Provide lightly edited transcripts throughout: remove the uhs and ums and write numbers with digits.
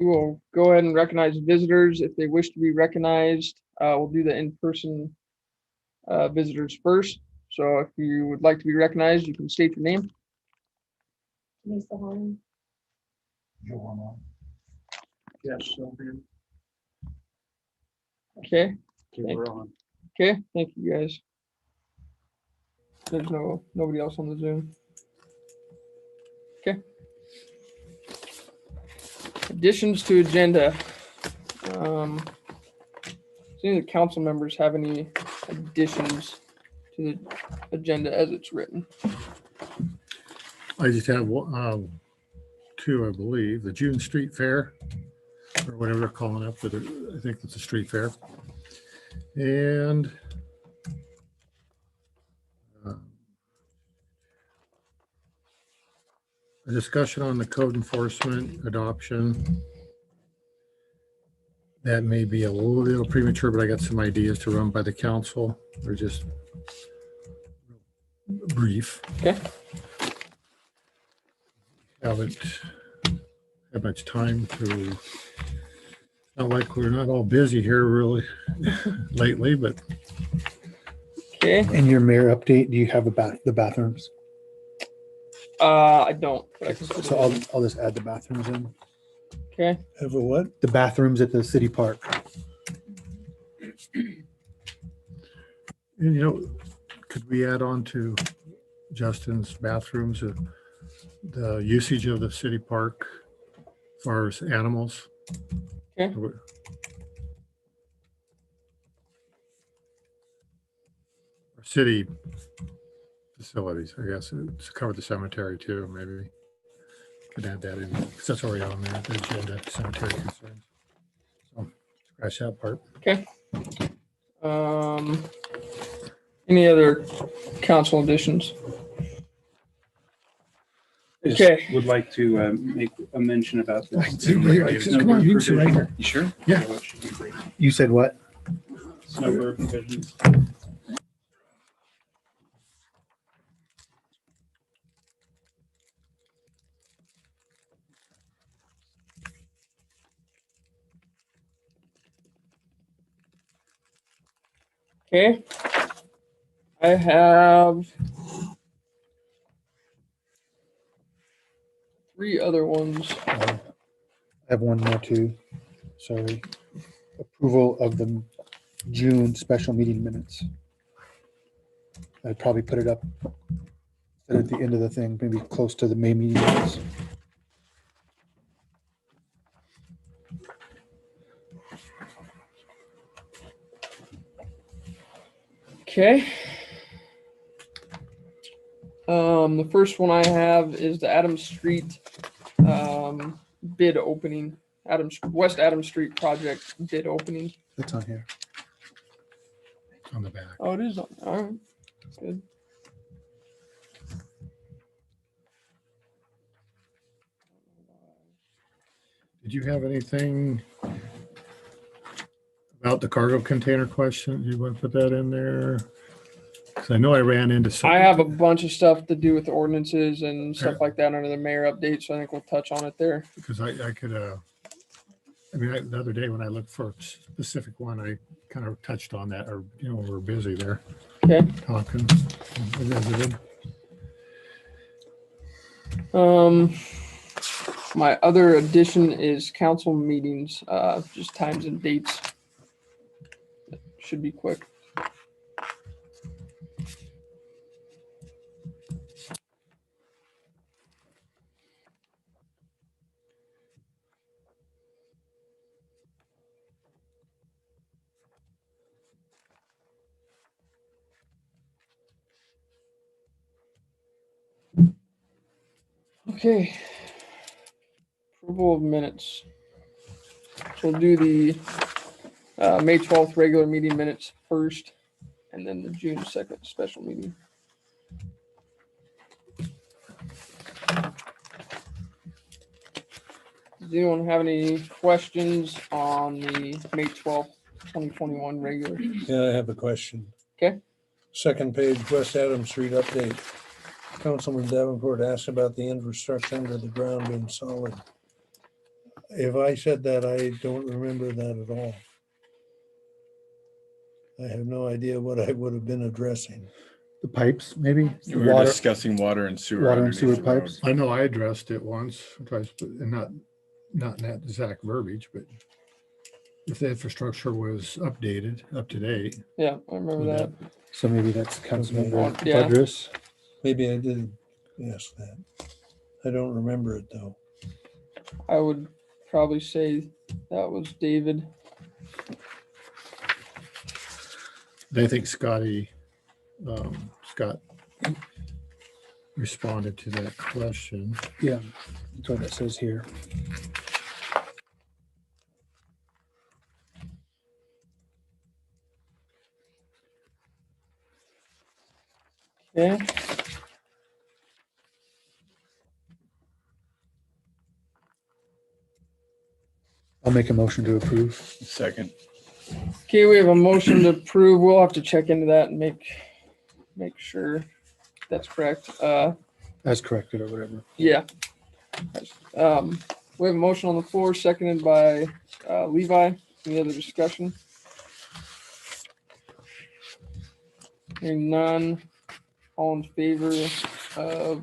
We will go ahead and recognize visitors if they wish to be recognized. We'll do the in-person visitors first. So if you would like to be recognized, you can state your name. Lisa Horn. Yes, so man. Okay. Okay, we're on. Okay. Thank you, guys. There's nobody else on the Zoom. Okay. Additions to agenda. Does any of the council members have any additions to the agenda as it's written? I just have two, I believe, the June Street Fair, or whatever they're calling it, but I think it's a street fair. And a discussion on the code enforcement adoption. That may be a little premature, but I got some ideas to run by the council. They're just brief. Okay. Haven't had much time to, not like we're not all busy here really lately, but Okay. In your mayor update, do you have about the bathrooms? I don't. But I can put it So in. I'll just add the bathrooms in. Okay. Have a what? The bathrooms at the city park. and could we add on to Justin's bathrooms, the usage of the city park as far as animals? Okay. Or city facilities, I guess, to cover the cemetery too, maybe. Could add that in, because that's already on there, the agenda, cemetery concerns. So scratch that part. Any other council additions? I just Okay. would like to make a mention about this. Come on, you can sit right here. You sure? Yeah. What should be great. You said what? Snowbird provisions. Okay. I have three other ones. I have one more too. Sorry. Approval of the June special meeting minutes. I'd probably put it up at the end of the thing, maybe close to the May meeting minutes. Okay. The first one I have is the Adams Street bid opening. West Adams Street project bid opening. It's on here. On the back. Oh, it is on. All right. Good. Did you have anything about the cargo container question? You want to put that in there? Because I know I ran into some. I have a bunch of stuff to do with ordinances and stuff like that under the mayor update, so I think we'll touch on it there. Because I could, the other day when I looked for a specific one, I kind of touched on that, or, we're busy there Okay. talking. I visited. My other addition is council meetings, just times and dates. Should be quick. Okay. Approval of minutes. So we'll do the May 12th regular meeting minutes first, and then the June 2nd special meeting. Does anyone have any questions on the May 12th, 2021 regular? Yeah, I have a question. Okay. Second page, West Adams Street update. Councilman Davenport asked about the infrastructure under the ground being solid. if I said that, I don't remember that at all. I have no idea what I would have been addressing. The pipes, maybe? We were Water, discussing water and sewer. water and underneath sewer the road. pipes. I know I addressed it once, or twice, but and not in that exact verbiage, but if the infrastructure was updated, up to date, Yeah, I remember that. So maybe that's Councilmember Yeah. Budris. Maybe I did ask that. I don't remember it though. I would probably say that was David. I think Scott responded to that question. Yeah, that's what it says here. Okay. I'll make a motion to approve. Second. Okay, we have a motion to approve. We'll have to check into that and make sure that's correct. As corrected or whatever. Yeah. We have a motion on the floor, seconded by Levi. Any other discussion? Hearing none. All in favor of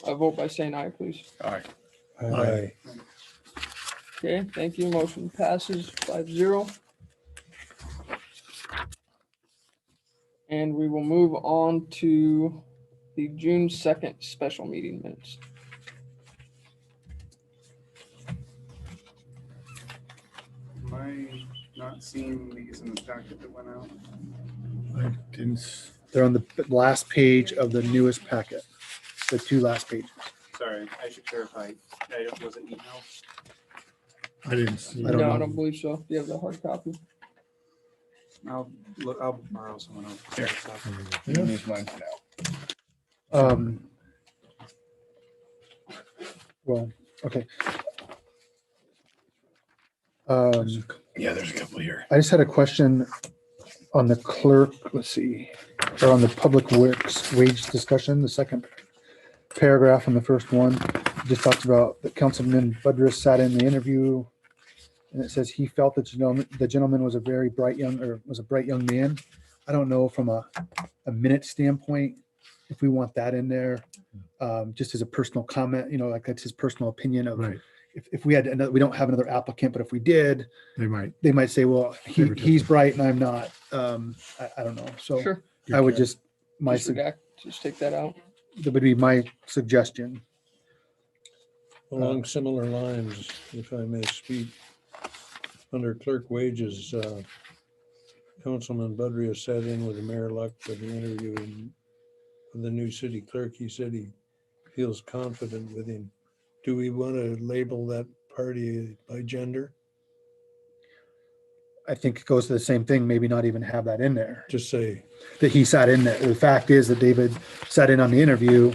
a vote by saying aye, please. Aye. Aye. Okay, thank you. Motion passes 5-0. And we will move on to the June 2nd special meeting minutes. Am I not seeing these in the packet that went out? I didn't, s- They're on the last page of the newest packet, the two last pages. Sorry, I should clarify. Was it email? I didn't see. I don't No, I know. don't believe so. Do you have the hard copy? I'll look, I'll borrow someone else. Here. You can use mine for now. Well, okay. Yeah, there's a couple here. I just had a question on the clerk, let's see, or on the public works wage discussion, the second paragraph on the first one. It just talks about that Councilman Budris sat in the interview, and it says he felt that the gentleman was a bright young man. I don't know from a minute standpoint if we want that in there, just as a personal comment, like that's his personal opinion of Right, if we had another, we don't have another applicant, but if we did, they might. they might say, well, he's bright and I'm not. I don't know. So Sure. I would just, Just redact, just take that out. that would be my suggestion. Along similar lines, if I may speak, under clerk wages, Councilman Budria sat in with Mayor Luck for the interview of the new city clerk. He said he feels confident with him. Do we want to label that party by gender? I think it goes to the same thing, maybe not even have that in there, Just say, that he sat in there. The fact is that David sat in on the interview,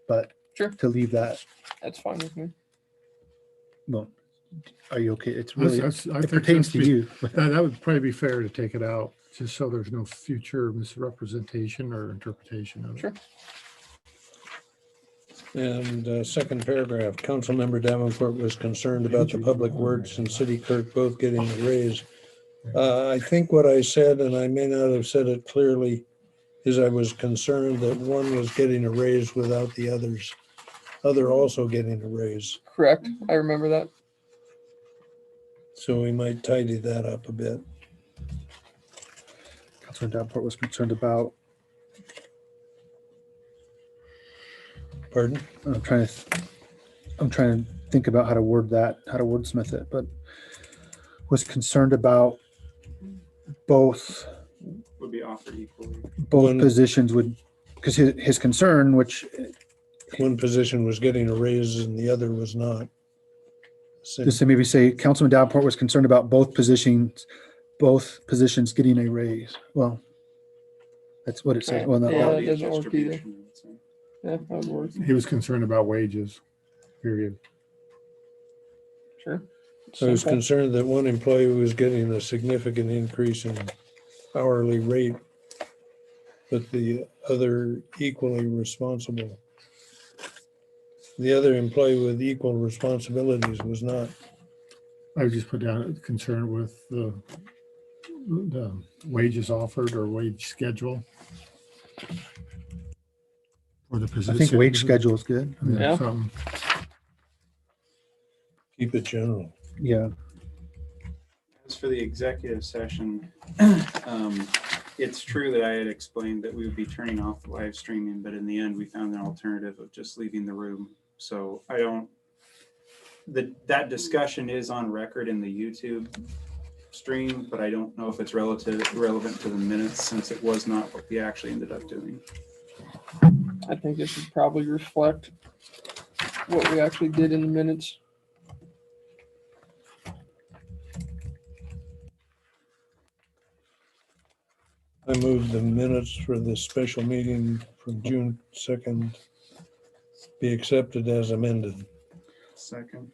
but Sure. to leave that, That's fine with me. well, are you okay? It's really, I it think pertains to that's be- you. That would probably be fair to take it out, just so there's no future misrepresentation or interpretation of it. Sure. and second paragraph, Councilmember Davenport was concerned about the public works and city clerk both getting a raise. I think what I said, and I may not have said it clearly, is I was concerned that one was getting a raise without the other also getting a raise. Correct. I remember that. So we might tidy that up a bit. Councilman Davenport was concerned about, Pardon? I'm trying to think about how to word that, how to wordsmith it, but was concerned about both Would be offered equally. One- positions would, because his concern, which One position was getting a raise and the other was not. So just to maybe say Councilman Davenport was concerned about both positions getting a raise. Well, that's what it said. Well, not Yeah, that. it doesn't work either. Distribution, so. Yeah, that would work. He was concerned about wages, period. Sure. I was Simple. concerned that one employee was getting a significant increase in hourly rate, but the other equally responsible. The other employee with equal responsibilities was not I would just put down a concern with the wages offered or wage schedule for the I position. think wage schedule is good. Yeah. Keep it general. Yeah. As for the executive session, it's true that I had explained that we would be turning off the live streaming, but in the end, we found an alternative of just leaving the room. So I don't, that discussion is on record in the YouTube stream, but I don't know if it's relevant to the minutes since it was not what we actually ended up doing. I think it should probably reflect what we actually did in the minutes. I move the minutes for the special meeting from June 2nd be accepted as amended. Second.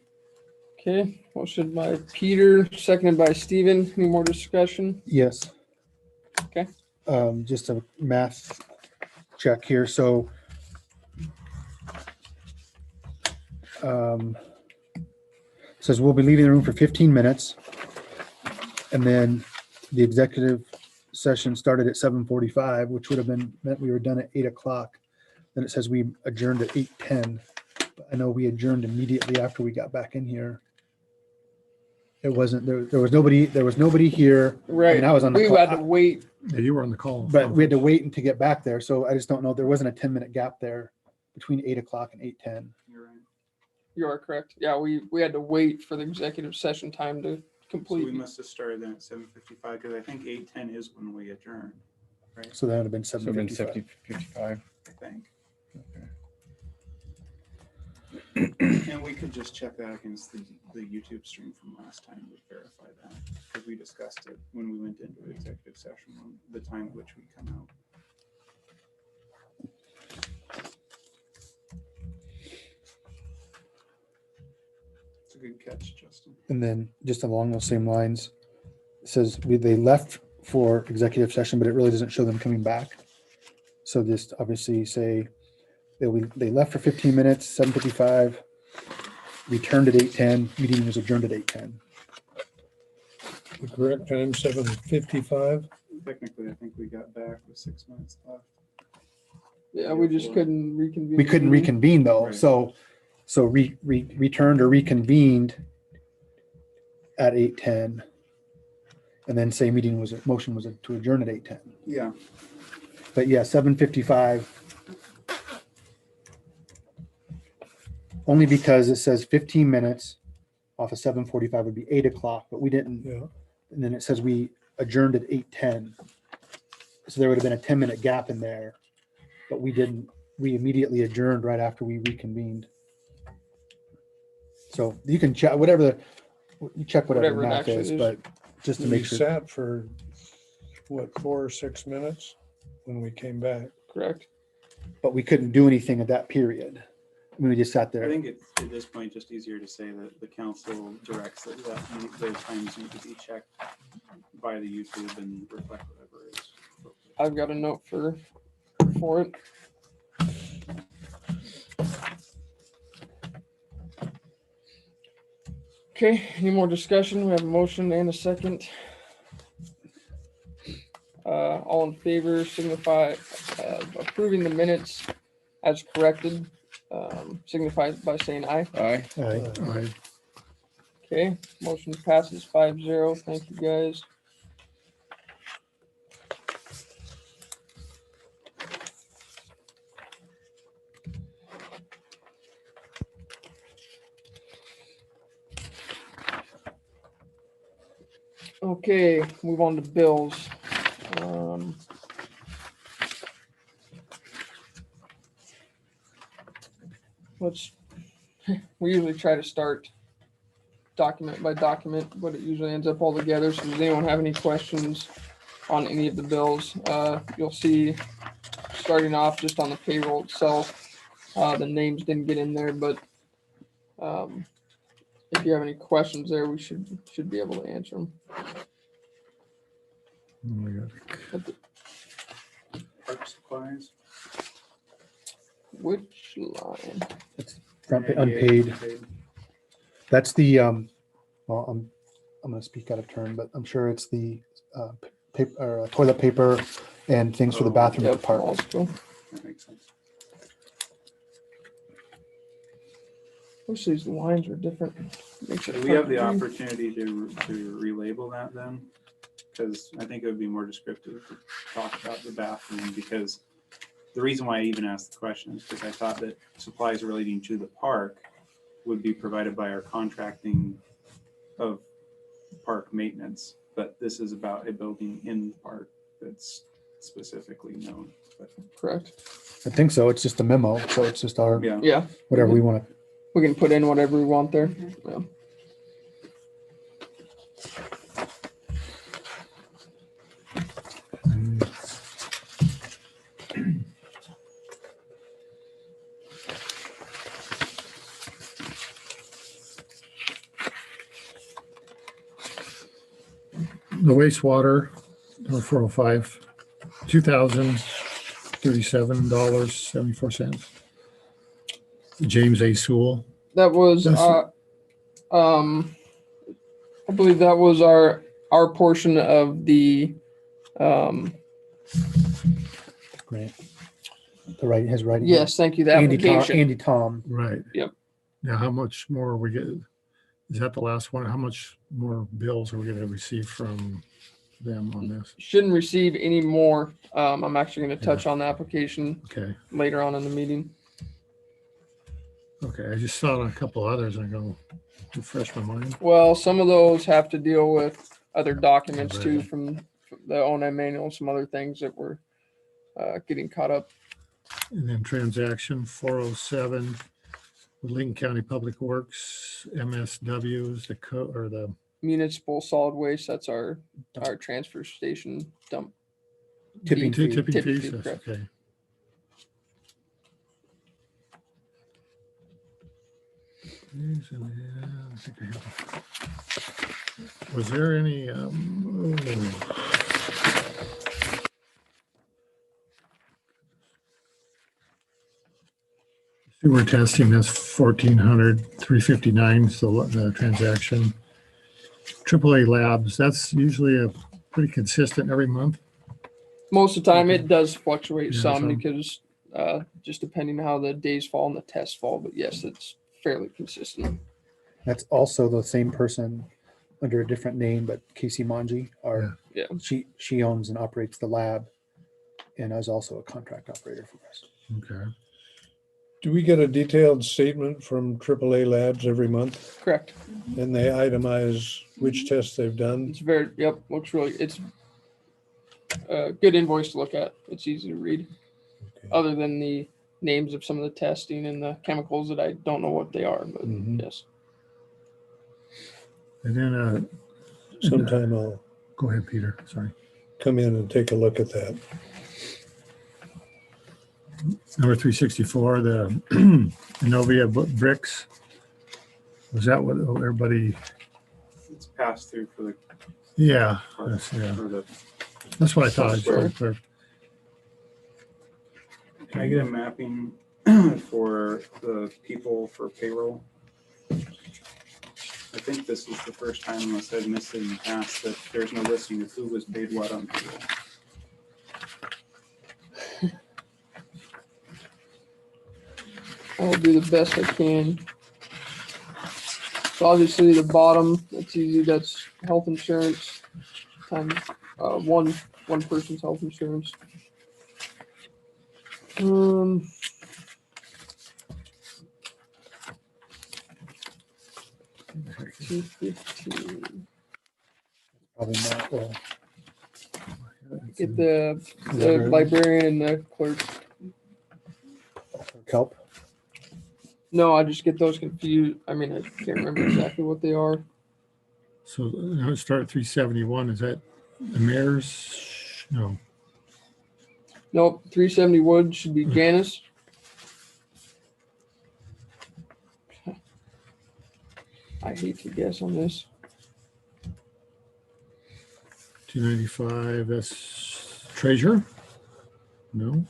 Okay, motion by Peter, seconded by Steven. Any more discussion? Yes. Okay. Just a math check here. So says we'll be leaving the room for 15 minutes. And then the executive session started at 7:45, which would have been meant we were done at 8 o'clock. Then it says we adjourned at 8:10. I know we adjourned immediately after we got back in here. It wasn't there was nobody here. Right. I mean, I was on the We call, had to wait. Yeah, you were on the call. but we had to wait to get back there. So I just don't know. There wasn't a 10-minute gap there between 8 o'clock and 8:10. You're right. You are correct. Yeah, we had to wait for the executive session time to So we complete. must have started then at 7:55 because I think 8:10 is when we adjourn, right? So that would have been So been 7:55. 55. I think. Okay. And we could just check that against the YouTube stream from last time to verify that, because we discussed it when we went into executive session, on the time at which we come out. It's a good catch, Justin. And then just along those same lines, it says they left for executive session, but it really doesn't show them coming back. So just obviously say they left for 15 minutes, 7:55, returned at 8:10, meeting was adjourned at 8:10. The correct time, 7:55. Technically, I think we got back with 6 minutes left. Yeah, we just couldn't reconvene. We couldn't the meeting. reconvene though, Right. so returned or reconvened at 8:10. And then say motion was to adjourn at 8:10. Yeah. But yeah, 7:55. Only because it says 15 minutes off of 7:45 would be 8 o'clock, but we didn't. Yeah. And then it says we adjourned at 8:10. So there would have been a 10-minute gap in there, but we didn't. We immediately adjourned right after we reconvened. So you can check you check whatever Whatever it math actually is, is. but just to We make sure. sat for, what, 4 or 6 minutes when we came back. Correct. But we couldn't do anything at that period. I mean, we just sat I there. think it's at this point just easier to say that the council directs that those times need to be checked by the YouTube and reflect whatever is appropriate. I've got a note for it. Okay, any more discussion? We have a motion and a second. All in favor signify approving the minutes as corrected. Signify by saying aye. Aye. All right. I Okay, motion passes 5-0. Thank you, guys. Okay, move on to bills. We usually try to start document by document, but it usually ends up all together. So does anyone have any questions on any of the bills? You'll see, starting off just on the payroll itself, the names didn't get in there, but if you have any questions there, we should be able to answer them. Park supplies. Which line? Front unpaid. That's the well, I'm gonna speak out of turn, but I'm sure it's the paper, or toilet paper and things for the bathroom Yep, department. also. That makes sense. Wish these lines were different. Makes it Do we have hard the to read. opportunity to relabel that then? Because I think it would be more descriptive to talk about the bathroom, because the reason why I even asked the question is because I thought that supplies relating to the park would be provided by our contracting of park maintenance, but this is about a building in the park that's specifically known. But Correct. I think so. It's just a memo, so it's just our, yeah, Yeah, whatever we want to. we can put in whatever we want there. Yeah. The wastewater, number 405, $2,037.74. James A. Sewell. That was That's- I believe that was our portion of the Grant. The right, his writing. yes, thank you, the Andy Tom. application. Andy Tom. Right. Yep. Now, how much more are we getting? Is that the last one? How much more bills are we going to receive from them on this? Shouldn't receive any more. I'm actually going to touch on the application Okay. later on in the meeting. Okay. I just saw a couple others and I go, refresh my mind. Well, some of those have to deal with other documents too Right. from the O&M manual, some other things that were getting caught up. And then transaction 407 with Lincoln County Public Works, MSWs, the or the Municipal solid waste, that's our transfer station dump. Tipping fee. fee. tipping Tipping fees. fee, That's correct. okay. These and I think I have. Was there any? Sewer testing, that's 1,400, 359, so the transaction. AAA labs, that's usually a pretty consistent every month. Most of the time, it does fluctuate Yeah, some some. because just depending how the days fall and the tests fall. But yes, it's fairly consistent. That's also the same person under a different name, but Casey Manji. Yeah. She owns and operates the lab, and is also a contract operator for us. Okay. Do we get a detailed statement from AAA Labs every month? Correct. And they itemize which tests they've done? It's very looks really. It's a good invoice to look at. It's easy to read. Okay. Other than the names of some of the testing and the chemicals that I don't know what they are, but Mhm. yes. And then, Sometime I'll go ahead, Peter, sorry. come in and take a look at that. Number 364, the Innovia bricks. Was that what everybody, it's passed through for the yeah, park, yeah. for the. That's what I thought. I just Sure. wanted to clear. Can I get a mapping for the people for payroll? I think this is the first time, unless I've missed it in the past, that there's no listing of who was paid what on payroll. I'll do the best I can. So obviously the bottom, that's easy. That's health insurance times one person's health insurance. 215. Probably not. Well, Get the librarian and the clerk. kelp. No, I just get those confused. I mean, I can't remember exactly what they are. So now start at 371. Is that the mayor's? No. Nope, 370 Wood should be Janice. I hate to guess on this. 295, that's treasurer? No?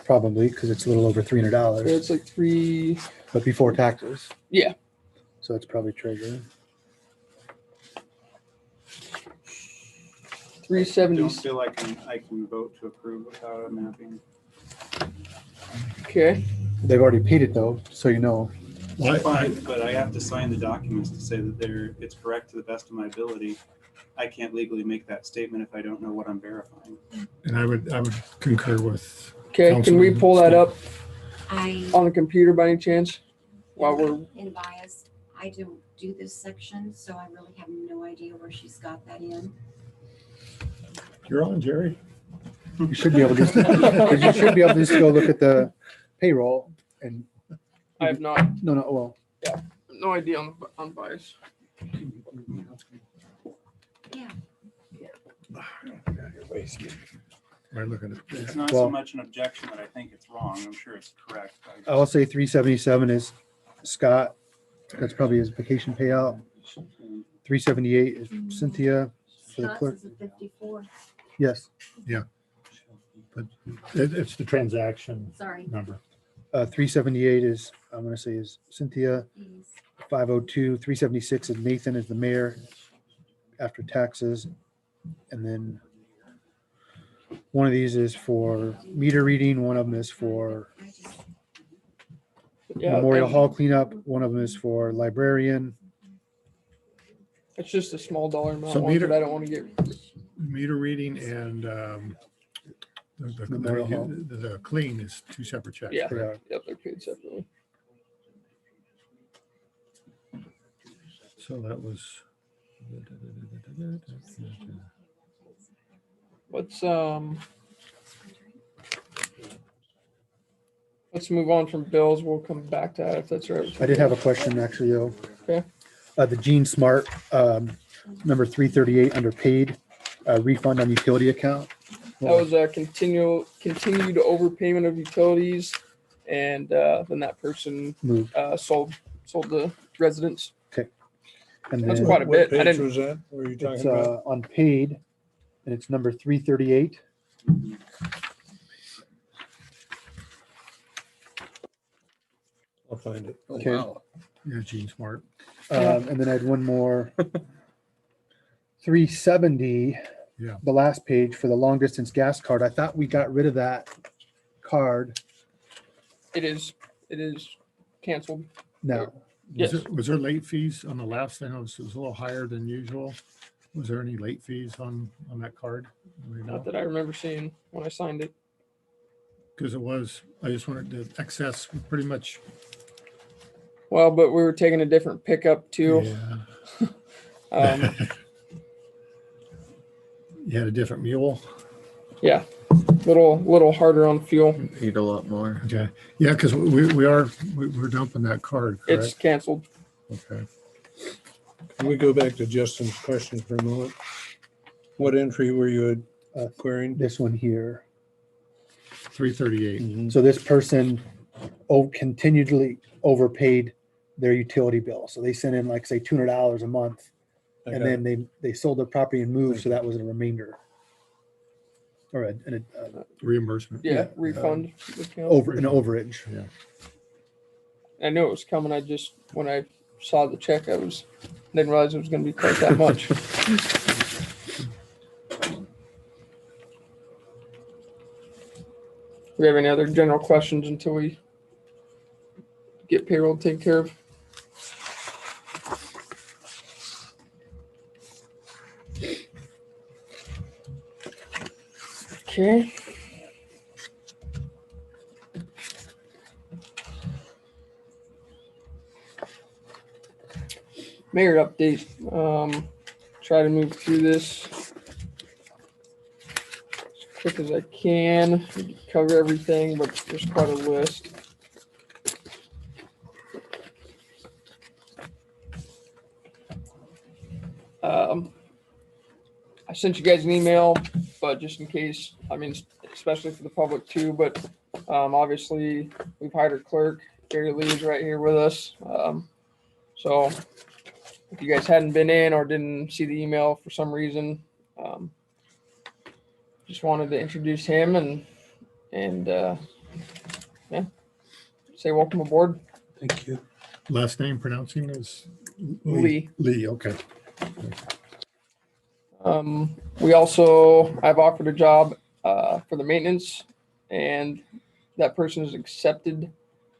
Probably because it's a little over $300, It's like three. but before taxes. Yeah. So it's probably treasurer. 370. Don't feel like I can vote to approve without a mapping. Okay, They've already paid it though, so you know. Well, Fine, but I have to sign the documents to say that it's correct to the best of my ability. I can't legally make that statement if I don't know what I'm verifying. And I would concur with, okay, can we Councilman pull that up I on the computer by any chance? While we're, in bias, I don't do this section, so I really have no idea where she's got that in. you're on, Jerry. You should be able to, because you should be able to just go look at the payroll and, I have not, no, well, no idea on bias. Yeah, Am I looking at? It's not so Well- much an objection that I think it's wrong. I'm sure it's correct. I will say 377 is Scott. That's probably his vacation payout. 378 is Cynthia for the Scott's clerk. is a 54, Yes. It's the transaction sorry. number. 378 is, I'm gonna say is Cynthia. He's 502, 376 is Nathan is the mayor after taxes. And then one of these is for meter reading, one of them is for I just, Yeah, Memorial and Hall cleanup, one of them is for librarian. it's just a small dollar amount, So ones meter- that I don't want to get. Meter reading and Memorial Hall. the clean is two separate checks. Yeah. They are. Yep, they're paid separately. So that was. Let's move on from bills. We'll come back to that if that's right. I did have a question actually, though. Okay. The Gene Smart, number 338 under paid, refund on utility account. That was a continued overpayment of utilities, and then that person Moved. sold the residence. And That's then quite a What bit. I page didn't- was that? What are you it's talking about? on paid, and it's number 338. I'll find it. Oh, Okay. wow. Yeah, Gene Smart. And then I had one more. 370. Yeah. The last page for the long distance gas card. I thought we got rid of that card It is canceled. now. Yes. Was there late fees on the last? I know it was a little higher than usual. Was there any late fees on that card? Not that I remember seeing when I signed it. Because it was, I just wanted to excess pretty much. Well, but we were taking a different pickup too. Yeah. You had a different mule. Yeah, little harder on fuel. Eat a lot more. Okay. Yeah, because we're dumping that card, It's correct? canceled. Okay. Can we go back to Justin's question for a moment? What entry were you querying? This one here. 338. So this person continually overpaid their utility bill. So they sent in like say $200 a month, I and got it. then they sold their property and moved, so that was a remainder. Or an Reimbursement. Yeah, refund. account. an overage. I knew it was coming. When I saw the check, didn't realize it was going to be quite that much. Do we have any other general questions until we get payroll taken care of? Okay. Mayor update. Try to move through this as quick as I can. Cover everything, but there's quite a list. I sent you guys an email, but just in case, especially for the public too, but obviously we've hired our clerk. Gary Lee is right here with us. So if you guys hadn't been in or didn't see the email for some reason, just wanted to introduce him and say welcome aboard, Thank you. Last name pronouncing is Lee. Lee, okay. We also, I've offered a job for the maintenance, and that person has accepted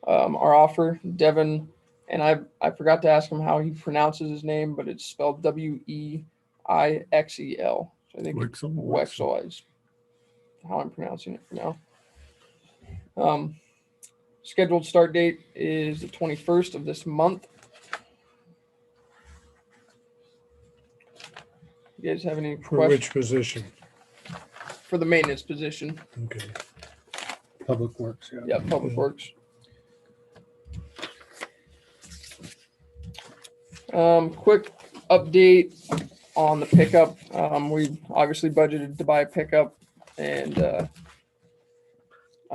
our offer, Devin. And I forgot to ask him how he pronounces his name, but it's spelled Weixel. So I think it's Wexel. Wexel is how I'm pronouncing it for now. Scheduled start date is the 21st of this month. You guys have any For questions which position? for the maintenance position? Okay. Public Works, yeah. Yeah, Public Yeah. Works. Quick update on the pickup. We obviously budgeted to buy a pickup, and I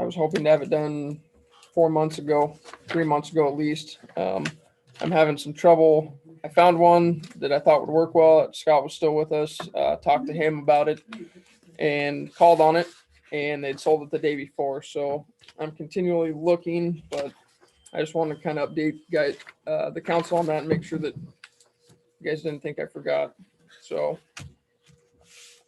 was hoping to have it done 4 months ago, 3 months ago at least. I'm having some trouble. I found one that I thought would work well. Scott was still with us. Talked to him about it and called on it, and they'd sold it the day before. So I'm continually looking, but I just wanted to kind of update guys, the council on that and make sure that you guys didn't think I forgot. So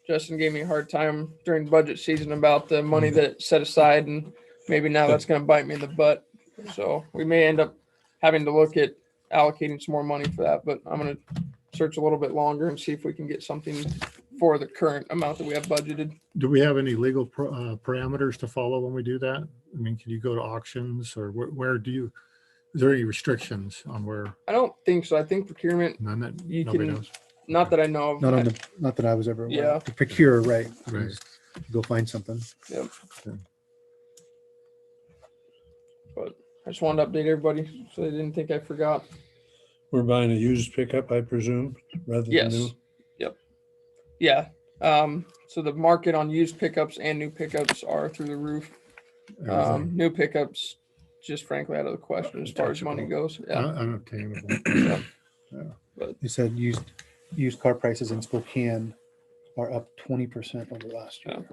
Justin gave me a hard time during budget season about the money that set aside, and maybe now that's going to bite me in the butt. So we may end up having to look at allocating some more money for that, but I'm going to search a little bit longer and see if we can get something for the current amount that we have budgeted. Do we have any legal parameters to follow when we do that? I mean, can you go to auctions, or where do you, is there any restrictions on where? I don't think so. I think procurement, None that You nobody can- knows. not that I know of. Not that I was ever aware. Yeah. To procure, right. Right. Just Go find something. But I just wanted to update everybody so they didn't think I forgot. We're buying a used pickup, I presume, rather than Yes. new. Yep. Yeah. So the market on used pickups and new pickups are through the roof. New pickups, just frankly out of the question as far as money goes. Yeah. Unobtainable. You said used car prices in Spokane are up 20% over last year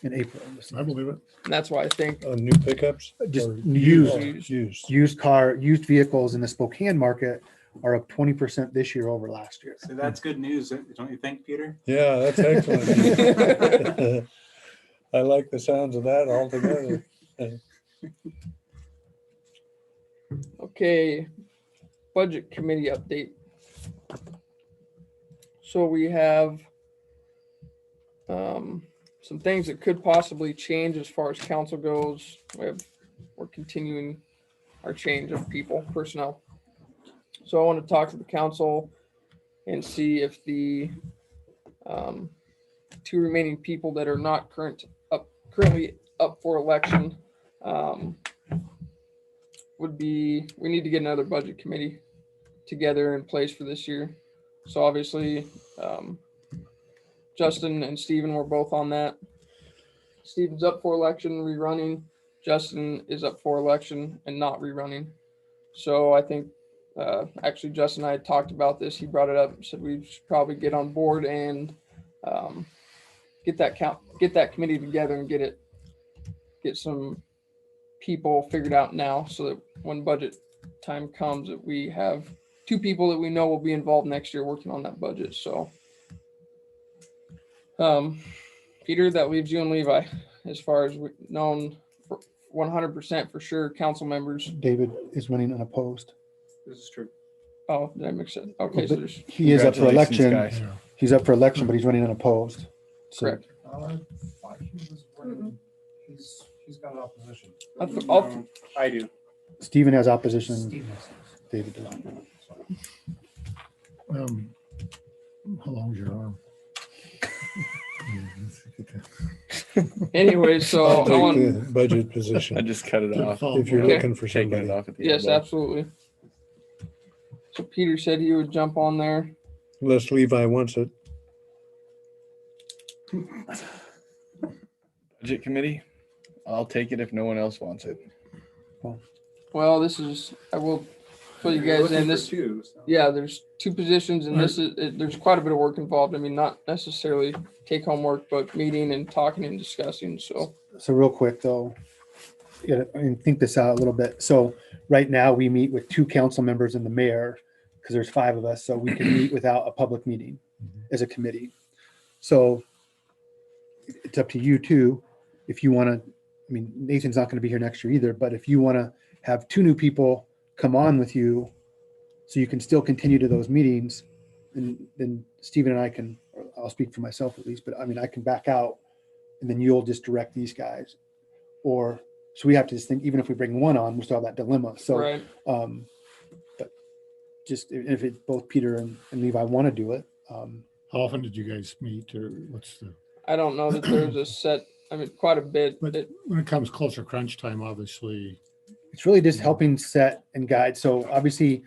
in April. I believe it. And that's why I think On new pickups? Just Or used. Used. Used vehicles in the Spokane market are up 20% this year over last year. So that's good news, don't you think, Peter? Yeah, that's excellent. I like the sounds of that altogether. okay, budget committee update. So we have some things that could possibly change as far as council goes. We're continuing our change of people, personnel. So I want to talk to the council and see if the two remaining people that are not currently up for election we need to get another budget committee together in place for this year. So obviously, Justin and Stephen were both on that. Stephen's up for election, rerunning. Justin is up for election and not rerunning. So I think, actually Justin and I had talked about this. He brought it up, said we should probably get on board and get that committee together and get some people figured out now, so that when budget time comes, that we have two people that we know will be involved next year working on that budget. So Peter, that leaves you and Levi as far as we known for 100% for sure council members. David is running unopposed. This is true. Oh, did I mix it? Okay, so there's He is up for Congratulations, election. guys. Yeah. He's up for election, but he's running unopposed. So correct. He's got an opposition. I do. Stephen has opposition. David does not. How long's your arm? Anyway, so I'll I take want, the budget I position just cut it off. if you're Okay. looking for Taking it somebody. off at the yes, elbow. absolutely. So Peter said he would jump on there. Unless Levi wants it. Budget committee. I'll take it if no one else wants it. Well, I will fill you guys in. This, Two. yeah, there's two positions, and there's quite a bit of work involved. I mean, not necessarily take home work, but meeting and talking and discussing. So So real quick though, and think this out a little bit. So right now we meet with two council members and the mayor because there's 5 of us. So we can meet without a public meeting as a committee. So it's up to you too. If you want to, I mean, Nathan's not going to be here next year either, but if you want to have 2 new people come on with you, so you can still continue to those meetings, and then Stephen and I can, or I'll speak for myself at least, but I mean, I can back out and then you'll just direct these guys. Or, so we have to just think, even if we bring one on, we still have that dilemma. So, Right. but just if it, both Peter and Levi want to do it, How often did you guys meet, or what's the, I don't know that there's a set, I mean, quite a bit. but when it comes closer crunch time, obviously, it's really just helping set and guide. So obviously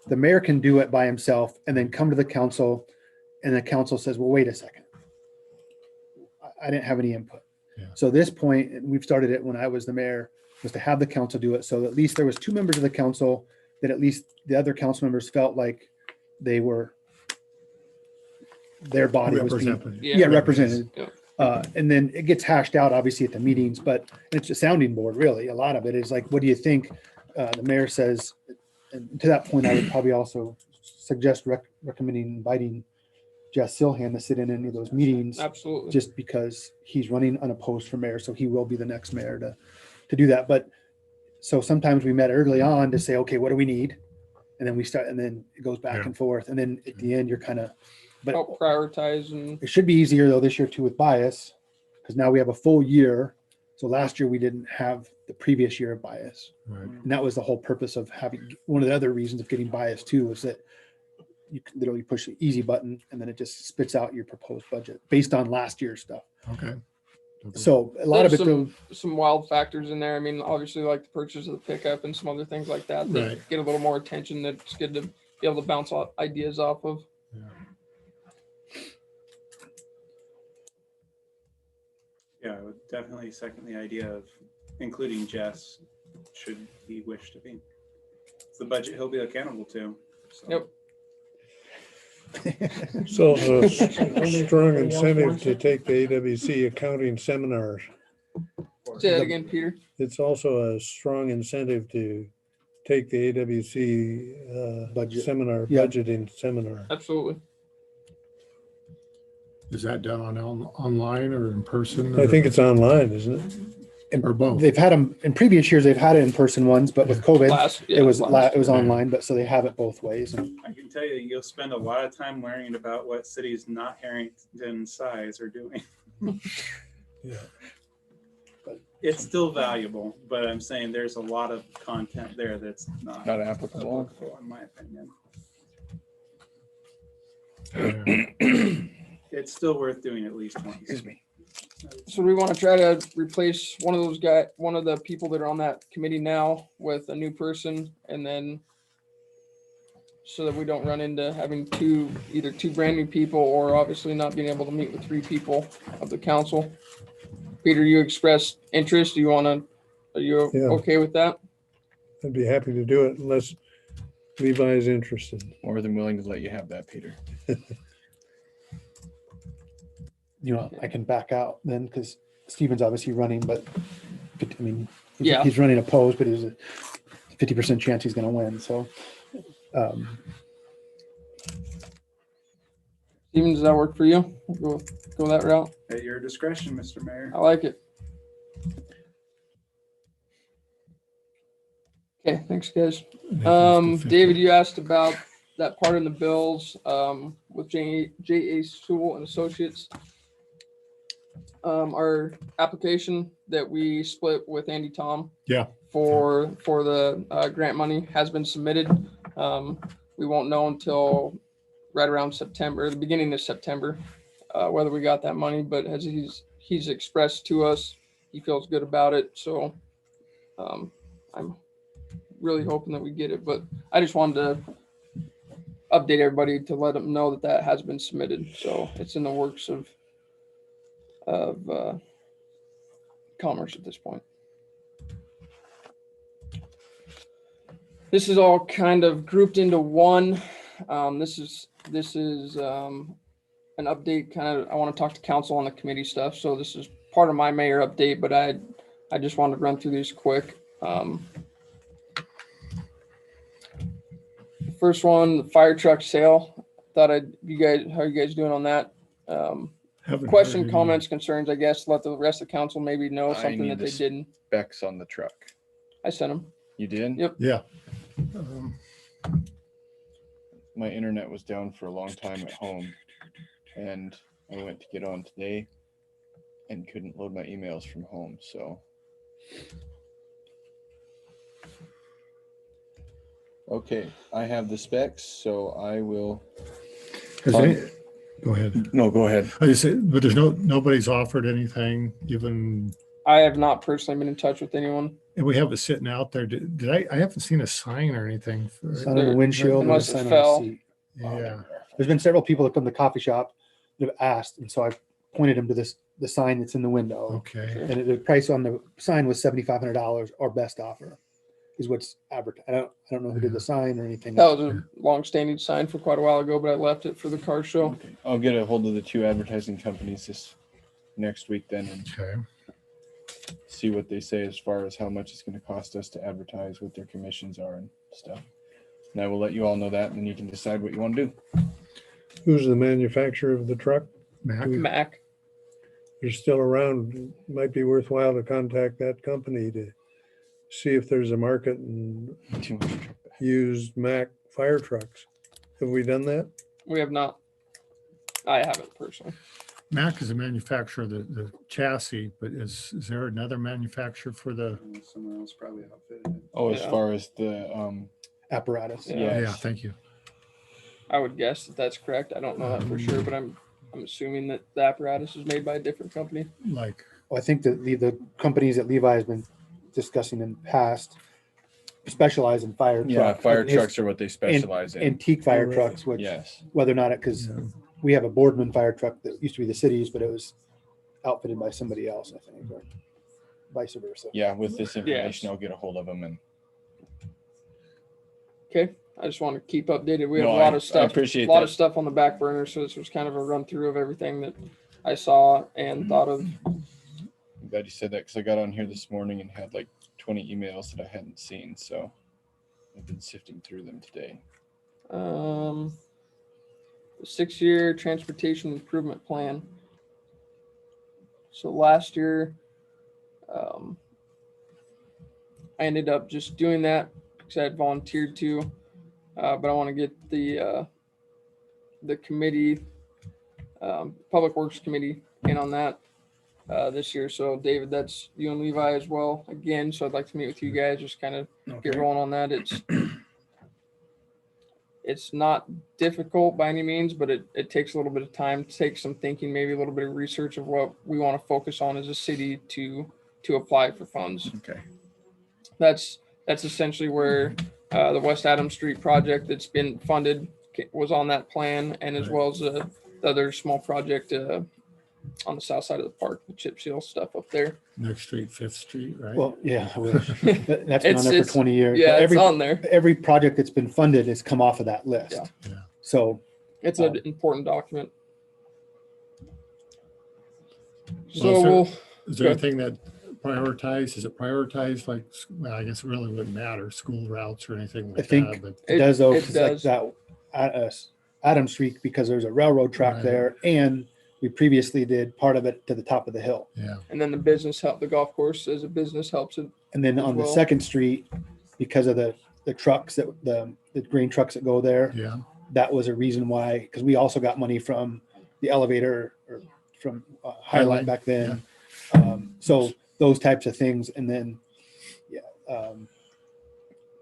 the mayor can do it by himself and then come to the council, and the council says, well, wait a second. I didn't have any input. Yeah. So this point, and we've started it when I was the mayor, was to have the council do it. So at least there was 2 members of the council that at least the other council members felt like they were, their body was being, represented. yeah, represented. Yeah. And then it gets hashed out obviously at the meetings, but it's a sounding board, really. A lot of it is like, what do you think? The mayor says, and to that point, I would probably also suggest recommending inviting Jess Silhan to sit in any of those meetings, Absolutely. just because he's running unopposed for mayor. So he will be the next mayor to do that. But so sometimes we met early on to say, okay, what do we need? And then we start, and then it goes back Yeah. and forth. And then at the end, you're kind of, but Help prioritize and it should be easier though this year too with bias, because now we have a full year. So last year we didn't have the previous year of bias. Right. And that was the whole purpose of having, one of the other reasons of getting bias too, was that you can literally push the easy button and then it just spits out your proposed budget based on last year's stuff. Okay. So a lot of it There's though, some wild factors in there. I mean, obviously like the purchase of the pickup and some other things like that that Right. get a little more attention. That's good to be able to bounce off ideas off of. Yeah. Yeah, I would definitely second the idea of including Jess, should he wish to be. It's the budget he'll be accountable to. So. Yep. So a strong incentive to take the AWC accounting seminars. Say that again, Peter. It's also a strong incentive to take the AWC Budget. seminar, Yeah. budgeting seminar. Absolutely. Is that done on online or in person? I think it's online, isn't it? Or both. they've had them in previous years, they've had it in person ones, but with COVID, it was online, but so they have it both ways. And I can tell you, you'll spend a lot of time learning about what cities not Harrington size are doing. Yeah. It's still valuable, but I'm saying there's a lot of content there that's not Not applicable. applicable, in my opinion. Yeah. It's still worth doing at least once. Excuse me. So we want to try to replace one of the people that are on that committee now with a new person, and then so that we don't run into having either two brand new people or obviously not being able to meet with 3 people of the council. Peter, you expressed interest. Are you Yeah. okay with that? I'd be happy to do it unless Levi is interested. More than willing to let you have that, Peter. you know, I can back out then because Steven's obviously running, but I mean, Yeah. he's running opposed, but there's a 50% chance he's going to win. So, Steven, does that work for you? We'll go that route. At your discretion, Mr. Mayor. I like it. Okay, thanks, guys. David, you asked about that part in the bills with J.A. Sewell and Associates. Our application that we split with Andy Tom. Yeah. For the grant money has been submitted. We won't know until right around September, the beginning of September, whether we got that money. But as he's expressed to us, he feels good about it. So I'm really hoping that we get it. But I just wanted to update everybody to let them know that has been submitted. So it's in the works of commerce at this point. This is all kind of grouped into one. This is an update. Kind of, I want to talk to council on the committee stuff. So this is part of my mayor update, but I just wanted to run through these quick. First one, the fire truck sale. How are you guys doing on that? Haven't heard question, any- comments, concerns, I guess, let the rest of the council maybe know I something need that they this. didn't. Specs on the truck. I sent them. You did? Yep. Yeah. My internet was down for a long time at home, and I went to get on today and couldn't load my emails from home, so. Okay, I have the specs, so I will. Has any- Go ahead. No, go ahead. I just said, but there's nobody's offered anything, even, I have not personally been in touch with anyone. and we have it sitting out there. Did I haven't seen a sign or anything. For Sign on the There- windshield and a unless it sign on the fell. seat. Yeah. There's been several people that come to the coffee shop that have asked, and so I pointed them to the sign that's in the window. Okay. And the price on the sign was $7,500 or best offer is what's advertised. I don't know who did the sign or anything. That was a long-standing sign for quite a while ago, but I left it for the car show. Okay, I'll get a hold of the 2 advertising companies this next week then and Okay. see what they say as far as how much it's gonna cost us to advertise, what their commissions are and stuff. And I will let you all know that, and then you can decide what you want to do. Who's the manufacturer of the truck? Mac. Mac. They're still around. Might be worthwhile to contact that company to see if there's a market and Too much truck. use Mack fire trucks. Have we done that? We have not. I haven't personally. Mac is a manufacturer of the chassis, but is there another manufacturer for the? Someone else probably outfitted it. Oh, as Yeah. far as the, Apparatus. Yeah. Yeah, thank you. I would guess that that's correct. I don't know that for sure, but I'm assuming that the apparatus is made by a different company. Like, Well, I think that the companies that Levi has been discussing in the past specialize in fire yeah, trucks. fire and his trucks are what they specialize in. Antique fire Right. trucks, which Yes. whether or not because yeah. we have a Boardman fire truck that used to be the city's, but it was outfitted by somebody else, I think, or vice versa. Yeah, with this information, I'll get a hold of them and. Okay. I just want to keep updated. We have No, a lot I- of stuff. I appreciate a lot that. of stuff on the back burner. So this was kind of a run through of everything that I saw and thought of. I'm glad you said that because I got on here this morning and had like 20 emails that I hadn't seen. So I've been sifting through them today. The 6-year transportation improvement plan. So last year, I ended up just doing that because I had volunteered to, but I want to get the committee, Public Works Committee in on that this year. So David, that's you and Levi as well again. So I'd like to meet with you guys, just kind of get rolling on that. It's not difficult by any means, but it takes a little bit of time, takes some thinking, maybe a little bit of research of what we want to focus on as a city to apply for funds. Okay. That's essentially where the West Adams Street project that's been funded was on that plan, and as well as the other small project on the south side of the park, the chip seal stuff up there. Next street, Fifth Street, right? Well, yeah, I wish. That's been on It's- there it's- for 20 years. Yeah, Every it's on there. every project that's been funded has come off of that list. Yeah. Yeah. So It's an important document. Well, So sir, we'll, Is there Good. anything that prioritized? Is it prioritized like, well, I guess it really wouldn't matter, school routes or anything like think- that, but it does though, it 'cause like does. that Adam Street, because there's a railroad track Right. there, and we previously did part of it to the top of the hill. yeah. and then the business help, the golf course as a business helps it. And then As on the well. second street, because of the trucks that the green trucks that go there, Yeah. that was a reason why, because we also got money from the elevator or from Highline back then. So those types of things. And then, yeah.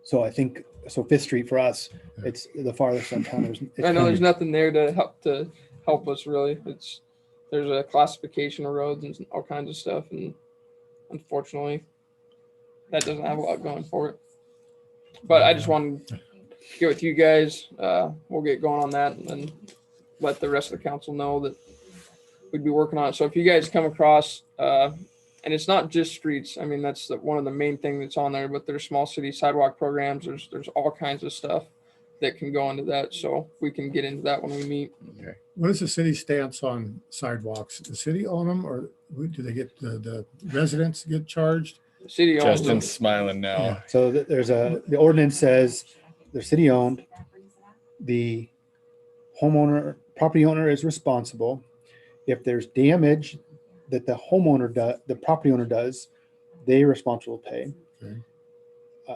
So I think, so Fifth Street for us, it's the farthest from town. I know there's nothing there to help us really. There's a classification of roads and all kinds of stuff, and unfortunately, that doesn't have a lot going for it. But I just wanted to get with you guys. We'll get going on that and then let the rest of the council know that we'd be working on it. So if you guys come across, and it's not just streets, I mean, that's one of the main thing that's on there, but there's small city sidewalk programs. There's all kinds of stuff that can go into that. So we can get into that when we meet. Okay. What is the city's stance on sidewalks? The city own them, or do they get the residents get charged? The city owns them. Justin's smiling now. Yeah. So the ordinance says they're city owned. The homeowner, property owner is responsible. If there's damage that the homeowner does, the property owner does, they're responsible to pay. Okay.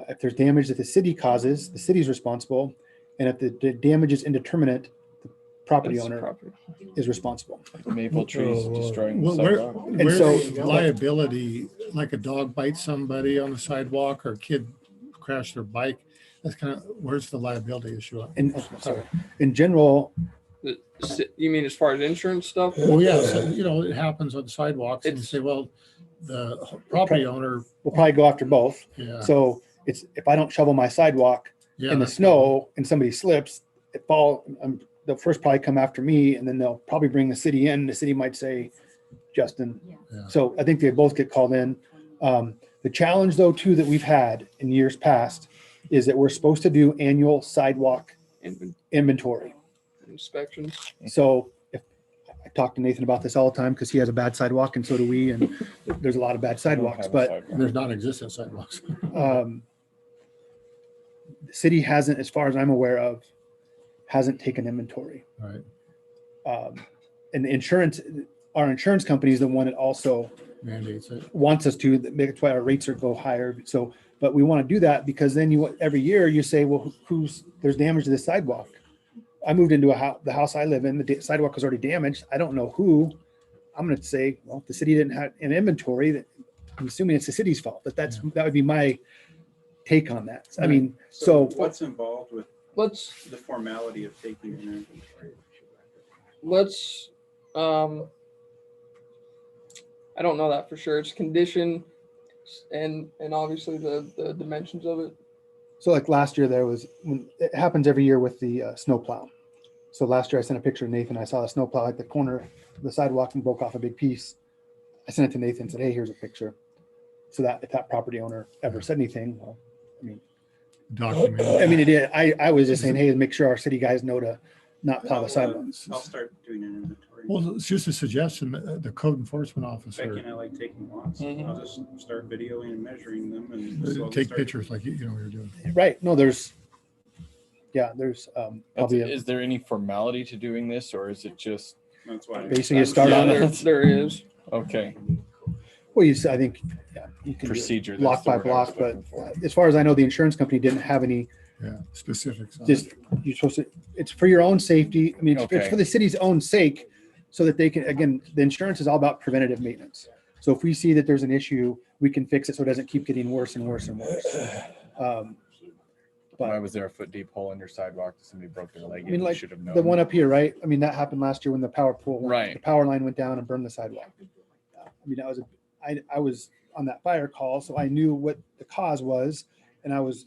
If there's damage that the city causes, the city's responsible. And if the damage is indeterminate, the property That's owner property. is responsible. Maple trees Oh, destroying the Where, sidewalk. where's so- the liability, like a dog bites somebody on the sidewalk or a kid crashed their bike? That's kind of, where's the liability issue? And sorry, in general, You mean as far as insurance stuff? Oh, yeah, so, it happens on sidewalks and you It's- say, well, the property owner, we'll probably go after both. yeah. So it's, if I don't shovel my sidewalk yeah, in the that's- snow and somebody slips, they'll first probably come after me, and then they'll probably bring the city in. The city might say, Justin. Yeah. So I think they both get called in. The challenge though, too, that we've had in years past is that we're supposed to do annual sidewalk inventory. Inspections. So if I talk to Nathan about this all the time because he has a bad sidewalk and so do we, and there's a lot of bad I don't sidewalks, have a but sidewalk. There's non-existent sidewalks. the city hasn't, as far as I'm aware of, hasn't taken inventory. Right, And the insurance, our insurance company is the one that also mandates it. wants us to, that's why our rates are go higher. So, but we want to do that because then every year you say, well, there's damage to the sidewalk. I moved into the house I live in, the sidewalk was already damaged. I don't know who. I'm going to say, well, if the city didn't have an inventory, that I'm assuming it's the city's fault. That would be my take on that. I mean, so What's involved with Let's, the formality of taking an inventory? let's, I don't know that for sure. It's condition and obviously the dimensions of it. So like last year it happens every year with the snow plow. So last year I sent a picture of Nathan. I saw the snow plow at the corner of the sidewalk and broke off a big piece. I sent it to Nathan and said, hey, here's a picture. So that if that property owner ever said anything, well, Document. I mean, it did. I was just saying, hey, make sure our city guys know to not plow the I'll sidewalks. start doing an inventory. Well, it's just a suggestion, the code enforcement Becky officer, and I like taking walks. Mhm. I'll just start videoing and measuring them and slowly take start- pictures like you're doing. Right. No, there's probably Is there any formality to doing this, or is it just, That's why. basically you start Yeah, on there is. okay, well, I think, yeah, you can do it procedure? block that's the by word I was block, but looking for. as far as I know, the insurance company didn't have any. Yeah, specifics. on it. Just, you're supposed to, it's for your own safety. I mean, it's Okay. for the city's own sake, so that they can, again, the insurance is all about preventative maintenance. So if we see that there's an issue, we can fix it so it doesn't keep getting worse and worse and worse. Why was there a foot deep hole in your sidewalk that somebody broke their leg I mean, in? You like, should have known. The one up here, right? I mean, that happened last year when the power pole, Right. the power line went down and burned the sidewalk. I mean, I was on that fire call, so I knew what the cause was, and I was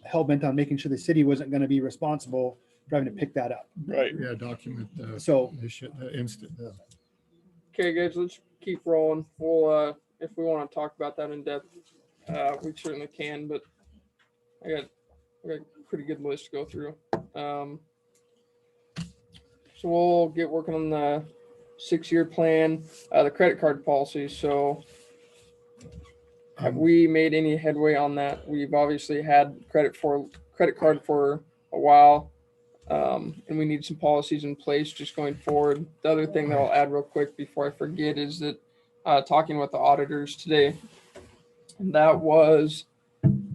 hell bent on making sure the city wasn't going to be responsible for having to pick that up. Right. Yeah, document the So issue, the instant. Okay, guys, let's keep rolling. We'll, if we want to talk about that in depth, we certainly can, but I got a pretty good list to go through. So we'll get working on the 6-year plan, the credit card policy. So have we made any headway on that? We've obviously had credit card for a while. And we need some policies in place just going forward. The other thing that I'll add real quick before I forget is that talking with the auditors today, and that was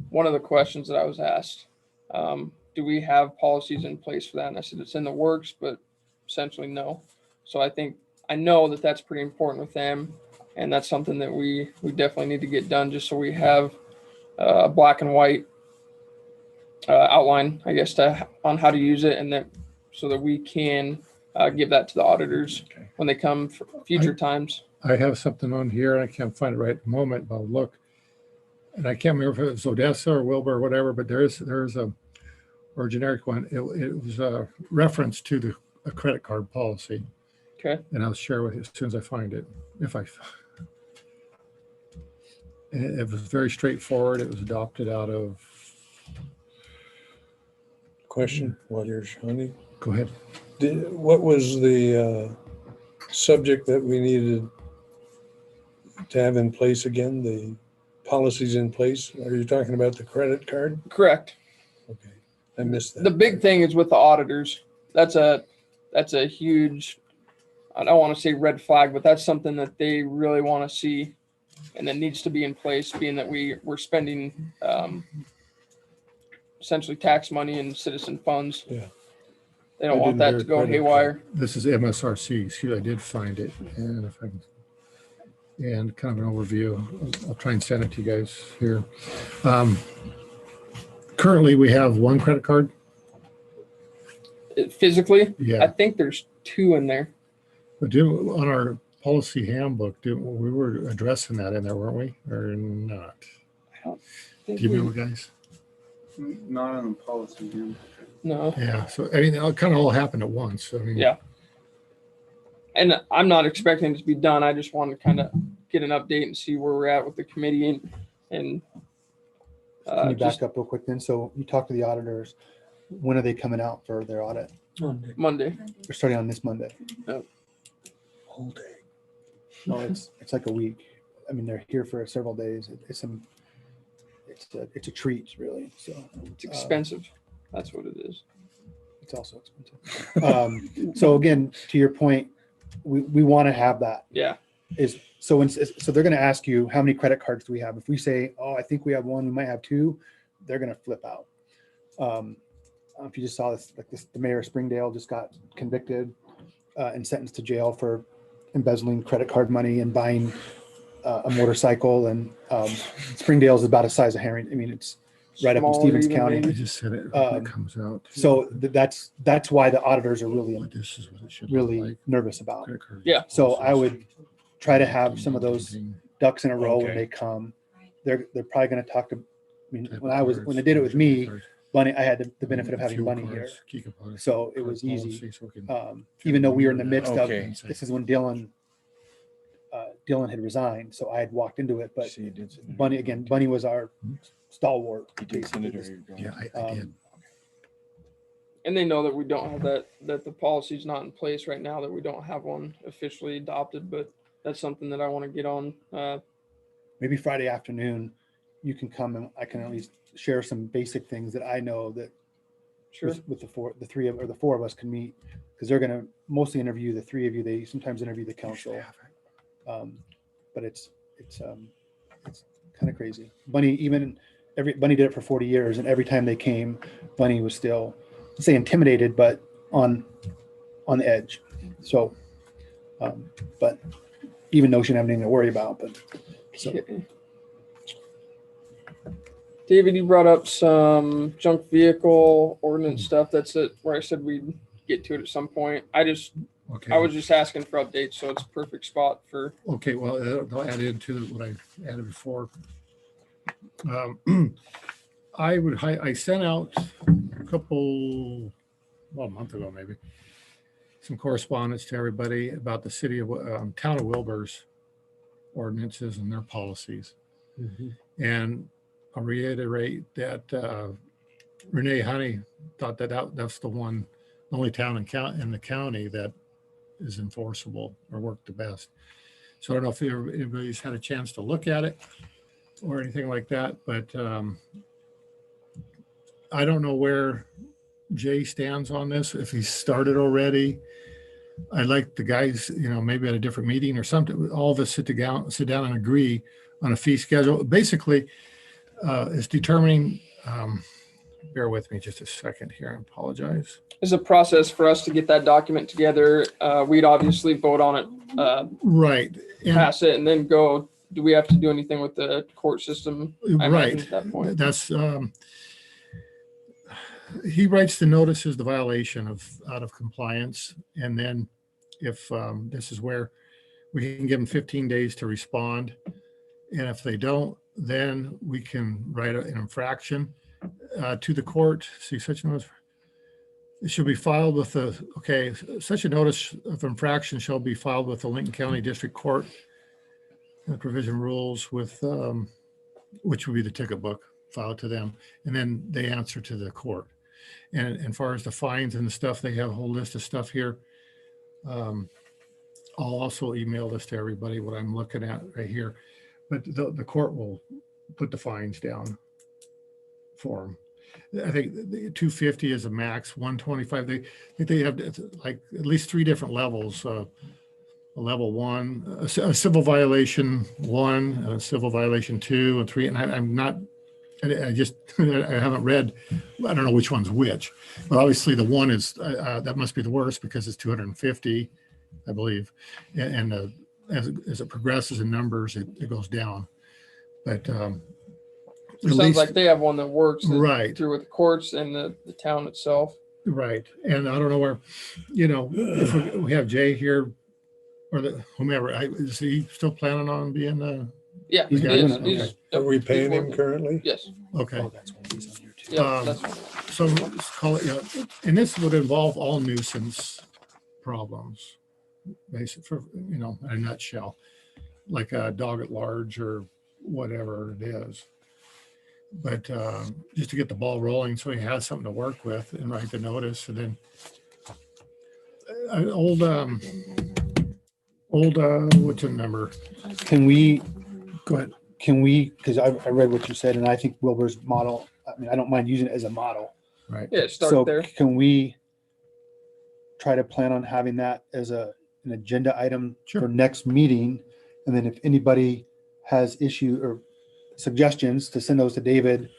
one of the questions that I was asked. Do we have policies in place for that? And I said, it's in the works, but essentially no. So I know that that's pretty important with them. And that's something that we definitely need to get done just so we have a black and white outline, I guess, on how to use it, and that so that we can give that to the auditors Okay. when they come for future times. I have something on here, and I can't find it right at the moment, but I'll look. And I can't remember if it was Odessa or Wilbur or whatever, but there's a, or a generic one. It was a reference to a credit card policy. Okay. And I'll share with you as soon as I find it, and it was very straightforward. It was adopted out of, Question, while you're Shawnee. go ahead. What was the subject that we needed to have in place again? The policies in place? Are you talking about the credit card? Correct. Okay, I missed that. The big thing is with the auditors. That's a huge I don't want to say red flag, but that's something that they really want to see and that needs to be in place, being that we're spending essentially tax money and citizen funds. Yeah. They don't I want didn't that hear to go credit haywire. This is MSRC. Excuse, I did find it, and if I can, and kind of an overview. I'll try and send it to you guys here. Currently, we have one credit card. Physically, I Yeah, think there's 2 in there. but on our policy handbook, we were addressing that in there, weren't we, or not? I don't Do think you we- remember, guys? Not on the policy, man. no. Yeah. So I mean, it kind of all happened at once. I mean, Yeah. And I'm not expecting it to be done. I just wanted to kind of get an update and see where we're at with the committee and Can you just back up real quick then? So you talked to the auditors. When are they coming out for their audit? Monday. They're starting on this Monday. Whole day. No, it's like a week. I mean, they're here for several days. It's a treat, really. So It's expensive. That's what it is. it's also expensive. So again, to your point, we want to have that. Yeah. So they're going to ask you, how many credit cards do we have? If we say, oh, I think we have 1, we might have 2, they're going to flip out. If you just saw this, the mayor of Springdale just got convicted and sentenced to jail for embezzling credit card money and buying a motorcycle. And Springdale is about the size of Herring. I mean, it's right up in Smaller Stevens even, County. maybe. I just said it. When it comes out. So that's why the auditors are really But this is what it should look really like. nervous about. Credit card Yeah. So I policies. would try to have some of those ducks in a row when Okay. they come. Right. They're probably going to talk to. I mean, Type when of I cards, they did it with me, cards, Bunny, I had the benefit of having fuel Bunny here. cards, key components, So it card was easy. policy, so we can- Even though we were in the midst Okay. of, this is when Dylan had resigned, so I had walked into it, but So you did send it. Bunny was our stalwart. You did send it, or basically. you're going- Yeah, I did. And they know that we don't have that the policy's not in place right now, that we don't have one officially adopted, but that's something that I want to get on. Maybe Friday afternoon, you can come and I can at least share some basic things that I know that Sure. with the 4 of us can meet, because they're going to mostly interview the 3 of you. They sometimes interview the council. But it's kind of crazy. Bunny did it for 40 years, and every time they came, Bunny was still, let's say, intimidated, but on the edge. So, but even though she didn't have anything to worry about, but so Okay. David, you brought up some junk vehicle ordinance stuff. That's it, where I said we'd get to it at some point. I Okay. was just asking for updates, so it's a perfect spot for. Okay, well, I'll add into what I added before. I sent out a month ago maybe, some correspondence to everybody about the city of, town of Wilbur's ordinances and their policies. And I'll reiterate that Renee Honey thought that's the only town in the county that is enforceable or worked the best. So I don't know if anybody's had a chance to look at it or anything like that, but I don't know where Jay stands on this, if he's started already. I'd like the guys, maybe at a different meeting or something, all of us sit down and agree on a fee schedule. Basically, it's determining, bear with me just a second here, I apologize. There's a process for us to get that document together. We'd obviously vote on it, Right. And pass it, and then go. Do we have to do anything with the court system? I imagine right. At that point. That's, he writes the notices, the violation out of compliance. And then if, this is where we can give them 15 days to respond. And if they don't, then we can write an infraction to the court. See, such a notice, it should be filed with such a notice of infraction shall be filed with the Lincoln County District Court. The provision rules with, which would be the ticket book filed to them. And then they answer to the court. And as far as the fines and the stuff, they have a whole list of stuff here. I'll also email this to everybody, what I'm looking at right here. But the court will put the fines down for them. I think the 250 is a max, 125. They have like at least 3 different levels. a level 1, a civil violation 1, a civil violation 2 and 3. And I'm not, I just, I haven't read, I don't know which one's which, but obviously the 1 is, that must be the worst because it's 250, I believe. And as it progresses in numbers, it goes down. But It sounds like they have one that works right. through with the courts and the town itself. Right. And I don't know where, if we have Jay here or whomever, is he still planning on being the, Yeah, He's he doing is. it, He's- okay. yep, Are we he's paying him working. currently? Yes. okay. Oh, that's why he's on here too. Yeah, Um, that's So let's call it, and this would involve all nuisance problems, basically, for, in a nutshell, like a dog at large or whatever it is. But just to get the ball rolling so he has something to work with and write the notice. And then old, what's the number? Can we, Go ahead. because I read what you said and I think Wilbur's model, I mean, I don't mind using it as a model. Right. yeah. Start So there. can we try to plan on having that as an agenda item Sure. for next meeting? And then if anybody has issue or suggestions to send those to David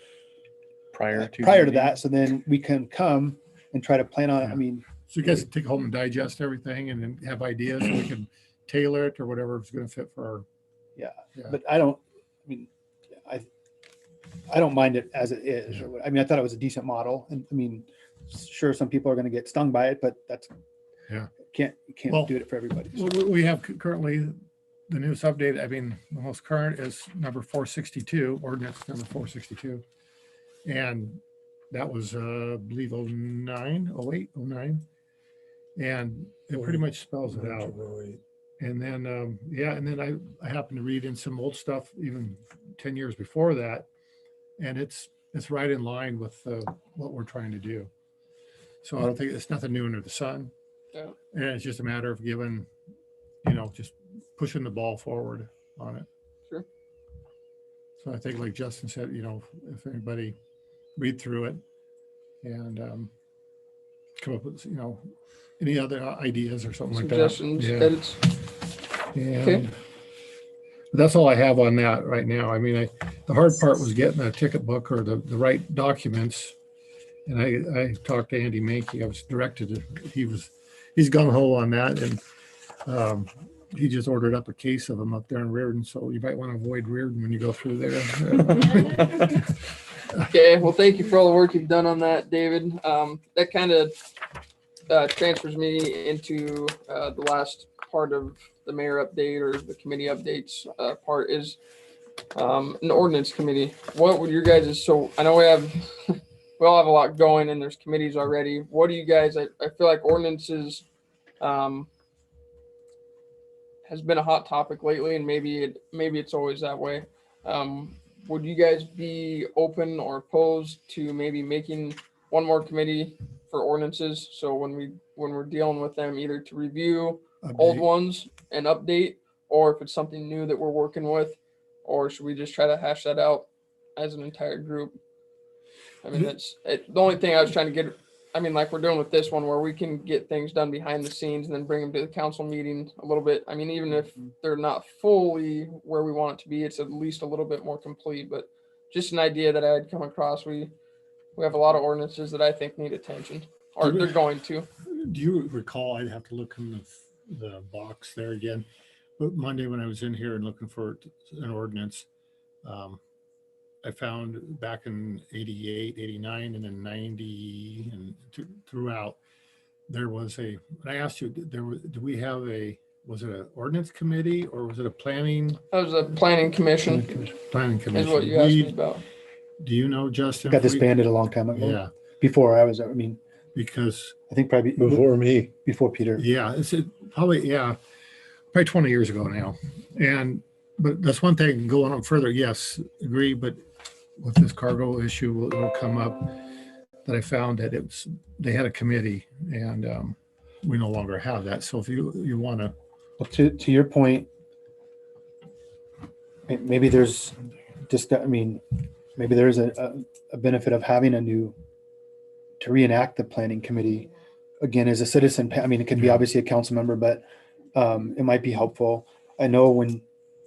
Prior to. prior the to that, so then we can come and try to plan on it. I Yeah. mean, So you guys take home and digest everything and then have ideas and we can tailor it or whatever is going to fit for our. Yeah. Yeah. but I mean, I don't mind it as it is. or what- I mean, I thought it was a decent model and I mean, sure, some people are going to get stung by it, but that's, Yeah. you can't Well, do it for everybody. so. Well, we have currently the newest update. I mean, the most current is number 462, ordinance number 462. And that was, I believe, 09, 08, 09. And it pretty much spells it out. And then, and then I happened to read in some old stuff, even 10 years before that. And it's right in line with what we're trying to do. So I don't think it's nothing new under the sun. Yeah. And it's just a matter of giving, just pushing the ball forward on it. Sure. So I think like Justin said, if anybody read through it and come up with, any other ideas or something like that. Suggestions, Yeah. edits. And that's all I have on that right now. I mean, the hard part was getting a ticket book or the right documents. And I talked to Andy Mankey. I was directed to, he's gung ho on that. And he just ordered up a case of them up there in Reardon. So you might want to avoid Reardon when you go through there. Okay, well, thank you for all the work you've done on that, David. That kind of transfers me into the last part of the mayor update or the committee updates part is an ordinance committee. What would your guys' so I know we all have a lot going and there's committees already. What do you guys, I feel like ordinances has been a hot topic lately and maybe it's always that way. Would you guys be open or opposed to maybe making one more committee for ordinances? So when we're dealing with them, either to review old ones and update, or if it's something new that we're working with, or should we just try to hash that out as an entire group? I mean, the only thing I was trying to get. I mean, like we're doing with this one where we can get things done behind the scenes and then bring them to the council meeting a little bit. I mean, even if they're not fully where we want it to be, it's at least a little bit more complete, but just an idea that I had come across. We have a lot of ordinances that I think need attention or they're going to. Do you recall, I'd have to look in the box there again, but Monday when I was in here and looking for an ordinance, I found back in 88, 89, and then 90 and throughout, there was I asked you, do we have was it an ordinance committee or was it a planning? That was a planning commission Planning is commission. what you asked me about. Do you know, Justin? Got if we- disbanded a long time ago. Yeah, Before I was, I mean, because I think probably Before me. before Peter. yeah, probably 20 years ago now. But that's one thing going on further. Yes, agree. But with this cargo issue will come up that I found that they had a committee and we no longer have that. So if you want to, Well, to your point, maybe there's just, I mean, maybe there's a benefit of having to reenact the planning committee again as a citizen. I mean, it could be Yeah. obviously a council member, but it might be helpful. I know when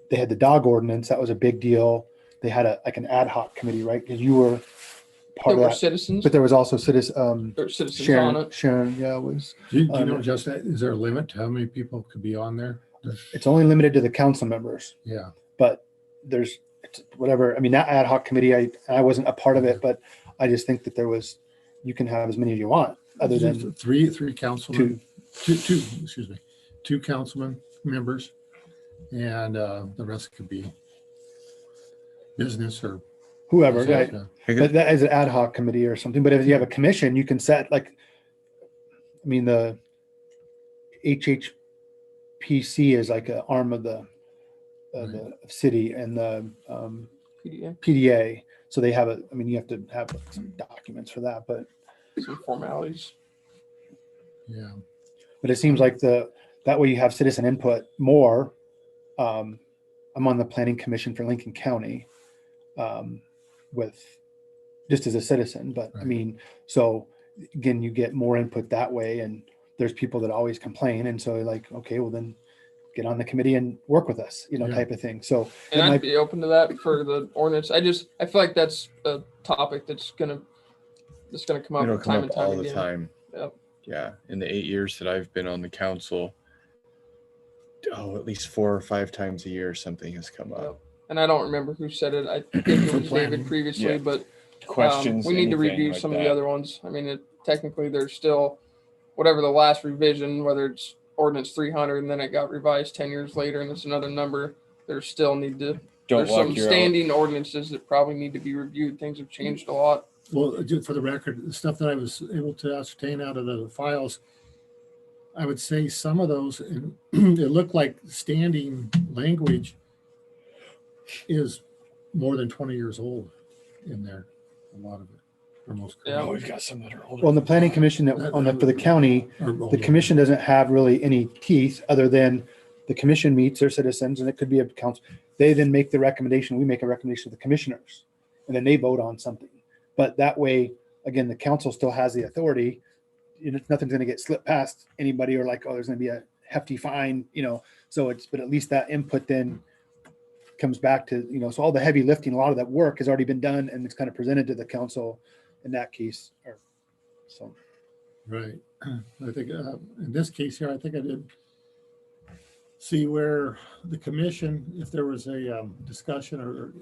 they had the dog ordinance, that was a big deal. They had like an ad hoc committee, right? Because you were part There of were that, citizens, but there was also citizens, or citizens on it. Sharon, yeah, was, Do you know, just, is there a limit to how many people could be on there? it's only limited to the council members, Yeah, but there's it's whatever. I mean, that ad hoc committee, I wasn't a part of it, but I just think that you can have as many as you want, other than three councilmen, two. excuse me, two councilman members, and the rest could be business or. Whoever, right? Yeah. But that is an ad hoc committee or something. But if you have a commission, you can set like, I mean, the HHPC is like an arm of the city, and the PDA, PDA. So they have I mean, you have to have some documents for that, but some formalities. Yeah. it seems like that way you have citizen input more. I'm on the planning commission for Lincoln County, with just as a citizen, but I Right. mean, so again, you get more input that way, and there's people that always complain, and so like, okay, well then get on the committee and work with us, Yeah. type of thing. So And it I'd might be open to that for the ordinance. I feel like that's a topic that's gonna come up It'll time come and up time all the again. time. Yep. Yeah, in the 8 years that I've been on the council, at least 4 or 5 times a year something has come Yep. up. And I don't remember who said it. I think it was planning. David previously, Yeah. but Questions. we need to anything review like some of that. the other ones. I mean, technically there's still whatever the last revision, whether it's ordinance 300 and then it got revised 10 years later and it's another number. There's still Don't there's some walk your standing ordinances that probably need to be reviewed. Things have changed a lot. Well, for the record, the stuff that I was able to ascertain out of the files, I would say some of those, it looked like standing language is more than 20 years old in there, a lot of it, or most. Yeah. Oh, we've got some that are older. well, in the planning commission for the county, the commission doesn't have really any teeth other than the commission meets their citizens, and it could be a council. They then make the recommendation. We make a recommendation to the commissioners, and then they vote on something. But that way, again, the council still has the authority. Nothing's going to get slipped past anybody, or like, oh, there's going to be a hefty fine, So but at least that input then comes back to, so all the heavy lifting, a lot of that work has already been done, and it's kind of presented to the council in that case. So. Right. I think in this case here, I think I did see where the commission, if there was a discussion or,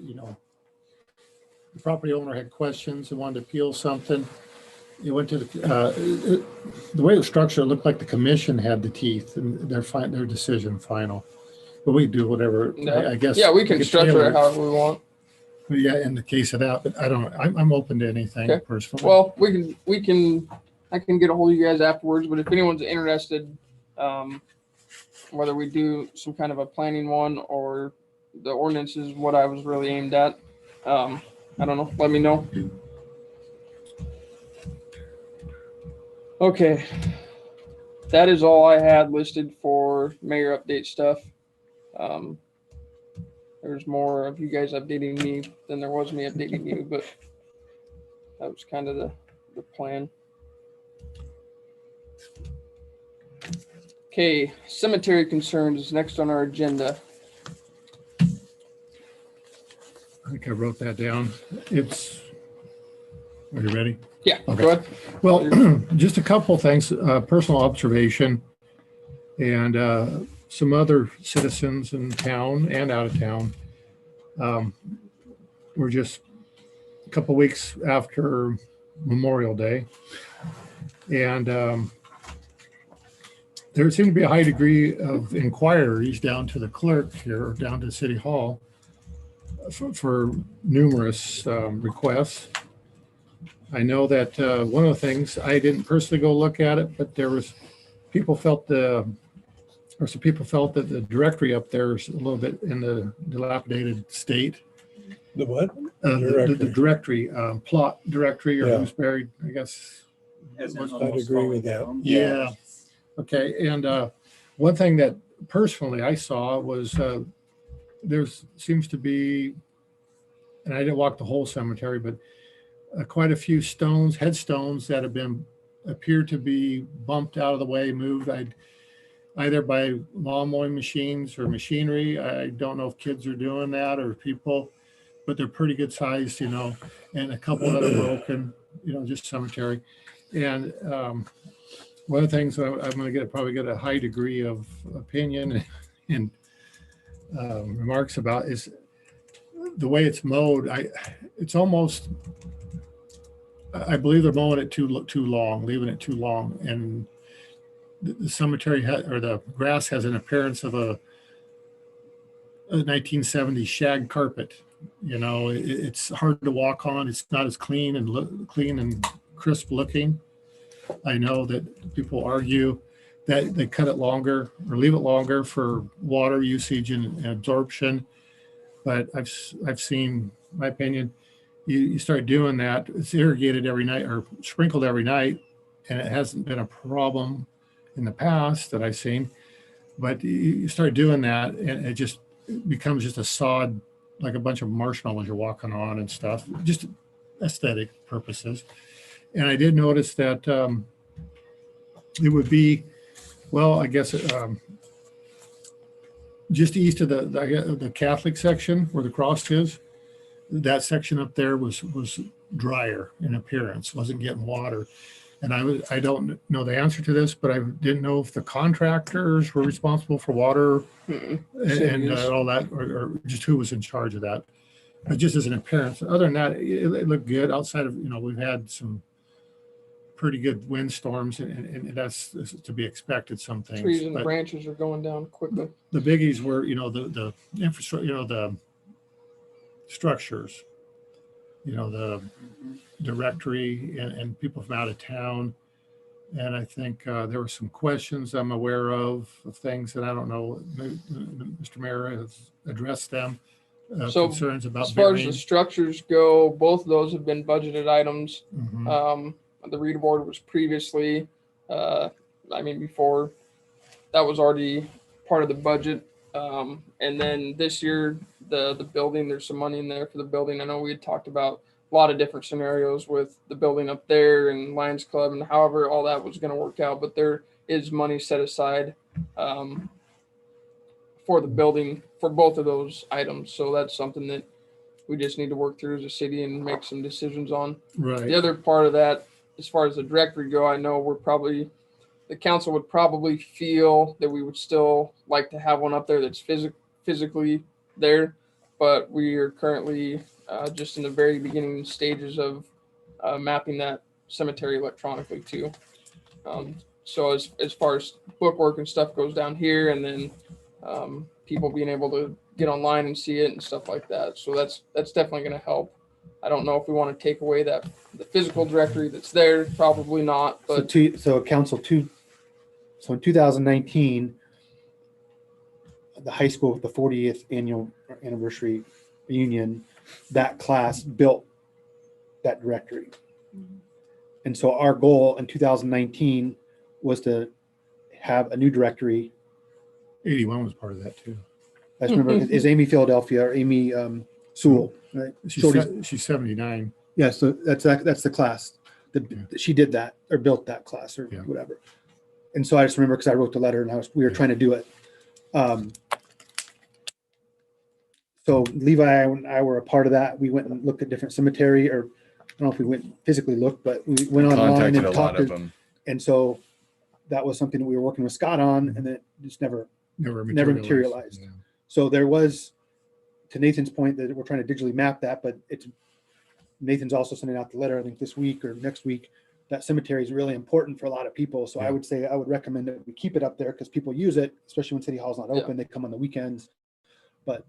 the property owner had questions and wanted to appeal something, it went to the way it was structured, it looked like the commission had the teeth and their decision final. But we do whatever, Yeah. I guess. Yeah, we can structure tailor it however we want. Yeah, in the case of that, but I'm open to anything Okay. personally. Well, I can get a hold of you guys afterwards, but if anyone's interested, whether we do some kind of a planning one or the ordinance is what I was really aimed at. I don't know. Let me know. Okay. That is all I had listed for mayor update stuff. There's more of you guys updating me than there was me updating you, but that was kind of the plan. Okay, cemetery concerns is next on our agenda. I think I wrote that down. Are you ready? Yeah, Okay. go ahead. Well, just a couple things, personal observation and some other citizens in town and out of town. We're just a couple weeks after Memorial Day. And there seemed to be a high degree of inquiries down to the clerk here, down to City Hall for numerous requests. I know that one of the things, I didn't personally go look at it, but some people felt that the directory up there is a little bit in the dilapidated state. The what? The directory, plot directory, or Yeah. who's buried, I guess. As in I'd almost agree falling with that. down. Yeah. Okay. And one thing that personally I saw was there seems to be, and I didn't walk the whole cemetery, but quite a few headstones that have appear to be bumped out of the way, moved. either by lawn mowing machines or machinery. I don't know if kids are doing that or people, but they're pretty good sized, you know, and a couple that are broken, you know, just cemetery. And one of the things I'm going to probably get a high degree of opinion and remarks about is the way it's mowed. It's almost, I believe they're mowing it too long, leaving it too long, and the cemetery or the grass has an appearance of a 1970s shag carpet. You know, it's hard to walk on. It's not as clean and crisp looking. I know that people argue that they cut it longer or leave it longer for water usage and absorption. But I've seen, my opinion, you start doing that, it's irrigated every night or sprinkled every night, and it hasn't been a problem in the past that I've seen. But you start doing that, and it just becomes just a sod, like a bunch of marshmallows you're walking on and stuff, just aesthetic purposes. And I did notice that it would be, well, I guess just east of the Catholic section where the cross is, that section up there was drier in appearance, wasn't getting water. And I don't know the answer to this, but I didn't know if the contractors were responsible for water and all that, or just who was in charge of that. But just as an appearance, other than that, it looked good. Outside of, you know, we've had some pretty good windstorms, and that's to be expected. Some things, Trees and but branches are going down quickly. the biggies were, you know, the infrastructure, you know, the structures, you know, the directory and people from out of town. And I think there were some questions I'm aware of things that I don't know. Mr. Mayor has addressed them. So, Concerns about As far as burying. the structures go, both of those have been budgeted items. Mhm. The read board was previously, before that was already part of the budget. And then this year, the building, there's some money in there for the building. I know we had talked about a lot of different scenarios with the building up there and Lions Club and however all that was going to work out, but there is money set aside for the building for both of those items. So that's something that we just need to work through as a city and make some decisions on. Right. The other part of that, as far as the directory go, I know the council would probably feel that we would still like to have one up there that's physically there, but we are currently just in the very beginning stages of mapping that cemetery electronically too. So as far as bookwork and stuff goes down here, and then people being able to get online and see it and stuff like that. So that's definitely going to help. I don't know if we want to take away the physical directory that's there. Probably not. But So in 2019, the high school, the 40th anniversary reunion, that class built that directory. And so our goal in 2019 was to have a new directory. 81 was part of that too. I just remember is Amy Philadelphia or Amy Sewell, right? She's 79. Yeah, so that's the class that she did that or built that class or Yeah. whatever. And so I just remember because I wrote the letter and we were trying to do it. So Levi and I were a part of that. We went and looked at different cemetery, or I don't know if we went physically looked, but we went online Contacted and a lot talked of to. them. And so that was something that we were working with Scott on, and then it just never. Never materialized. Yeah. So there was, to Nathan's point, that we're trying to digitally map that, but Nathan's also sending out the letter, I think this week or next week. That cemetery is really important for a lot of people. So Yeah. I would recommend that we keep it up there because people use it, especially when City Hall's not Yeah. open. They come on the weekends. But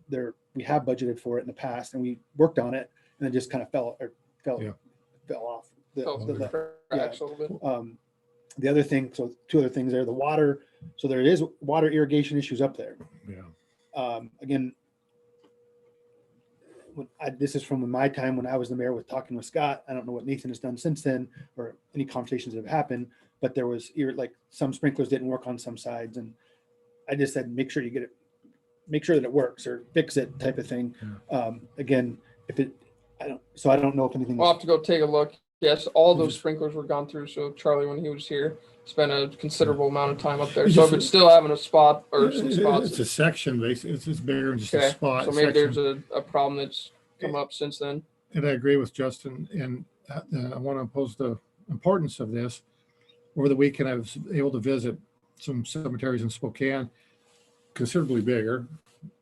we have budgeted for it in the past and we worked on it and it just kind of fell off. fell through the cracks a little bit. The other thing, so two other things there, the water. So there is water irrigation issues up there. Yeah. Again, this is from my time when I was the mayor with talking with Scott. I don't know what Nathan has done since then or any conversations that have happened, but there was like some sprinklers didn't work on some sides. And I just said, make sure you get it, make sure that it works or fix it type of thing. Again, I don't know if anything. We'll have to go take a look. Yes, all those sprinklers were gone through. So Charlie, when he was here, spent a considerable amount of time up there. It's So if just- it's still having a spot or some It's spots, a section, basically. It's bigger than just a okay. spot. So maybe there's section. a problem that's come up since then. And I agree with Justin, and I want to oppose the importance of this. Over the weekend, I was able to visit some cemeteries in Spokane, considerably bigger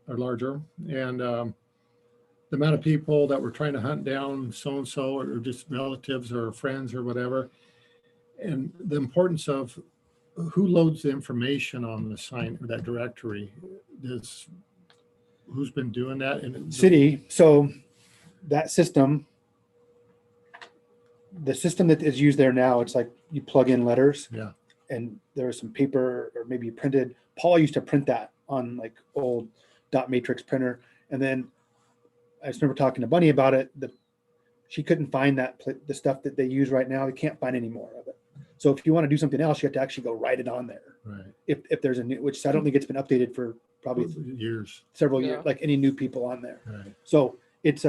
or larger, and the amount of people that were trying to hunt down so-and-so or just relatives or friends or whatever, and the importance of who loads the information on the sign or that directory. Who's been doing that? And City, so that system, the system that is used there now, it's like you plug in letters. Yeah. And there's some paper or maybe printed. Paul used to print that on like old dot matrix printer. And then I just remember talking to Bunny about it. She couldn't find the stuff that they use right now. They can't find any more of it. So if you want to do something else, you have to actually go write it on there. Right. If there's a new, which I don't think it's been updated for probably Years. several Yeah. years, like any new people on there. Right. So it's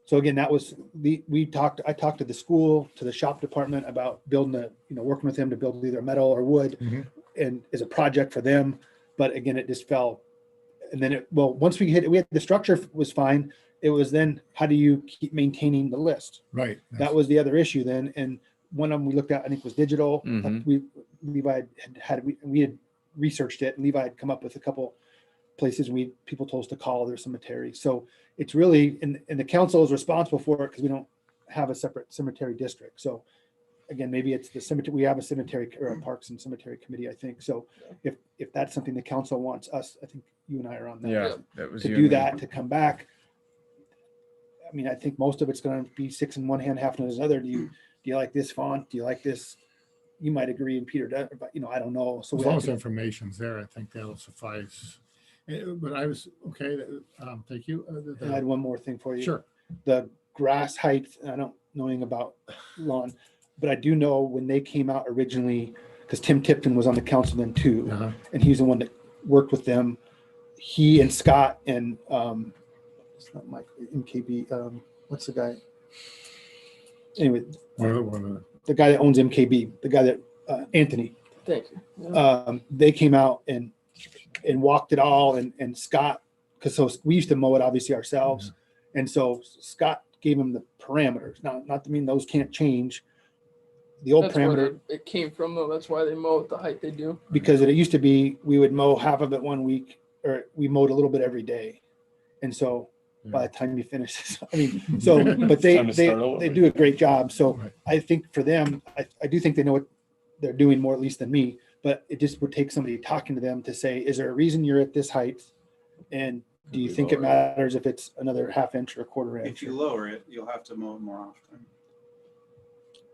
so again, that was I talked to the school, to the shop department about building working with them to build either metal or wood Mhm. and as a project for them. But again, it just fell. And then once we had the structure was fine. It was then how do you keep maintaining the list? Right. That was the other issue then. And one of them we looked at, I think was digital. Mhm. Levi we had researched it and Levi had come up with a couple places people told us to call their cemetery. So it's really, and the council is responsible for it because we don't have a separate cemetery district. So again, maybe it's the cemetery, we have a cemetery or a parks and cemetery committee, I think. So if that's something the council wants us, I think you and I are on that. Yeah, that was To you do and me. that, to come back. I mean, I think most of it's going to be 6 in one hand, half in another. Do you like this font? Do you like this? You might agree, and Peter does, but I don't know. So As we long have as to- the information's there, I think that'll suffice. But I was, okay, thank you. I had one more thing for you. Sure. The grass height, I don't know anything about lawn, but I do know when they came out originally, because Tim Tipton was on the council then too, Uh-huh. and he's the one that worked with them. He and Scott and it's not Mike, MKB, what's the guy? Anyway, One of the guy that owns MKB, the guy that Anthony, Thank you. Yeah. they came out and walked it all and Scott, because so we used to mow it obviously ourselves. And so Scott gave him the parameters. Now, not to mean those can't change. The old That's where parameter, it came from though. That's why they mow at the height they do. because it used to be, we would mow half of it one week, or we mowed a little bit every day. And so by the time you finish, I mean, so, but Time to start over. they do a great job. So Right. I think for them, I do think they know what they're doing more at least than me, but it just would take somebody talking to them to say, is there a reason you're at this height? And do you we think it lower it? matters if it's another half inch or a quarter If inch? you lower it, you'll have to mow it more often.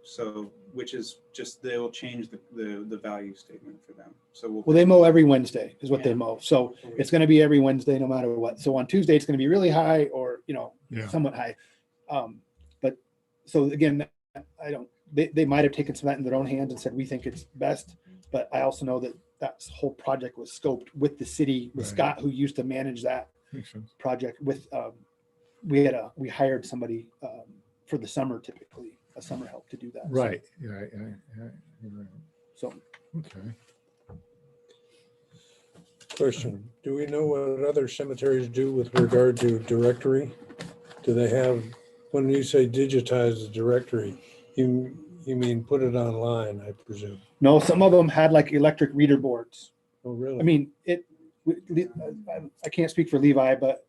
So, which is just, they'll change the value statement for them. So Well, they mow every Wednesday is what they Yeah. mow. So it's going to be every Wednesday, no matter what. So on Tuesday, it's going to be really high or, Yeah. somewhat high. But so again, they might've taken some of that in their own hands and said, we think it's best. But I also know that whole project was scoped with the city, with Right. Scott, who used to manage that Makes sense. project with, we hired somebody for the summer, typically a summer help to do that. So- Right. Yeah. You're right. So Okay. Question, do we know what other cemeteries do with regard to directory? Do they have, when you say digitize the directory, you mean put it online, I presume? no, some of them had like electric reader boards. Oh, really? I mean, I can't speak for Levi, but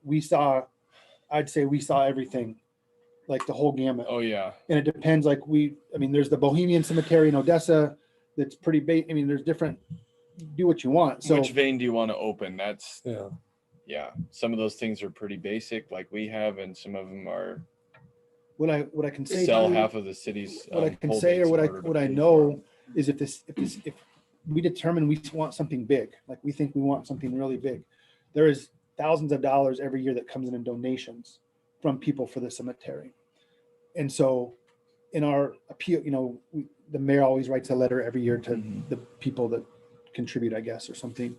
I'd say we saw everything, like the whole gamut. Oh, yeah. And it depends, there's the Bohemian Cemetery in Odessa that's pretty big. There's different, do what you want. So Which vein do you want to open? That's, Yeah, yeah. Some of those things are pretty basic like we have, and some of them are what I can say, sell too, half of the city's. what I can whole say, or dates in what order to I pay for know them. is if we determine we want something big, like we think we want something really big, there is thousands of dollars every year that comes in donations from people for the cemetery. And so in our appeal, the mayor always writes a letter every year to the people that contribute, I guess, or something,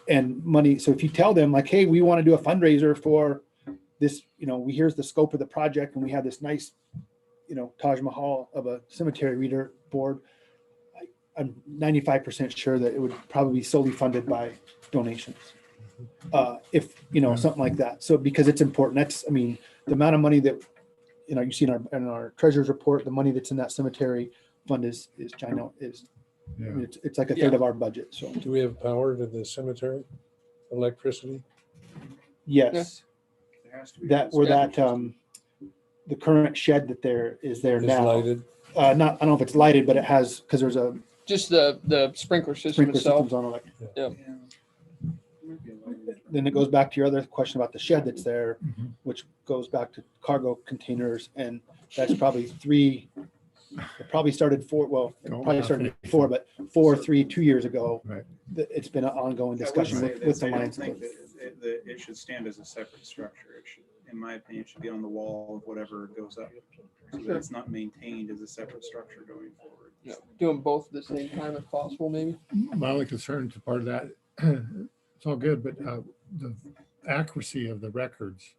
and money. So if you tell them like, hey, we want to do a fundraiser for this, here's the scope of the project and we have this nice, Taj Mahal of a cemetery reader board. I'm 95% sure that it would probably be solely funded by donations. If, something like that. So because it's important, that's, I mean, the amount of money that, you see in our treasurer's report, the money that's in that cemetery fund is China is, I mean, it's like a third Yeah. of our budget. So Do we have power to the cemetery? Electricity? yes, There has to be that, where Yeah. that, the current shed that there is there Is now. lighted? Not, I don't know if it's lighted, but it has, because there's a Just the sprinkler system sprinkler itself. systems on it. Yeah. Might be a lighter. Then it goes back to your other question about the shed that's there, Mhm. which goes back to cargo containers, and that's probably it probably started probably started before, but 2 years ago. Right. It's been an ongoing I would discussion say with this, the I don't Lions think Club. that it should stand as a separate structure. It should, in my opinion, it should be on the wall of whatever goes up. So that it's not maintained as a separate structure going forward. Yeah, doing both at the same time if possible, maybe. My only concern to part of that, it's all good, but the accuracy of the records,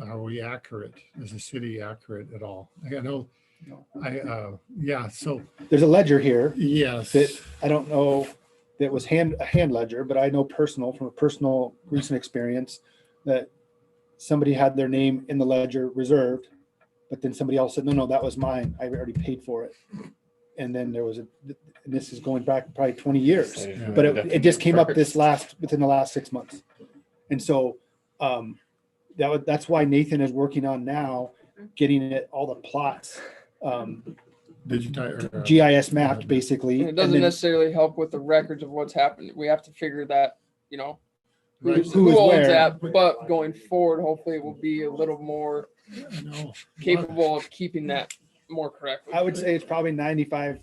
are we accurate? Is the city accurate at all? I know, yeah, so, There's a ledger here yes. that I don't know that was a hand ledger, but I know from a personal recent experience that somebody had their name in the ledger reserved, but then somebody else said, no, that was mine. I already paid for it. And then there was and this is going back probably 20 years, but it just came up within the last 6 months. And so that's why Nathan is working on now, getting it, all the plots, Digitized. GIS mapped basically. And it doesn't then necessarily help with the records of what's happened. We have to figure that, Right. who is owns where. that, but going forward, hopefully it will be a little more I know. capable of keeping that more correctly. I would say it's probably 95%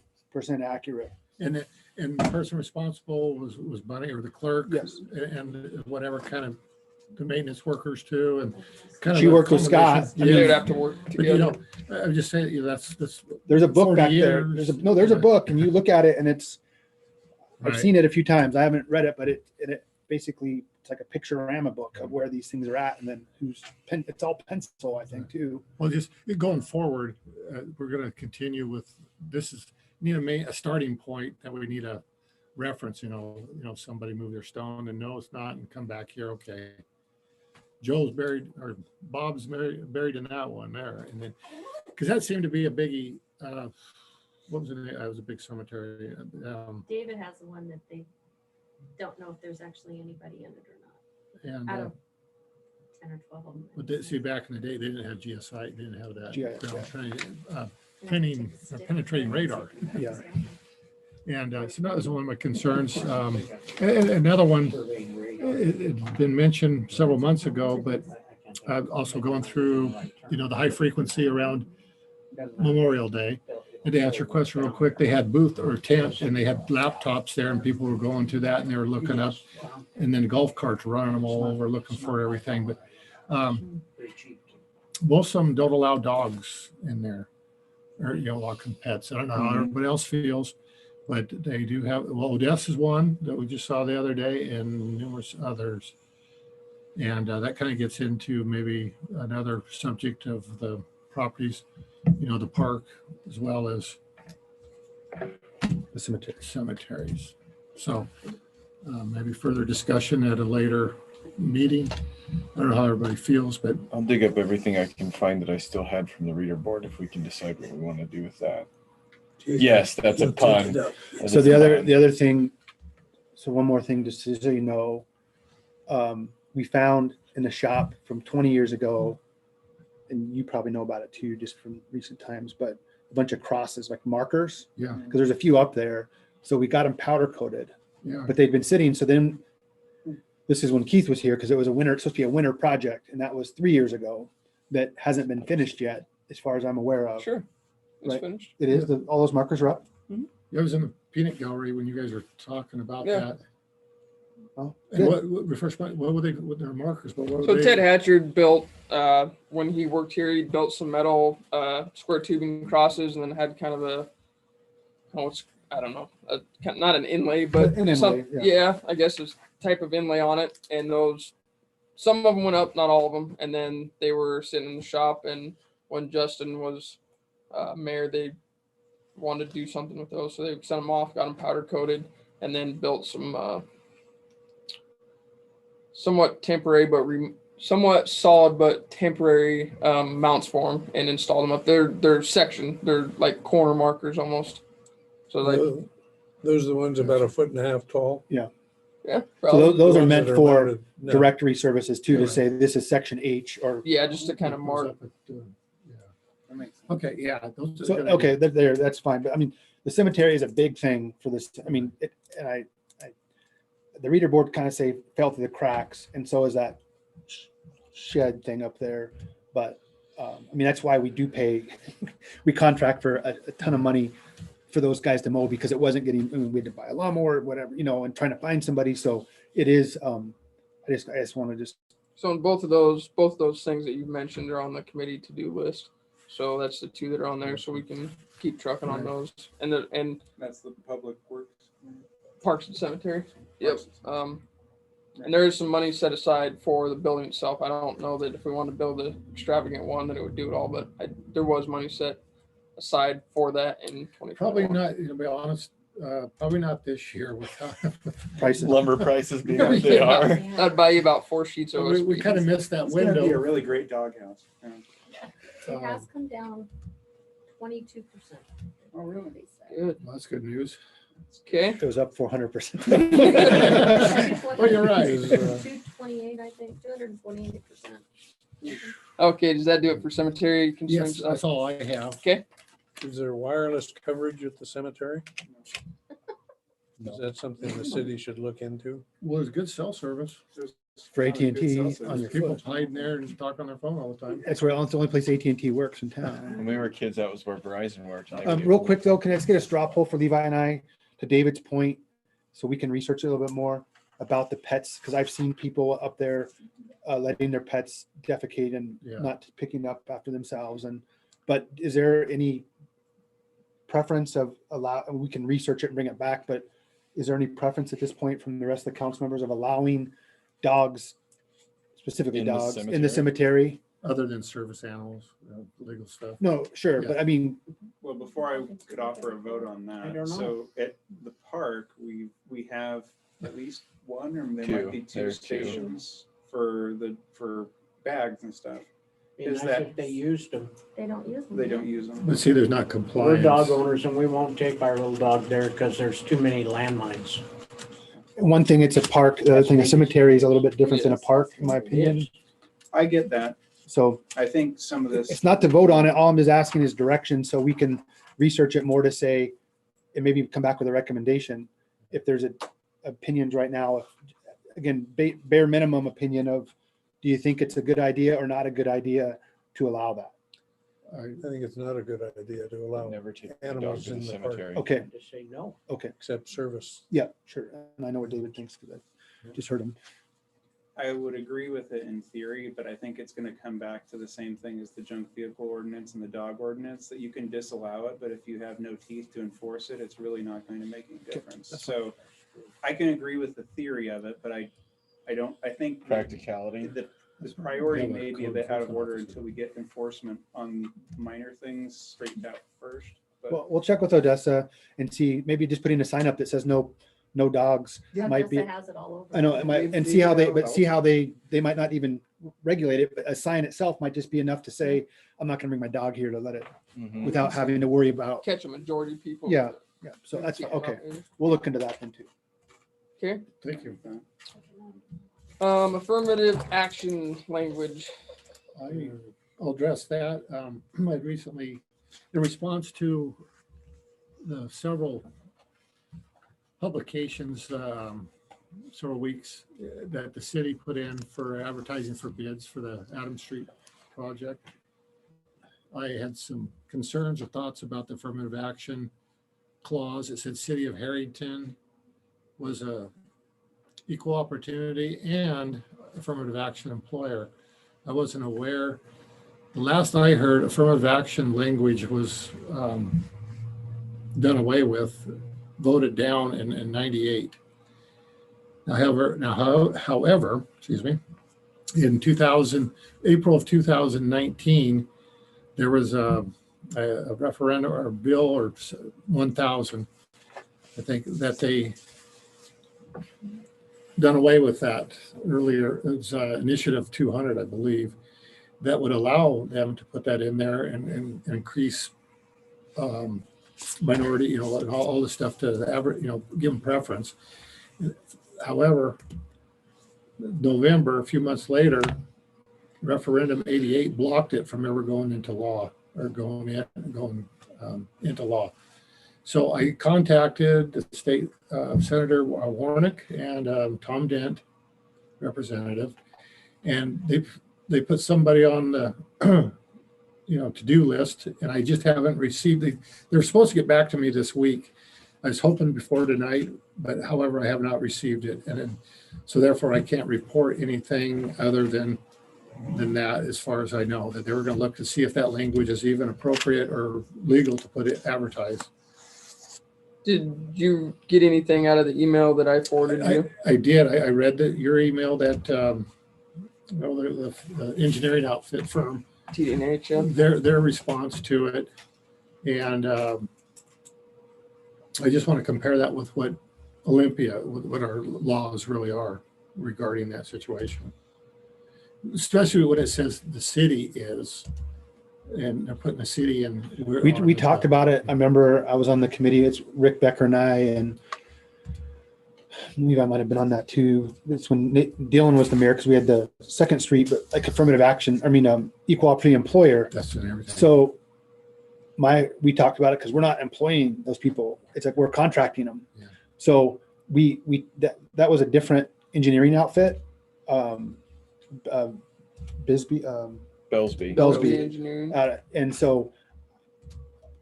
accurate. And the person responsible was Bunny or the clerk? Yes. And whatever kind of, the maintenance workers too, and kind of. She a worked with Scott. combination. I mean, they would Yeah. have to work But you know, together. I'm just saying, that's, There's a book 40 back there. years. There's a book, and you look at it, and I've right. seen it a few times. I haven't read it, but it basically, it's like a picturama book of where these things are at, and then it's all pencil, I think, too. Well, just going forward, we're going to continue with, need a starting point that we need a reference, somebody move their stone and no, it's not, and come back here. Okay. Joe's buried or Bob's buried in that one there. And then, cause that seemed to be a biggie. What was it? It was a big cemetery. David has the one that they don't know if there's actually anybody in it or And, not, out of 10 or 12 of them. but see, back in the day, they didn't have GSI, they didn't have that. GIS, Penetrating radar. Yeah. And so that was one of my concerns. And another one, it's been mentioned several months ago, but also going through, the high frequency around Memorial Day. And to answer your question real quick, they had booth or tent and they had laptops there and people were going to that and they were looking up, and then golf carts running them all over looking for everything. But most of them don't allow dogs in there, or allowing pets. I don't know how everybody else feels, but they do have. Well, Odessa is one that we just saw the other day, and numerous others. And that kind of gets into maybe another subject of the properties, the park, as well as The cemetery. cemeteries. So maybe further discussion at a later meeting. I don't know how everybody feels, but I'll dig up everything I can find that I still had from the reader board if we can decide what we want to do with that. Yes, that's a pun. That's So a the pun. other thing, so one more thing, just so you know, we found in the shop from 20 years ago, and you probably know about it too, just from recent times, but a bunch of crosses, like markers, yeah, because there's a few up there. So we got them powder coated, yeah. but they'd been sitting. So then this is when Keith was here, because it was supposed to be a winter project, and that was 3 years ago. That hasn't been finished yet, as far as I'm aware of. Sure. It's Right. finished. It is, all those markers are up? I was in the peanut gallery when you guys were talking about Yeah. that. Oh, And good. what refresh my, what were they, with their markers, but what So were Ted they? Hatchard built, when he worked here, he built some metal, square tubing crosses and then had kind of I don't know, not an inlay, but An inlay, yeah. yeah, I guess it's type of inlay on it. And some of them went up, not all of them. And then they were sitting in the shop, and when Justin was mayor, they wanted to do something with those. So they sent them off, got them powder coated, and then built some somewhat temporary somewhat solid but temporary mounts for them and installed them up. They're section. They're like corner markers almost. So like Those are the ones about 1.5 feet tall. yeah. So Probably. those The are ones meant that for mounted now. directory services too, to Right. say this is section H or, Yeah, just to kind of Goes mark. up at, yeah. That makes sense. Okay, yeah. Those are so, good okay, ideas. there, that's fine. But I mean, the cemetery is a big thing for this. I mean, the reader board kind of say fell through the cracks, and so is that shed thing up there. But I mean, that's why we do pay, we contract for a ton of money for those guys to mow, because it wasn't getting, I mean, we had to buy a lawnmower or whatever, you know, and trying to find somebody. So it is, I just want to just, So in both those things that you mentioned are on the committee to-do list. So that's the two that are on there. So we can keep trucking on those. And That's the public works. Parks and Cemetery. Yep. And there is some money set aside for the building itself. I don't know that if we want to build an extravagant one, that it would do it all, but there was money set aside for that in 2021. Probably not, to be honest, probably not this year with prices. Lumber prices being what they Yeah. are. Yeah. That'd buy you about 4 sheets of we kind of missed that It's gonna be a window. really great doghouse. Yeah. It has come down 22%. Oh, really? they said. Good. Well, that's good news. Okay. It was up 400%. Oh, you're right. Is, 228, I think, 228%. Okay. Does that do it for cemetery concerns? Yes, that's all I have. Is there wireless coverage at the cemetery? Is that something the city should look into? Well, it's good cell service. For Good AT&T cell on service. your People foot. hide in there and talk on their phone all the time. That's where, it's the only place AT&T works in town. When we were kids, that was where Verizon worked. and they Real would- quick though, can I just get a straw poll for Levi and I, to David's point, so we can research a little bit more about the pets? Because I've seen people up there letting their pets defecate and Yeah. not picking up after themselves. But is there any preference of we can research it and bring it back, but is there any preference at this point from the rest of the council members of allowing dogs, specifically In the dogs, in the cemetery? cemetery? Other than service animals, legal stuff. No, sure, Yeah. but I mean, Well, before I could offer a vote on that, so at the park, we have at least one, or there might be two There's two. stations for bags and stuff. Be Is nice that- if they used them. They don't use them. They don't use them. But see, there's not We're compliance. dog owners and we won't take our little dog there because there's too many landmines. one thing, it's a park, the other thing, a cemetery is a little bit different than a park, in my opinion. Yes. I get that. So I think some of this. it's not to vote on it. All I'm just asking is direction so we can research it more to say, and maybe come back with a recommendation. If there's opinions right now, again, bare minimum opinion of, do you think it's a good idea or not a good idea to allow that? I think it's not a good idea to allow Never take the dog animals to the in the park cemetery. Okay, Just say no. okay. except service. Yeah, sure. And I know what David thinks because I just heard him. I would agree with it in theory, but I think it's going to come back to the same thing as the junk vehicle ordinance and the dog ordinance, that you can disallow it, but if you have no teeth to enforce it, it's really not going to make any difference. So I can agree with the theory of it, but I think Practicality. the priority Yeah, may be a code bit out of enforcement order officer. until we get enforcement on minor things straightened out first. But Well, we'll check with Odessa and see, maybe just putting a sign up that says no dogs might be. Odessa has it all over. I know, it might, and see how they might not even regulate it, but a sign itself might just be enough to say, I'm not gonna bring my dog here to let it, Mhm. without having to worry about, Catch a majority of people. yeah, so that's, okay, we'll look into that then too. Okay. Thank you. Affirmative action language. I'll address that. I recently, in response to the several publications, several weeks that the city put in for advertising for bids for the Adams Street project, I had some concerns or thoughts about the affirmative action clause. It said City of Harrington was a equal opportunity and affirmative action employer. I wasn't aware. The last I heard, affirmative action language was done away with, voted down in 98. However, excuse me, in April of 2019, there was a a referendum or a bill or 1,000. I think that they done away with that earlier. It's initiative 200, I believe, that would allow them to put that in there and increase minority, you know, and all the stuff to the average, you know, give them preference. However, November, a few months later, referendum 88 blocked it from ever going into law or going into law. So I contacted the state Senator Warnock and Tom Dent, representative, and they put somebody on the to-do list, and I just haven't received it. They're supposed to get back to me this week. I was hoping before tonight, but however, I have not received it, so therefore I can't report anything other than that, as far as I know, that they were going to look to see if that language is even appropriate or legal to put it advertised. Did you get anything out of the email that I forwarded you? I did. I read your email that the engineering outfit firm, TDNH, yeah. their response to it, and I just want to compare that with what Olympia, what our laws really are regarding that situation, especially when it says the city is, and they're putting the city in. We talked about it. I remember I was on the committee. It's Rick Becker and I, and maybe I might have been on that too. It's when Dylan was the mayor, because we had the Second Street, but like affirmative action, equal opportunity employer. That's and everything. So we talked about it because we're not employing those people. It's like we're contracting them. Yeah. So that was a different engineering outfit. Bellsby. Bellsby. Engineering. And so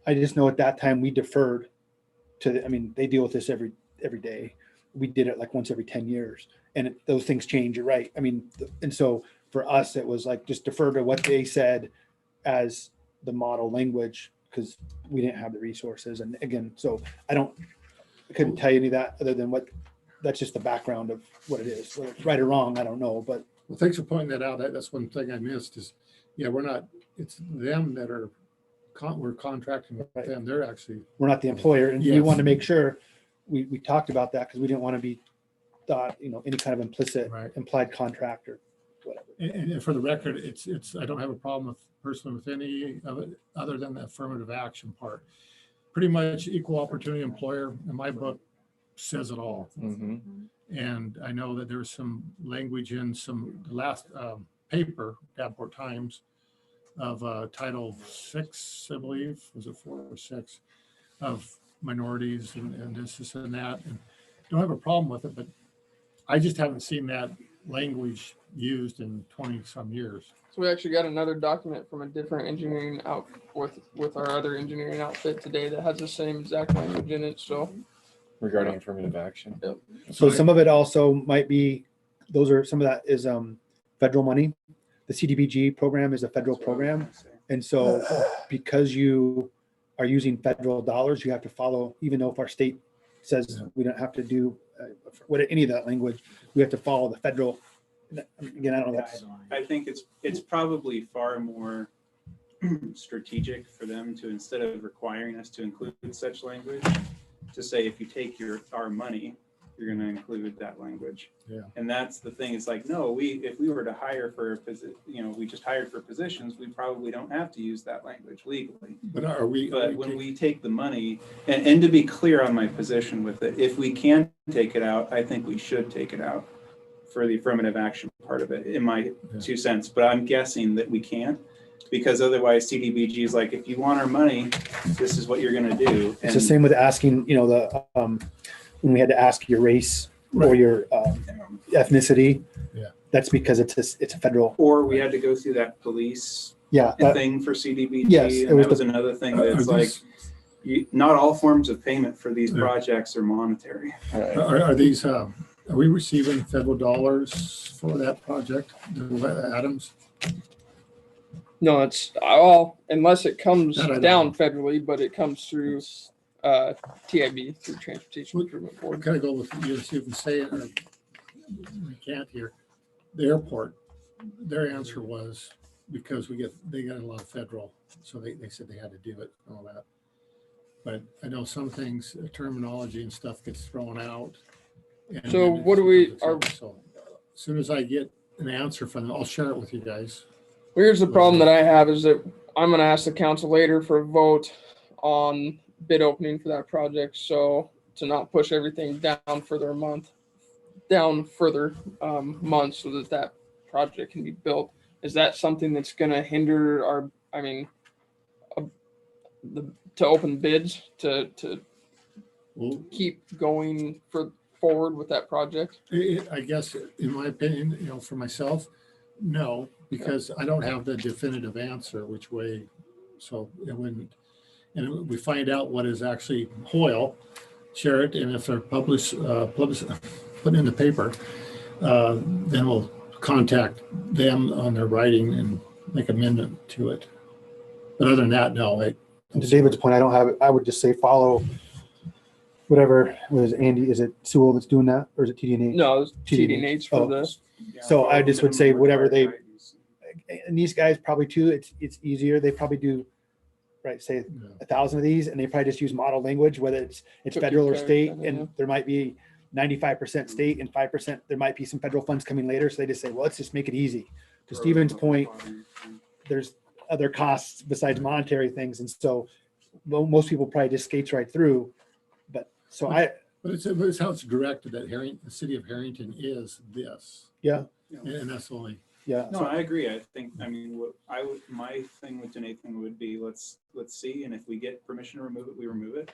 I just know at that time we deferred to they deal with this every day. We did it like once every 10 years, and those things change. You're right. And so for us, it was like just defer to what they said as the model language, because we didn't have the resources. And again, so I couldn't tell you any of that other than that's just the background of what it is. Whether it's right or wrong, I don't know. But Well, thanks for pointing that out. That's one thing I missed is, we're not, it's them that are, we're contracting with them. They're actually. we're not the employer, and we Yes. wanted to make sure we talked about that because we didn't want to be thought, any kind of implicit, Right. implied contract or whatever. And for the record, it's, I don't have a problem personally with any of it other than the affirmative action part. Pretty much equal opportunity employer in my book says it all. Mm-hmm. And I know that there's some language in the last paper, Davenport Times, of Title 6, I believe, was it 4 or 6, of minorities and this and that. And don't have a problem with it, but I just haven't seen that language used in 20 some years. So we actually got another document from a different engineering with our other engineering outfit today that has the same exact language in it. So Regarding affirmative action. So some of it also might be, some of that is federal money. The CDBG program is a federal program. And so because you are using federal dollars, you have to follow, even though if our state says we don't have to do any of that language, we have to follow the federal. Again, I don't know. I think it's probably far more strategic for them to, instead of requiring us to include such language, to say, if you take our money, you're going to include that language. Yeah. And that's the thing. It's like, no, if we were to hire for we just hired for positions, we probably don't have to use that language legally. But are we? But when we take the money, and to be clear on my position with it, if we can take it out, I think we should take it out for the affirmative action part of it, in my 2 cents. But I'm guessing that we can't, because otherwise CDBG is like, if you want our money, this is what you're going to do. It's the same with asking, when we had to ask your race or your ethnicity. Yeah. That's because it's a federal. Or we had to go through that police thing for CDBG. Yes, it and was that was another thing that's like, not all forms of payment for these projects are monetary. Are these, are we receiving federal dollars for that project, Adams? no, it's unless it comes down federally, but it comes through TIB, through Transportation Improvement We're Board. going to go with you, see if we say it or we can't here. The airport, their answer was because they got a lot of federal, so they said they had to do it and all that. But I know some things, terminology and stuff gets thrown out. and So then what do we- are- so as soon as I get an answer from them, I'll share it with you guys. Here's the problem that I have is that I'm gonna ask the council later for a vote on bid opening for that project, so to not push everything down further months, so that that project can be built. Is that something that's gonna hinder our, to open bids, to Well, keep going forward with that project? I guess, in my opinion, for myself, no, because I don't have the definitive answer which way. So it wouldn't, and we find out what is actually Hoyle, share it, and if they're put in the paper, then we'll contact them on their writing and make amendment to it. But other than that, no. And to David's point, I don't have it. I would just say follow whatever was Andy. Is it Sewell that's doing that, or is it TD&H? No, it's TD&H. TD&H for Oh. the, So I just would say whatever they- Required guidance. And these guys probably too. It's easier. They probably do, right? Say Yeah. 1,000 of these, and they probably just use model language, whether it's Cookie federal or cutter state, kinda, and yeah. there might be 95% state and 5%. There might be some federal funds coming later, so they just say, well, let's just make it easy. To Stephen's point, there's other costs besides monetary things, and so most people probably just skates right through. But so But it's how it's directed that the city of Harrington is this, yeah, and that's the only. yeah. No, I agree. My thing with Nathan would be, let's see, and if we get permission to remove it, we remove it.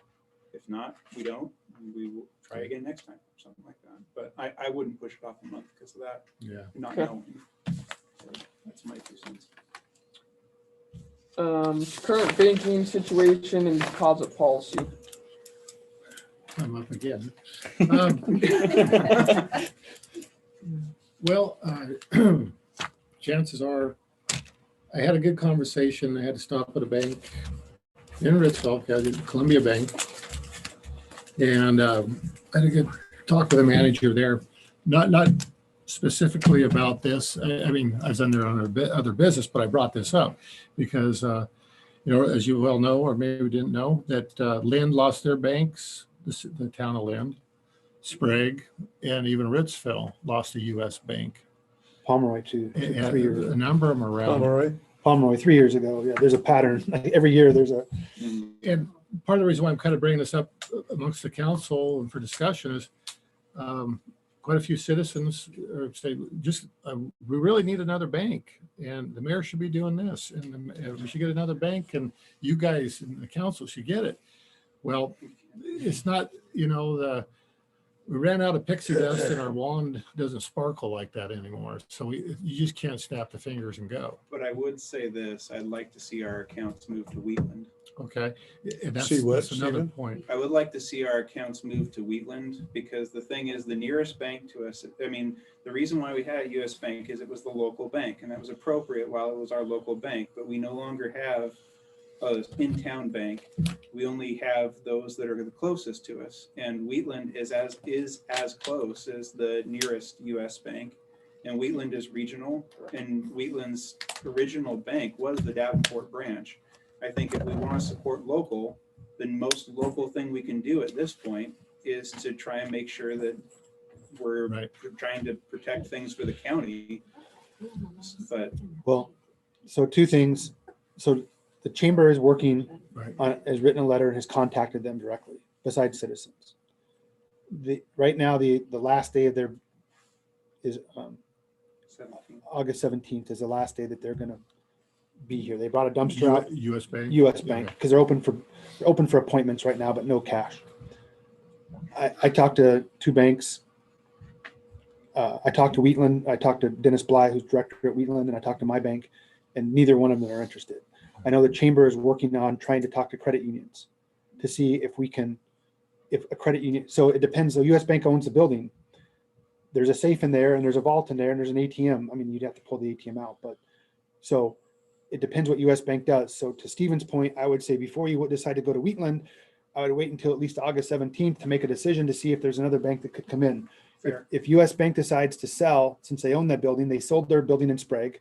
If not, we don't, and we will try again next time, or something like that. But I wouldn't push it off a month because of that, Yeah. not Okay. knowing. So that's my 2 cents. Current banking situation and deposit policy. I'm up again. Well, chances are, I had a good conversation. I had to stop at a bank in Ritzville, Columbia Bank. And I had a good talk with the manager there, not specifically about this. I mean, I was under other business, but I brought this up because, as you well know, or maybe didn't know, that Lind lost their banks, the town of Lind, Sprague, and even Ritzville lost a U.S. bank. Pomeroy too. And 3 years a ago. number of them around. All right. Pomeroy 3 years ago. Yeah, there's a pattern. Like every year, there's a. And part of the reason why I'm kind of bringing this up amongst the council and for discussion is quite a few citizens say, we really need another bank, and the mayor should be doing this, and we should get another bank, and you guys in the council should get it. Well, it's not, we ran out of pixie dust and our wand doesn't sparkle like that anymore. So you just can't snap the fingers and go. But I would say this, I'd like to see our accounts move to Wheatland. Okay. And that's, See what, that's another Stephen? point. I would like to see our accounts move to Wheatland, because the thing is, the nearest bank to us, the reason why we had a US bank is it was the local bank, and that was appropriate while it was our local bank, but we no longer have a in-town bank. We only have those that are the closest to us, and Wheatland is as close as the nearest US bank. And Wheatland is regional, and Wheatland's original bank was the Davenport branch. I think if we want to support local, the most local thing we can do at this point is to try and make sure that we're Right. trying to protect things for the county. But Well, so 2 things. So the chamber is working Right. has written a letter and has contacted them directly, besides citizens. Right now, the last day of their is 17. August 17th is the last day that they're going to be here. They brought a dumpster out, US Bank. US Bank, because they're open for appointments right now, but no cash. I talked to 2 banks. I talked to Wheatland. I talked to Dennis Bly, who's director at Wheatland, and I talked to my bank, and neither one of them are interested. I know the chamber is working on trying to talk to credit unions to see if a credit union, so it depends. The US Bank owns the building. There's a safe in there, and there's a vault in there, and there's an ATM. I mean, you'd have to pull the ATM out, but so it depends what US Bank does. So to Stephen's point, I would say before you would decide to go to Wheatland, I would wait until at least August 17th to make a decision to see if there's another bank that could come in. Fair. If US Bank decides to sell, since they own that building, they sold their building in Sprague.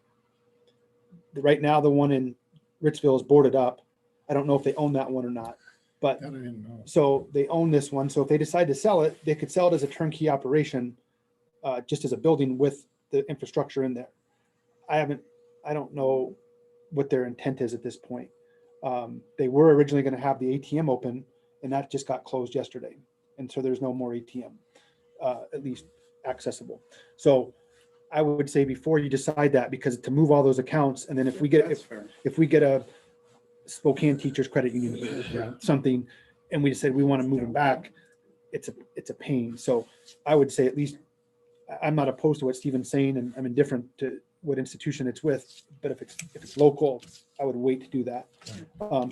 right now, the one in Richville is boarded up. I don't know if they own that one or not, but That I didn't know. so they own this one. So if they decide to sell it, they could sell it as a turnkey operation, just as a building with the infrastructure in there. I don't know what their intent is at this point. They were originally going to have the ATM open, and that just got closed yesterday. And so there's no more ATM, at least accessible. So I would say before you decide that, because to move all those accounts, and then if we get, That's fair. if we get a Spokane Teachers Credit Union, something, and we said we want to move them back, it's a pain. So I would say at least, I'm not opposed to what Stephen's saying, and I'm indifferent to what institution it's with, but if it's local, I would wait to do that.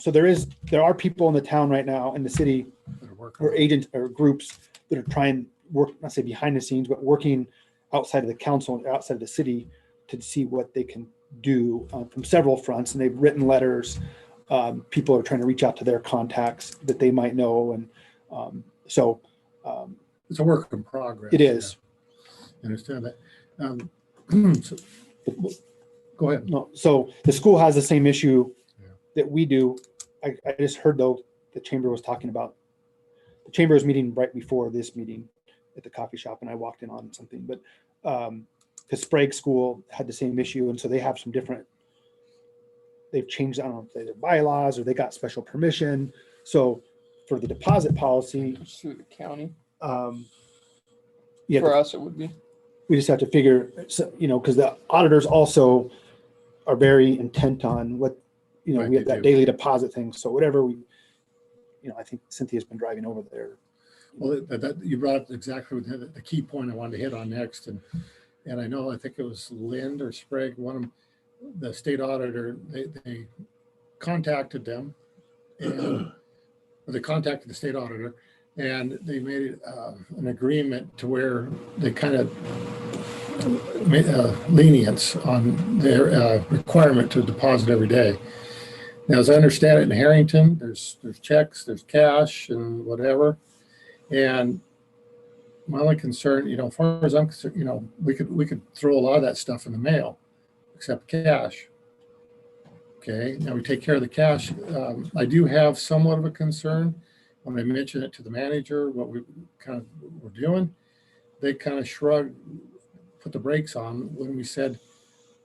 So there are people in the town right now, in the city, Better work on or it. agents or groups that are trying work, not say behind the scenes, but working outside of the council and outside of the city to see what they can do from several fronts. And they've written letters. People are trying to reach out to their contacts that they might know. And so It's a work in progress. it is. I understand that. So- Go ahead. No, so the school has the same issue Yeah. that we do. I just heard though, the chamber was talking about, the chamber was meeting right before this meeting at the coffee shop, and I walked in on something, but because Sprague School had the same issue, and so they have some different, they've changed, I don't know if they're their bylaws or they got special permission. So for the deposit policy, It's through the county. yeah, For us, it would be. we just have to figure, because the auditors also are very intent on what, Right, we have they that do. daily deposit thing. So whatever we, I think Cynthia's been driving over there. Well, you brought up exactly the key point I wanted to hit on next. And I think it was Lind or Sprague, one of them, the state auditor, they contacted them and they contacted the state auditor and they made an agreement to where they kind of made lenience on their requirement to deposit every day. Now, as I understand it, in Harrington, there's checks, there's cash and whatever. And my only concern, as far as I'm concerned, we could throw a lot of that stuff in the mail, except cash. Okay, now we take care of the cash. I do have somewhat of a concern when I mention it to the manager, what we kind of were doing. They kind of shrugged, put the brakes on when we said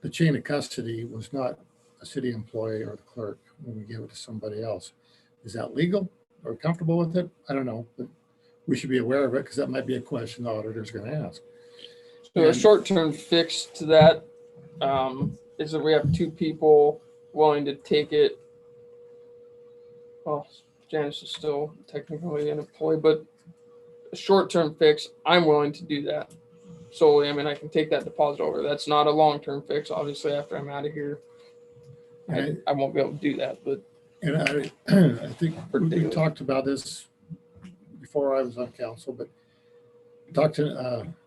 the chain of custody was not a city employee or the clerk when we gave it to somebody else. Is that legal? Are we comfortable with it? I don't know, but we should be aware of it because that might be a question the auditor's going to ask. So a And- short-term fix to that is that we have two people willing to take it. Well, Janice is still technically an employee, but a short-term fix, I'm willing to do that solely. I mean, I can take that deposit over. That's not a long-term fix. Obviously, after I'm out of here, I won't be able to do that, but And I think we talked about this before I was on council, but talked to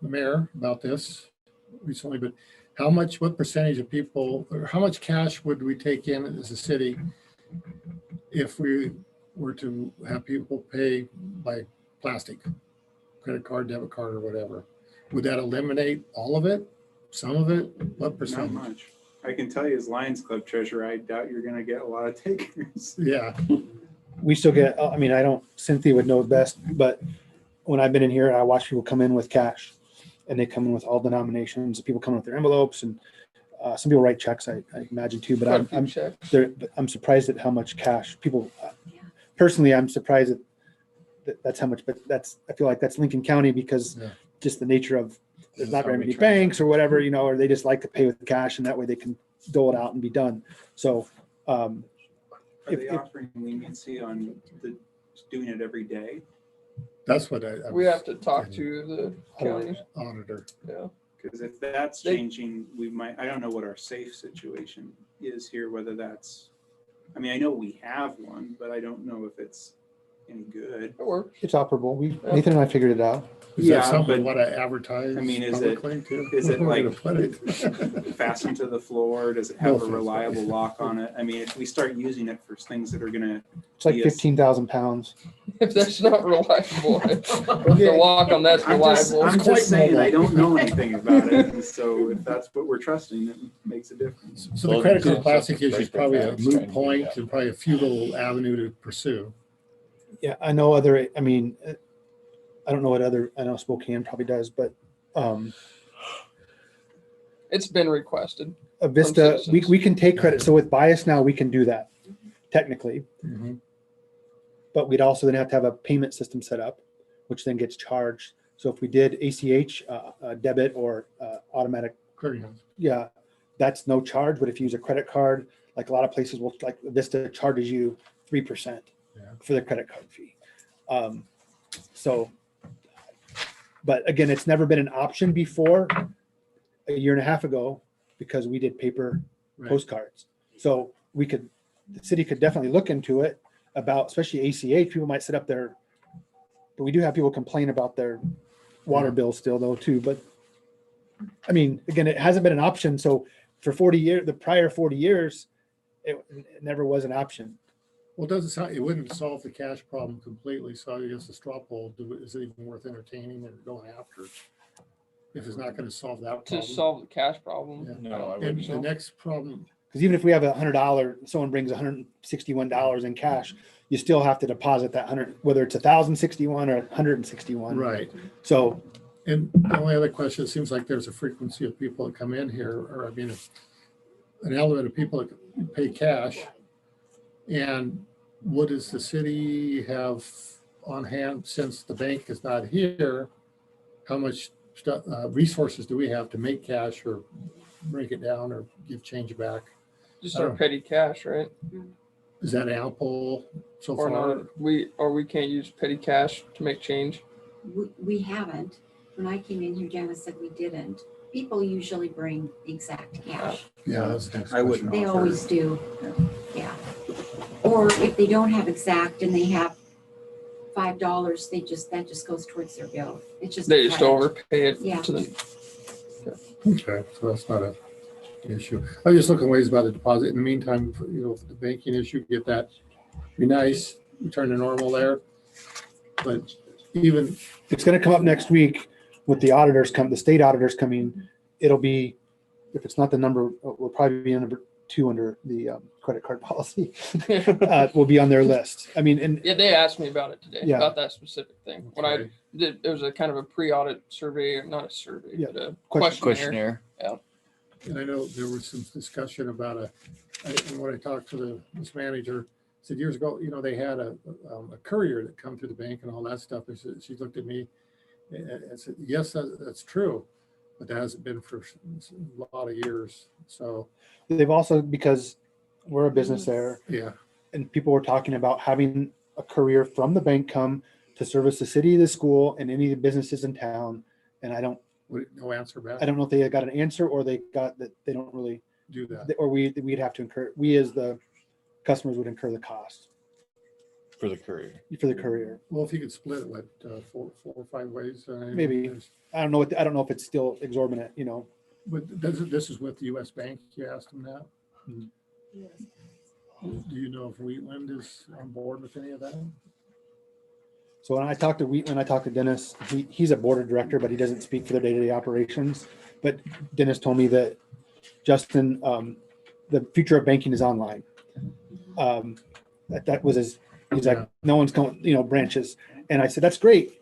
the mayor about this recently, but what percentage of people, or how much cash would we take in as a city if we were to have people pay by plastic, credit card, debit card, or whatever? Would that eliminate all of it? Some of it? What Not percent? much. I can tell you as Lions Club treasurer, I doubt you're gonna get a lot of takers. Yeah, We still get, Cynthia would know best, but when I've been in here, I watch people come in with cash, and they come in with all denominations, people come in with their envelopes, and some people write checks, I imagine too, but quite a few I'm checks. I'm surprised at how much cash people, Yeah. personally, I'm surprised that's how much, but I feel like that's Lincoln County because Yeah. just the nature of, there's not How very we many try. banks or whatever, or they just like to pay with cash, and that way they can dole it out and be done. So, Are If- they if- offering leniency on doing it every day? that's what I We was have to talk to the county. auditor. Yeah. Because if that's They- changing, I don't know what our safe situation is here, whether that's, I know we have one, but I don't know if it's any good. It works. It's operable. Nathan and I figured it out. Is that Yeah, something but- you want to advertise I mean, is it- publicly too? is it Where like- to put it? Fastened to the floor? Does it No have a offense, reliable buddy. lock on it? I mean, if we start using it for things that are gonna, It's like Yes. 15,000 pounds. If that's not reliable, the lock on that's I'm reliable. just quite saying, I mobile. don't know anything about it. And so if that's what we're trusting, it makes a difference. So the Well, credit card it's plastic just issue is break probably their a backs trying to moot get point it and probably a futile avenue to pursue. Yeah, I know other, I mean, I don't know what other, I know Spokane probably does, but It's been requested. a Vista, citizens. we can take credit. So with Bias now, we can do that technically, but we'd also then have to have a payment system set up, which then gets charged. So if we did ACH, debit or automatic, Clearinghouse. yeah, that's no charge. But if you use a credit card, like a lot of places will, like Vista charges you 3% Yeah. for the credit card fee. So, but again, it's never been an option before a year and a half ago because we did paper Right. postcards. So we could, the city could definitely look into it about, especially ACH, people might set up their, but we do have people complain about their water bill still though too, but I mean, again, it hasn't been an option. So for 40 years, the prior 40 years, it never was an option. Well, it doesn't sound, it wouldn't solve the cash problem completely. So I guess the straw poll, is it even worth entertaining or going after? If it's not going to solve that To problem. solve the cash problem. Yeah. No, I And wouldn't. the so. next problem, Because even if we have $100, someone brings $161 in cash, you still have to deposit that 100, whether it's 1,061 or 161. right. So And the only other question, it seems like there's a frequency of people that come in here, or I mean, an element of people that pay cash. And what does the city have on hand since the bank is not here? How much stuff, resources do we have to make cash or break it down or give change back? Just our petty cash, right? Is that ample so Or far? not, we can't use petty cash to make change. We haven't. When I came in here, Janice said we didn't. People usually bring exact cash. Yeah, that's the next I wouldn't question. They offer- always do. Yeah. Or if they don't have exact and they have $5, that just goes towards their bill. It's just. a They just credit. overpay it Yeah. to the, Okay, so that's not a issue. I was just looking ways about the deposit. In the meantime, you know, the banking issue, get that, be nice, return to normal there. But even, it's going to come up next week with the auditors the state auditors coming. It'll be, if it's not the number, we'll probably be number 2 under the credit card policy. Will be on their list. I mean, and yeah, they asked me about it today, Yeah. about that specific thing. When I okay, did, there was a kind of a pre-audit survey, not a survey, Yeah. but a Questionnaire. questionnaire. and I know there was some discussion about and when I talked to this manager, said years ago, you know, they had a courier that come to the bank and all that stuff. And she looked at me and said, yes, that's true. But that hasn't been for a lot of years. So, they've also, because we're a business there, yeah, and people were talking about having a courier from the bank come to service the city, the school, and any of the businesses in town. And I don't no answer back. know if they got an answer or they got that they don't really, Do that. or we'd have to incur, we as the customers would incur the cost For the courier. for the courier. Well, if you could split it, what, 4 or 5 ways? Maybe. I don't know. I don't know if it's still exorbitant, you know. But this is with the US Bank, you asked them that? Do you know if Wheatland is on board with any of that? So when I talked to Wheatland, I talked to Dennis. He's a board of director, but he doesn't speak for their day-to-day operations. But Dennis told me that Justin, the future of banking is online. That was his. He's like, no one's going, branches. And I said, that's great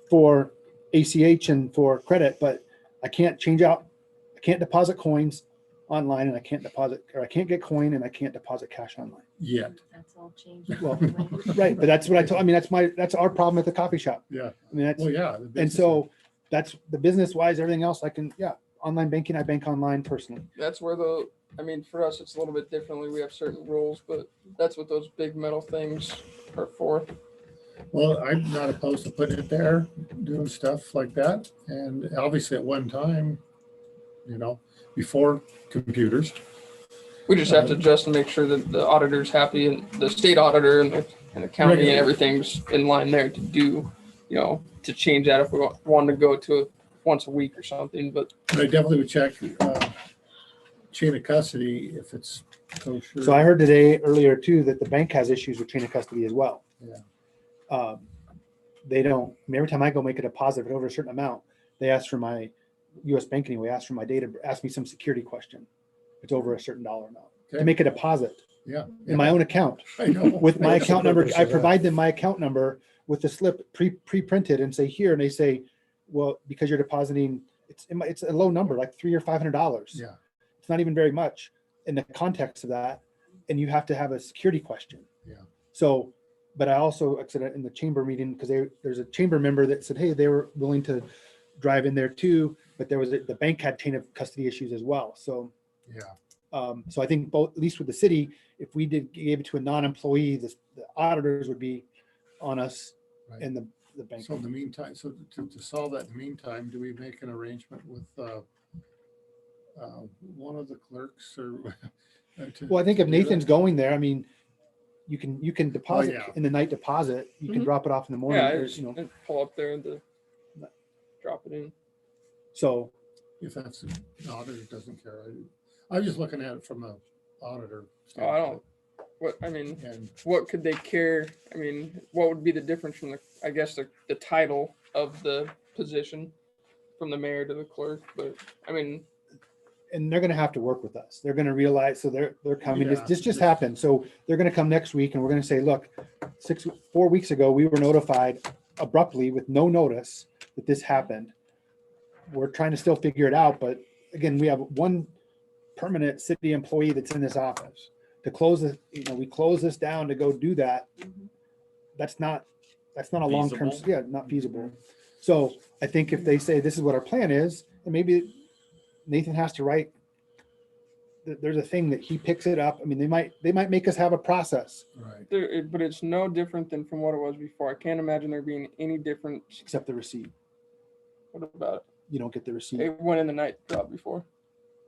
for ACH and for credit, but I can't I can't deposit coins online, and I can't get coin, and I can't deposit cash online. Yet, That's all changed. Well, Right, but that's what I told. I mean, that's our problem at the coffee shop. yeah. I mean, that's. Well, yeah. the And business- so that's the business wise, everything else I can, online banking, I bank online personally. That's where for us, it's a little bit differently. We have certain rules, but that's what those big metal things are for. Well, I'm not opposed to putting it there, doing stuff like that. And obviously at one time, before computers, We just have to adjust and make sure that the auditor's happy and the state auditor and the county and everything's in line there to do, to change that if we wanted to go to once a week or something, but But I definitely would check chain of custody if it's kosher. So I heard today earlier too, that the bank has issues with chain of custody as well. Yeah. They don't, I mean, every time I go make a deposit over a certain amount, they ask for my US Bank anyway, ask for my data, ask me some security question. It's over a certain dollar amount Okay. to make a deposit Yeah. in my own account I know. with my What's the account number. purpose I of that? provide them my account number with the slip pre-printed and say here, and they say, well, because you're depositing, it's a low number, like $300 or $500. Yeah. It's not even very much in the context of that. And you have to have a security question. Yeah. So, but I also, like I said in the chamber meeting, because there's a chamber member that said, hey, they were willing to drive in there too, but the bank had chain of custody issues as well. So, Yeah. so I think both, at least with the city, if we gave it to a non-employee, the auditors would be on us Right. and the bank. So in the meantime, so to solve that in the meantime, do we make an arrangement with one of the clerks or? Well, I think if to do that? Nathan's going there, I mean, you can deposit yeah. in the night deposit. You can Mhm. drop it off in the morning. yeah, or, just pull up there and drop it in. So If that's the auditor doesn't care. I was just looking at it from a auditor. Oh, I standpoint. And What could they care? I mean, what would be the difference from the title of the position from the mayor to the clerk? But I mean, and they're going to have to work with us. They're going to realize, so they're coming, Yeah. this just happened. So they're going to come next week and we're going to say, look, 4 weeks ago, we were notified abruptly with no notice that this happened. We're trying to still figure it out. But again, we have one permanent city employee that's in this office to close it. We close this down to go do that. That's not a long-term, not feasible. So I think if they say, this is what our plan is, and maybe Nathan has to write, there's a thing that he picks it up. I mean, they might make us have a process, right. but it's no different than from what it was before. I can't imagine there being any difference. except the receipt. What about You don't get the receipt. it? It went in the night drop before.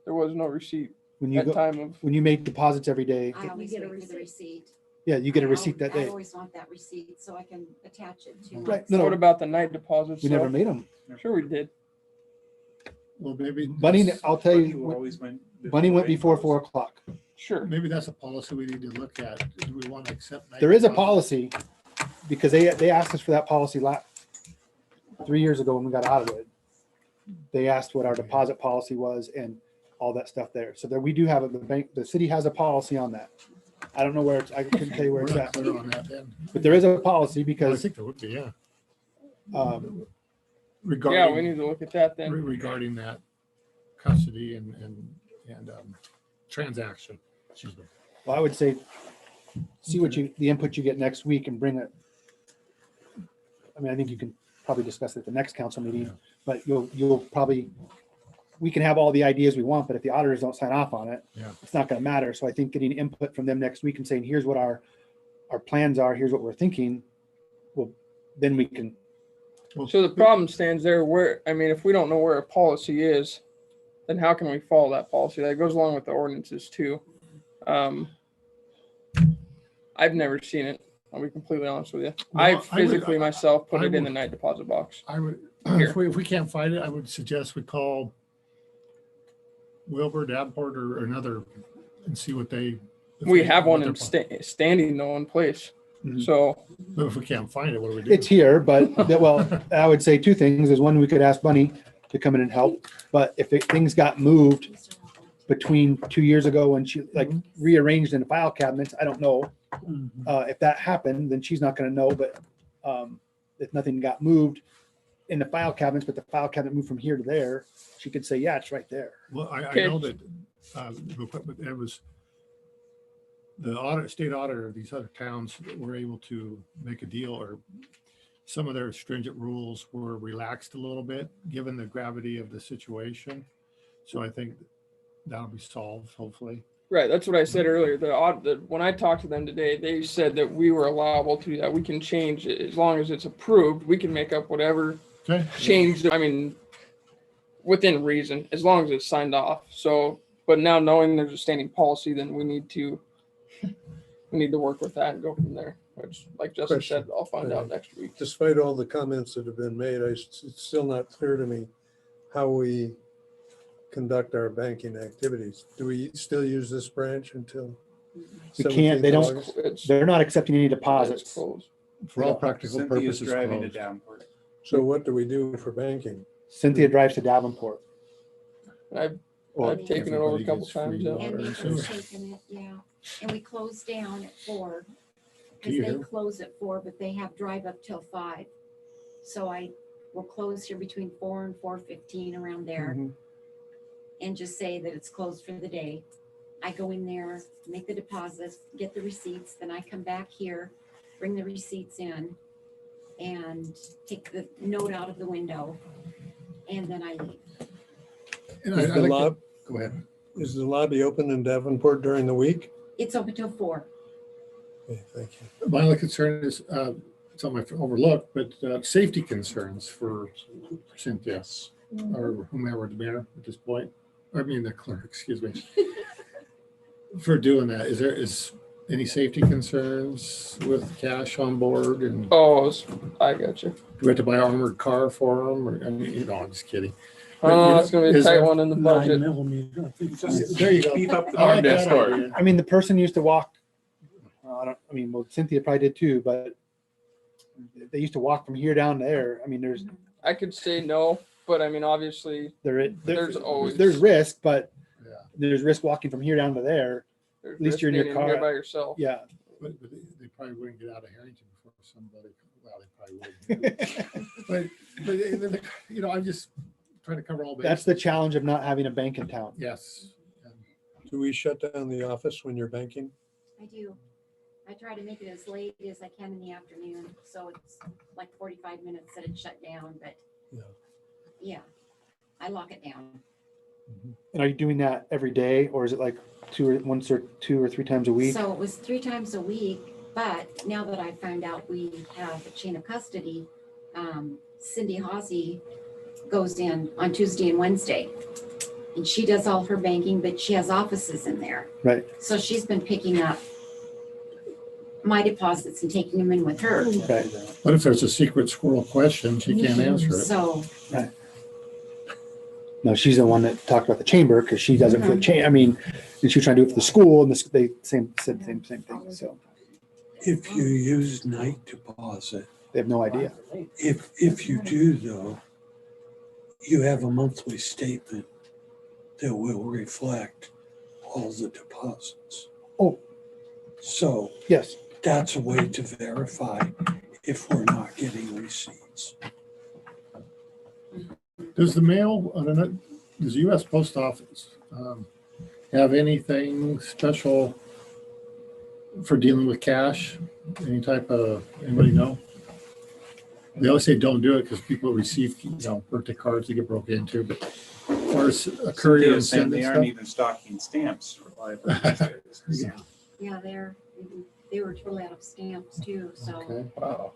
There was no receipt When you at go, time of. when you make deposits every day, I always get a wait for the receipt. receipt. yeah, you get a receipt that I day. always want that receipt so I can attach it to. Right, my- no, What about the night deposits? We never though? made them. Sure, we did. Well, maybe. Bunny, that's- I'll tell Bunny you, always went Bunny went before eight. 4:00. Sure. Maybe that's a policy we need to look at. Do we want to accept? night There is a deposits? policy because they asked us for that policy 3 years ago when we got audited. They asked what our deposit policy was and all that stuff there. So there we do have the city has a policy on that. I don't know where I couldn't tell you where We're it's not at, clear on that then. but there is a policy Well, I because think there would be, yeah. um, Yeah, we Regarding, need to look at that then. regarding that custody and transaction. Excuse me. well, I would say see the input you get next week and bring it. I mean, I think you can probably discuss it at the next council meeting, Yeah. but you'll probably, we can have all the ideas we want, but if the auditors don't sign off on it, Yeah. it's not going to matter. So I think getting input from them next week and saying, here's what our plans are, here's what we're thinking, well, then we can, So the problem stands there where, I mean, if we don't know where a policy is, then how can we follow that policy? That goes along with the ordinances too. I've never seen it. I'll be completely honest with you. Well, I I would- physically myself put I it in the would- night deposit box. I would, Here. if we can't find it, I would suggest we call Wilbur Davenport or another and see what they. if We they- have what one in their- standing though in place. Mhm. So But if we can't find it, what do we do? it's here, but well, I would say two things is one, we could ask Bunny to come in and help. But if things got moved between 2 years ago when she rearranged in the file cabinets, I don't know. If that happened, then she's not going to know. But if nothing got moved in the file cabinets, but the file cabinet moved from here to there, she could say, yeah, it's right there. Well, I Okay. know that, real quick, but it was the state auditor of these other towns that were able to make a deal, or some of their stringent rules were relaxed a little bit, given the gravity of the situation. So I think that'll be solved, hopefully. right, that's what I said earlier. When I talked to them today, they said that we were allowable to do that. We can change it as long as it's approved. We can make up whatever Okay. change. I mean, within reason, as long as it's signed off. So But now knowing there's a standing policy, then we need to work with that and go from there, which like Justin Question. said, I'll find out next week. Despite all the comments that have been made, it's still not clear to me how we conduct our banking activities. Do we still use this branch until? We can't, they 17th don't, August? It's they're not accepting any it's deposits. closed. For all practical Cynthia's purposes. driving to closed. Davenport. So what do we do for banking? Cynthia drives to Davenport. I've Or I've taken it over a Everybody couple gets free times. Yeah. water. And Water we've and sewer. taken it, yeah. And we close down at 4. Can Because you they hear? close at 4, but they have drive up till 5. So I will close here between 4 and 4:15 around there Mhm. and just say that it's closed for the day. I go in there, make the deposits, get the receipts, then I come back here, bring the receipts in and take the note out of the window. And then I leave. And Is I the like lob, to- Go ahead. is the lobby open in Davenport during the week? It's open till 4. Okay, thank you. My only concern is, it's on my overlook, but safety concerns for Cynthia or whomever the mayor at this point. I mean, the clerk, excuse me. For doing that, is any safety concerns with cash on board and do Oh, I got you. we have to buy an armored car for them? Or, I mean, I'm just kidding. But, It's gonna be a is tight there- one in the budget. There you go. Beef up the I like armed that escort. idea. I mean, the person used to walk, well, Cynthia probably did too, but they used to walk from here down there. I mean, I could say no, but I mean, obviously, there's always there's risk, but Yeah. there's risk walking from here down to there. there's At least risk you're in your being car. here by yourself. Yeah. But they probably wouldn't get out of Harrington before somebody, well, they probably would. But, you know, I'm just trying to cover all That's bases. the challenge of not having a bank in town. Yes. And Do we shut down the office when you're banking? I do. I try to make it as late as I can in the afternoon, so it's like 45 minutes that it's shut down, but Yeah. yeah, I lock it down. And are you doing that every day, or is it like once or 2 or 3 times a week? So it was 3 times a week, but now that I found out we have a chain of custody, Cindy Hawsey goes in on Tuesday and Wednesday. And she does all her banking, but she has offices in there. Right. So she's been picking up my deposits and taking them in with her. Right. what if there's a secret squirrel question? She can't answer it. So No, she's the one that talked about the chamber because she does it for the chain. I mean, and she was trying to do it for the school, and they said the same thing. So If you use night deposit, they have no idea. if you do though, you have a monthly statement that will reflect all the deposits. Oh. So Yes. that's a way to verify if we're not getting receipts. Does the mail, I don't know, does the US Post Office have anything special for dealing with cash? Any type of, anybody know? They always say don't do it because people receive, birthday cards that get broken into, but as far as a courier Cynthia and was saying sending they aren't stuff. even stocking stamps reliably these days. Yeah. yeah, they were totally out of stamps too, so. Okay, Wow.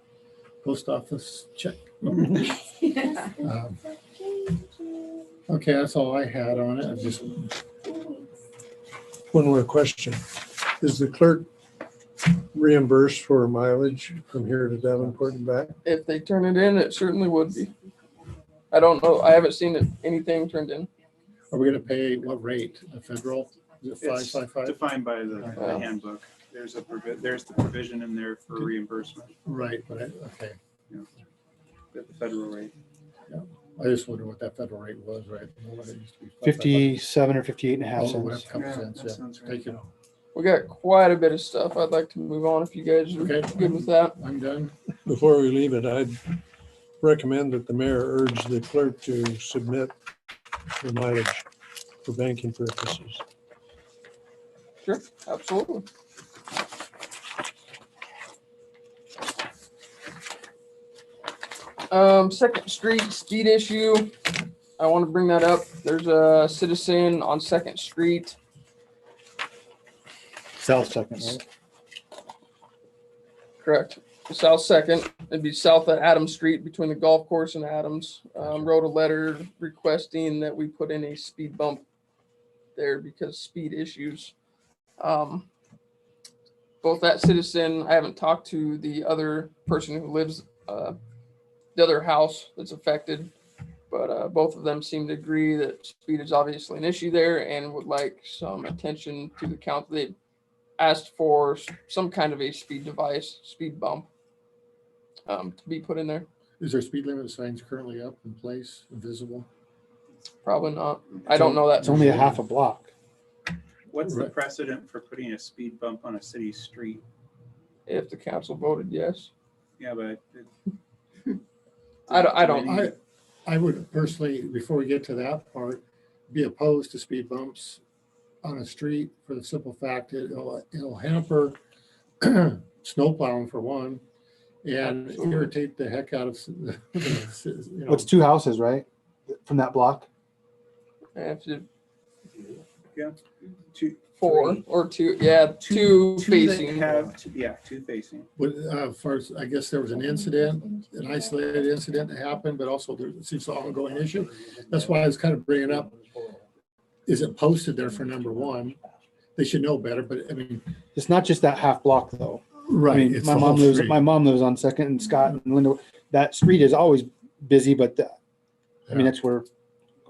post office check. Yeah. Okay, that's all I had on it. I just, One more question. Is the clerk reimbursed for mileage from here to Davenport and back? If they turn it in, it certainly would be. I don't know. I haven't seen anything turned in. are we gonna pay what rate? A federal? Is it It's 555? defined by the handbook. There's the provision in there for reimbursement Right, but okay. at the federal rate. I just wonder what that federal rate was, right? What it used to be, 57 or 58 and a half Oh, cents. whatever, couple Yeah, cents, that yeah. sounds right. Thank you. We got quite a bit of stuff. I'd like to move on if you guys are Okay. good with that. I'm done. Before we leave it, I'd recommend that the mayor urge the clerk to submit the mileage for banking purposes. Sure, absolutely. Second Street speed issue. I want to bring that up. There's a citizen on Second Street. South Second, right? Correct. South Second. It'd be south of Adams Street between the golf course and Adams. Wrote a letter requesting that we put in a speed bump there because speed issues. Both that citizen, I haven't talked to the other person who lives, the other house that's affected, but both of them seem to agree that speed is obviously an issue there and would like some attention to the council. They asked for some kind of a speed device, speed bump, to be put in there. Is there speed limit signs currently up in place, visible? Probably not. I don't know that. It's only a half a block. What's the Right. precedent for putting a speed bump on a city street? If the council voted yes. Yeah, but. I don't. I would personally, before we get to that part, be opposed to speed bumps on a street for the simple fact that it'll hamper snow plowing for one, and Absolutely. irritate the heck out of, What's 2 houses, right? From that block? Have to Two, four three. or two. Yeah, two that facing. have, yeah, two facing. First, I guess there was an incident, an isolated incident that happened, but also there seems an ongoing issue. That's why I was kind of bringing up, is it posted there for number one? They should know better, but I mean. It's not just that half block though. Right. I mean, it's my the mom whole lives, street. my mom lives on Second and Scott and Linda. That street is always busy, but I mean, Yeah. that's where,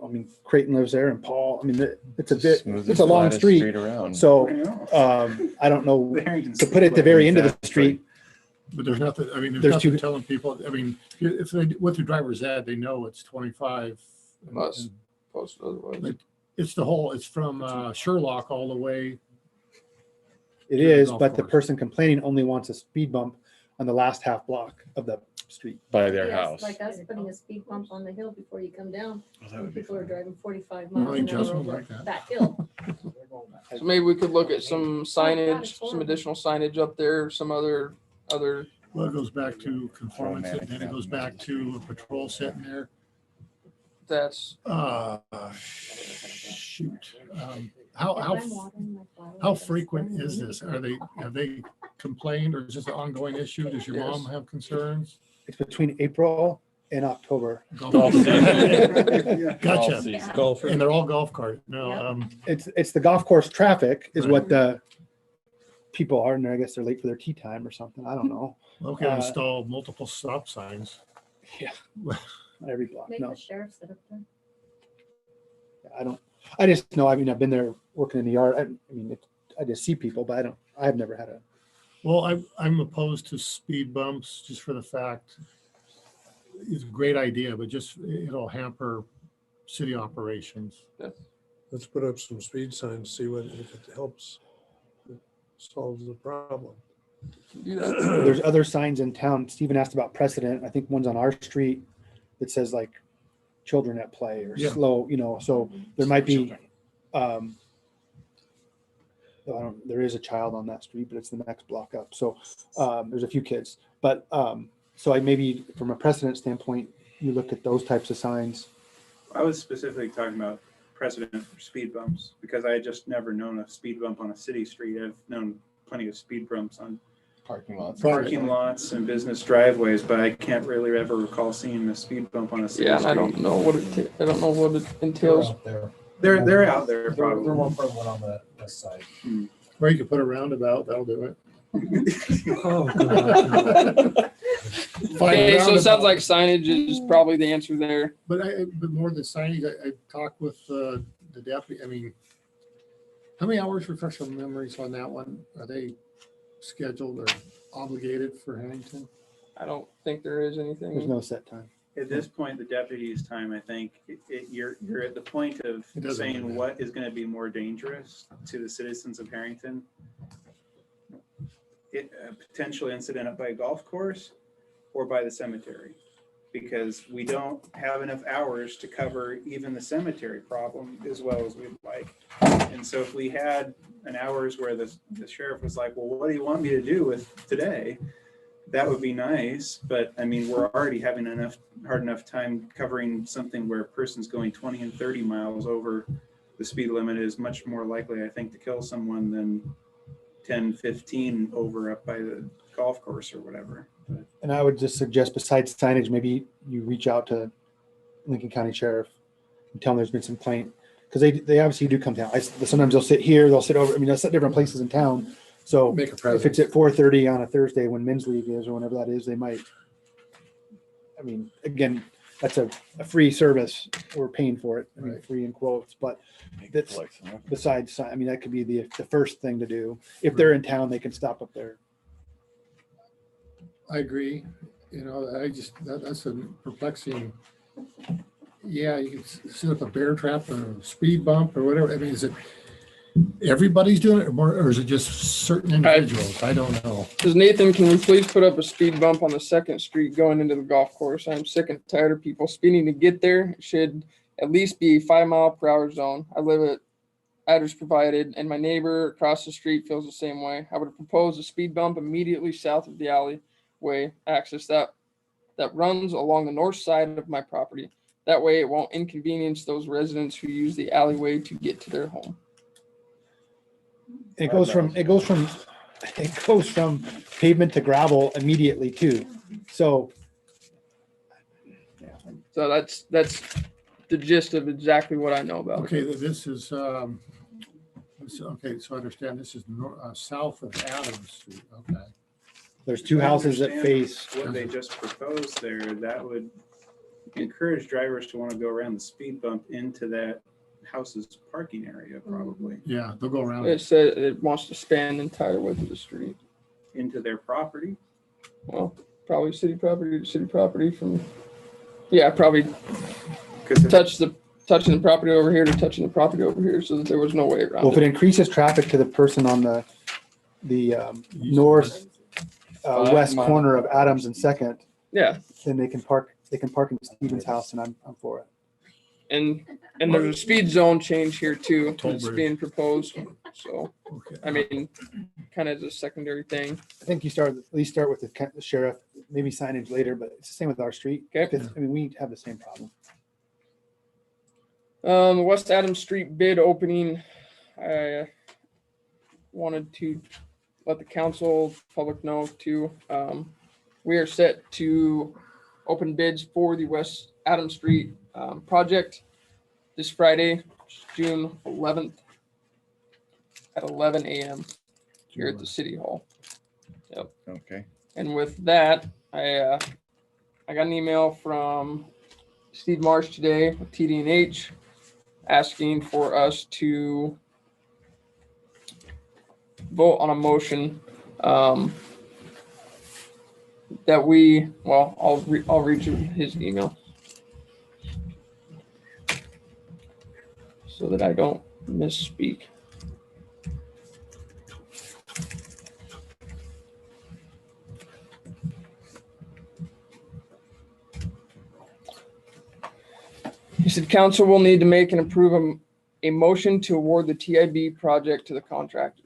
I mean, Creighton lives there and Paul, I mean, it's a bit, Smoothest, it's a long flattest street. around. So, I know. I don't know, The Harrington to put it at the very end of the street, But there's nothing, I mean, There's there's nothing two- telling people, I mean, if they, with their driver's ed, they know it's 25. Must. Posted otherwise. It's the whole, it's from Sherlock all the way. it To the is, golf but the course. person complaining only wants a speed bump on the last half block of the street. By their Yes, house. Like us putting a speed bump on the hill before you come down. Oh, that would be People are fun. driving 45 Well, miles an Justin hour would over like that. that hill. So maybe we could look at some it's signage, some horrible. additional signage up there, some other. Well, it goes back to conformance, Romantic and then it goes back to a patrol sitting there. That's Shoot. If I'm watering my flowers, How that's frequent fine. is this? Have they complained, or is this an ongoing issue? Does your mom Yes. have concerns? It's between April and October. Golf season. Gotcha. Golf season. Golfer. And they're all golf cart. No, Yep. It's the golf course traffic is Right. what the people are, and I guess they're late for their tea time or something. I don't know. okay, install multiple stop signs. Not every block. Make No, the sheriff sit up there. I don't. I just know. I mean, I've been there working in the yard. I mean, I just see people, but I've never had a. Well, I'm opposed to speed bumps just for the fact it's a great idea, but just it'll hamper city operations. Let's put up some speed signs, see what, if it helps, it solves the problem. do that. There's other signs in town. Stephen asked about precedent. I think one's on our street that says like children at play or Yeah. slow, so there might be, there is a child on that street, but it's the next block up. So there's a few kids, but so I maybe from a precedent standpoint, you look at those types of signs. I was specifically talking about precedent for speed bumps because I had just never known a speed bump on a city street. I've known plenty of speed bumps on Parking lots. parking lots and business driveways, but I can't really ever recall seeing a speed bump on a city Yeah, and I street. don't know what I don't know what it entails. They're out there They're probably. more prevalent on the west side. Or you could put a roundabout, that'll do it. Oh, God. Okay, so it sounds like signage is probably the answer there. But more than signage, I talked with the deputy, I mean, how many hours, refresh my memories on that one? Are they scheduled or obligated for Huntington? I don't think there is There's anything. no set time. At this point, the deputy's time, I think, you're at the point of It doesn't saying matter. what is going to be more dangerous to the citizens of Harrington. A potential incident up by a golf course or by the cemetery. Because we don't have enough hours to cover even the cemetery problem as well as we'd like. And so if we had an hours where the sheriff was like, well, what do you want me to do with today? That would be nice, but I mean, we're already having hard enough time covering something where a person's going 20 and 30 miles over the speed limit is much more likely, I think, to kill someone than 10, 15 over up by the golf course or whatever. But And I would just suggest besides signage, maybe you reach out to Lincoln County Sheriff and tell them there's been some complaint. because they obviously do come down. Sometimes they'll sit here, they'll sit over, I mean, they'll sit different places in town. So Make a if presence. it's at 4:30 on a Thursday when men's league is, or whenever that is, they might. I mean, again, that's a free service. We're paying for it. I mean, Right. free in quotes, but Make that's it flexible. besides, I mean, that could be the first thing to do. If they're in town, they can stop up there. I agree. You know, that's a perplexing. Yeah, you can set up a bear trap or a speed bump or whatever. I mean, is it everybody's doing it or is it just certain individuals? I don't know. Says Nathan, can we please put up a speed bump on the 2nd Street going into the golf course? I'm sick and tired of people speeding to get there. It should at least be 5-mile-per-hour zone. I live at address provided, and my neighbor across the street feels the same way. I would propose a speed bump immediately south of the alleyway access that runs along the north side of my property. That way it won't inconvenience those residents who use the alleyway to get to their home. It goes from pavement to gravel immediately too. So So that's the gist of exactly what I know about it. Okay, this is, okay, so I understand this is south of Adams Street. Okay. there's two houses that face. What they just proposed there, that would encourage drivers to want to go around the speed bump into that house's parking area, probably Yeah, they'll go around. It said it wants to span the entire width of the street. into their property. Well, probably city property to city property from, yeah, probably Because touching the property over here to touching the property over here so that there was no way around Well, if it it. increases traffic to the person on the north west corner of Adams and Second, Yeah, then they can park in Stevens' house, and I'm for it. and there's a speed zone change here too that's Tollbridge. being proposed. So, Okay. I mean, kind of as a secondary thing. I think at least start with the sheriff, maybe signage later, but it's the same with our street. Okay. I mean, we have the same problem. The West Adams Street bid opening, I wanted to let the council, public know too. We are set to open bids for the West Adams Street project this Friday, June 11th at 11 a.m. here at the City Hall. Okay. And with that, I got an email from Steve Marsh today with TD&H asking for us to vote on a motion that we, well, I'll read you his email so that I don't misspeak. He said, council will need to make and approve a motion to award the TIB project to the contractor.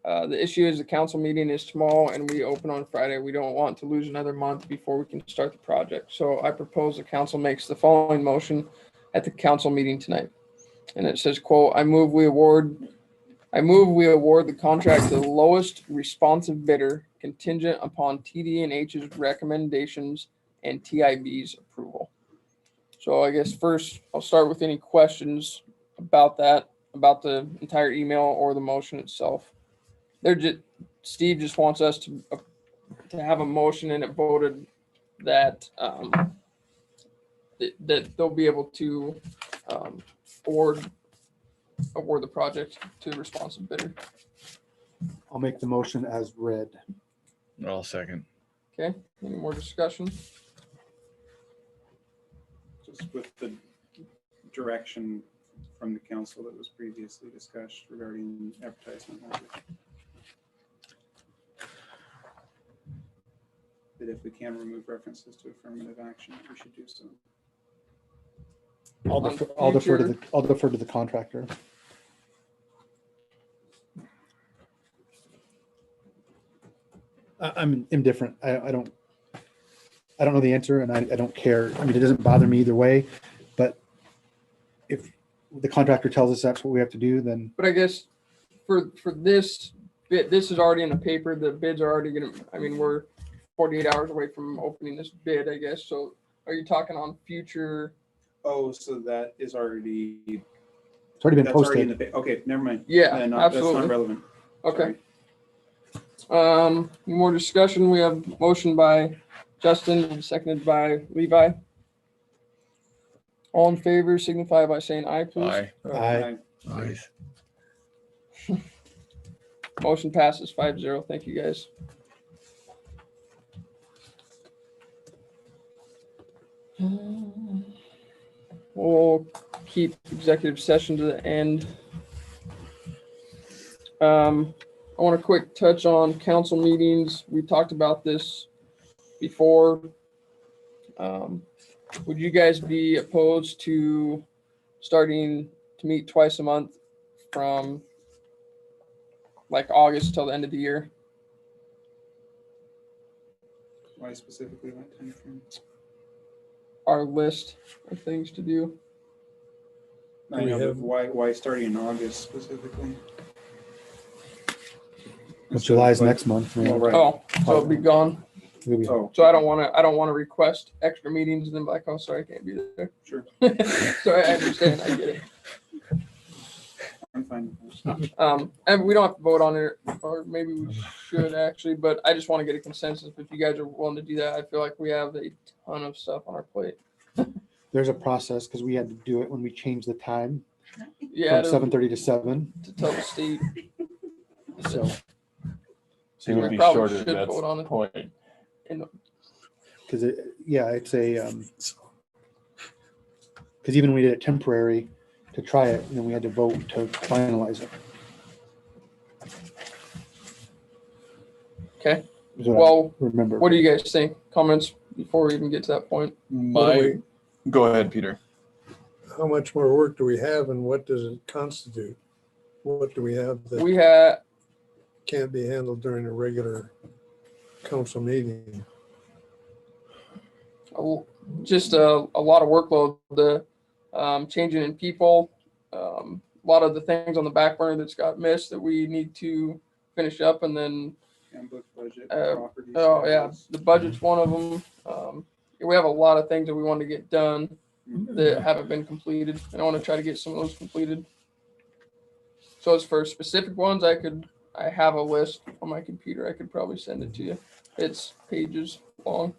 The issue is the council meeting is tomorrow and we open on Friday. We don't want to lose another month before we can start the project. So I propose the council makes the following motion at the council meeting tonight. And it says, quote, I move we award the contract to the lowest responsive bidder contingent upon TD&H's recommendations and TIB's approval. So I guess first I'll start with any questions about that, about the entire email or the motion itself. Steve just wants us to have a motion and it voted that that they'll be able to award the project to the responsive bidder. I'll make the motion as read. I'll second. Okay, any more discussion? Just with the direction from the council that was previously discussed regarding advertisement language. That if we can remove references to affirmative action, we should do so. I'll defer to the contractor. I'm indifferent. I don't know the answer and I don't care. I mean, it doesn't bother me either way, but if the contractor tells us that's what we have to do, then But I guess for this bid, this is already in the paper. The bids are already we're 48 hours away from opening this bid, I guess. So are you talking on future Oh, so that is already, It's already been that's already in posted. the, okay, never mind. Yeah, Then that's not absolutely. relevant. Okay. Sorry. More discussion. We have motion by Justin and seconded by Levi. All in favor signify by saying aye, please. Aye. Aye. Nice. Motion passes 5-0. Thank you, guys. We'll keep executive session to the end. I want to quick touch on council meetings. We talked about this before. Would you guys be opposed to starting to meet twice a month from like August till the end of the year? Why specifically that time frame? Our list of things to do. I We know, but have- why starting in August specifically? Well, July's next month. Well, man. right. Oh, so it'll be gone. We'll be- Oh, So I don't want to request extra meetings and then be like, oh, sorry, I can't be there. sure. So I understand. I get it. I'm fine with that. And we don't have to vote on it, or maybe we should actually, but I just want to get a consensus. If you guys are willing to do that, I feel like we have a ton of stuff on our plate. There's a process because we had to do it when we changed the time Yeah, from 7:30 to 7. to tell the state. So, So it would We be probably shorter should at vote on that it. point. because it's a, because even when we did it temporary to try it, and then we had to vote to finalize it. Okay. is what I Well, remember. what do you guys think? Comments before we even get to that point? My, go ahead, Peter. How much more work do we have and what does it constitute? What do we have that We had, can't be handled during a regular council meeting? just a lot of workload, the changing in people, a lot of the things on the back burner that's got missed that we need to finish up, and then Handbook, budget, Uh, property. oh yeah, schedules. the budget's one of them. We have a lot of things that we want to get done that haven't been completed, and I want to try to get some of those completed. So as for specific ones, I have a list on my computer. I could probably send it to you. It's pages long,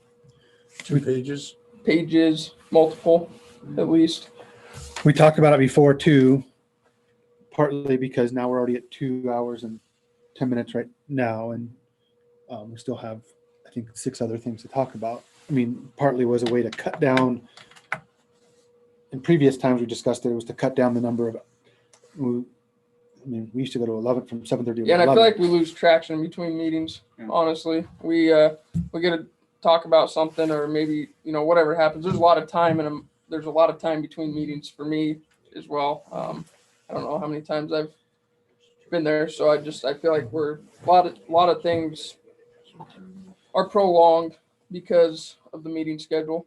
2 pages? pages, multiple, at least. We talked about it before too, partly because now we're already at 2 hours and 10 minutes right now, and we still have, I think, 6 other things to talk about. I mean, partly was a way to cut down. In previous times we discussed it was to cut down the number of. We used to go to 11 from 7:30 to Yeah, and I 11. feel like we lose traction between meetings. Yeah. Honestly, we get to talk about something, or maybe whatever happens. There's a lot of time, and there's a lot of time between meetings for me as well. I don't know how many times I've been there, so I feel like we're a lot of things are prolonged because of the meeting schedule,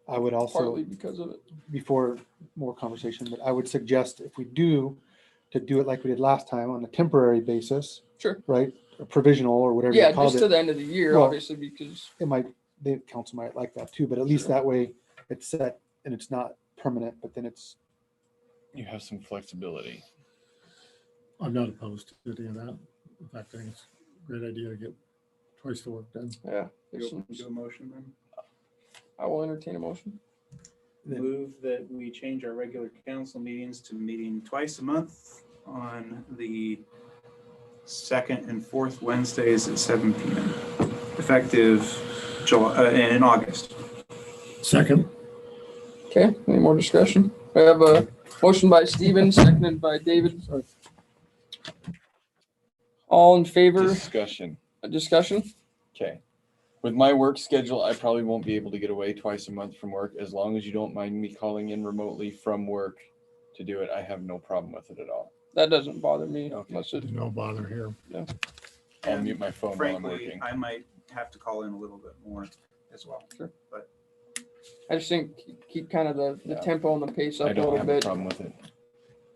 I would also, partly because of it. before more conversation, but I would suggest if we do, to do it like we did last time on a temporary basis. Sure. Right? Or provisional or whatever Yeah, you called just to it. the end of the year, Well, obviously, because It might, the council might like that too, but at least that way it's set and it's not permanent, but then it's, You have some flexibility. I'm not opposed to any of that. In fact, I think it's a great idea to get twice the work done. yeah, You there's open some- to a motion then? I will entertain a motion. Move that we change our regular council meetings to meeting twice a month on the second and fourth Wednesdays at 7 p.m. effective July, in August. Second. Okay, any more discussion? I have a motion by Steven, seconded by David. All in favor? Discussion. Discussion? Okay. With my work schedule, I probably won't be able to get away twice a month from work. As long as you don't mind me calling in remotely from work to do it, I have no problem with it at all. That doesn't bother me Okay. unless it, No bother here. I'll And mute my phone while I'm frankly, working. I might have to call in a little bit more as well. I just think keep kind of the Yeah. tempo and the pace up I a don't little have a bit. problem with it.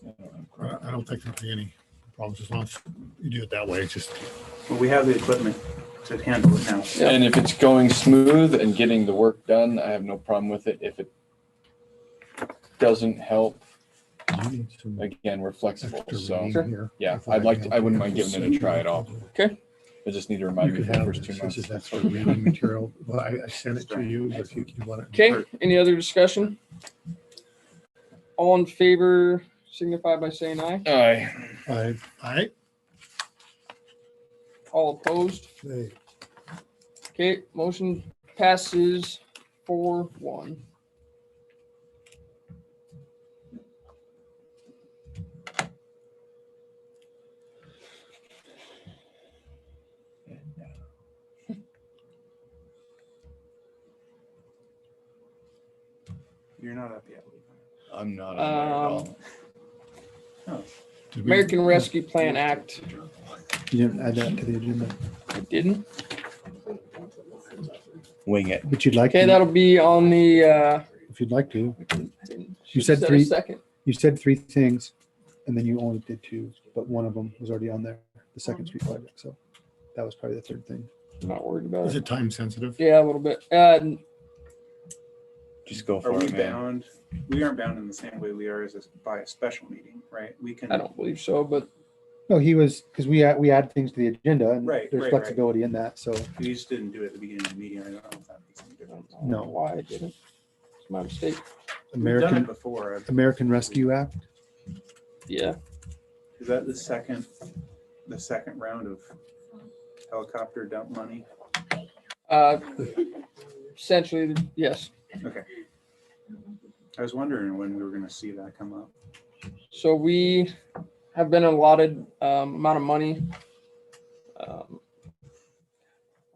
I don't have a problem. I don't think there'll be any problems as long as you do it that way. It's just, Well, we have the equipment. to handle it now. Yeah. And if it's going smooth and getting the work done, I have no problem with it. If it doesn't help, again, we're flexible. So yeah, I wouldn't mind giving it a try at all. Okay. I just need to You remind me could for the have first this. 2 months. This is extra reading material. Well, I sent it to you, but if you want it. Okay, any other discussion? All in favor signify by saying aye. Aye. I All opposed? Hey, Okay, motion passes 4-1. You're not up yet. I'm not on there at all. did we- American Rescue Plan Act. You didn't add that to the agenda, I didn't. Wing it. but you'd like Okay, to, that'll be on the, if you'd like to. you said a three. second. You said 3 things and then you only did 2, but one of them was already on there, the second street project. So that was probably the 3rd thing. I'm not worried about Is it. it time sensitive? Yeah, a little bit. Just go Are for we it, man. bound? We aren't bound in the same way we are by a special meeting, right? We can. I don't believe so, but No, he was, because we add things to the agenda and Right, there's right, flexibility in that. So We just didn't do it at the beginning of the meeting. I don't know if that makes any I difference. don't know No. why I didn't. It's my mistake. We've done it American before. American Rescue Act. Yeah. Is that the second round of helicopter dump money? Essentially, yes. Okay. I was wondering when we were gonna see that come up. So we have been allotted amount of money. Let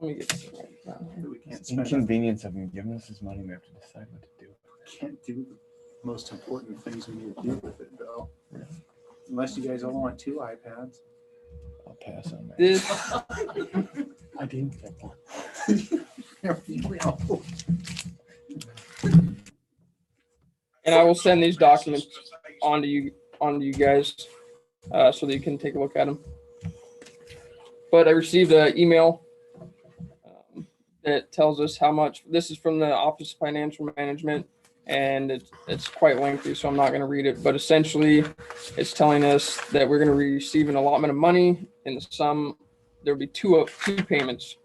me get this right now. That we can't spend. Inconvenience of him giving us his money. We have to decide what to do. Can't do the most important things we need to do with it, Bill. Unless you guys all want 2 iPads. I'll pass on that. This, I didn't get one. and I will send these documents on to you guys so that you can take a look at them. But I received an email that tells us how much. This is from the Office of Financial Management, and it's quite lengthy, so I'm not going to read it. But essentially, it's telling us that we're going to receive an allotment of money in the sum. There will be two payments.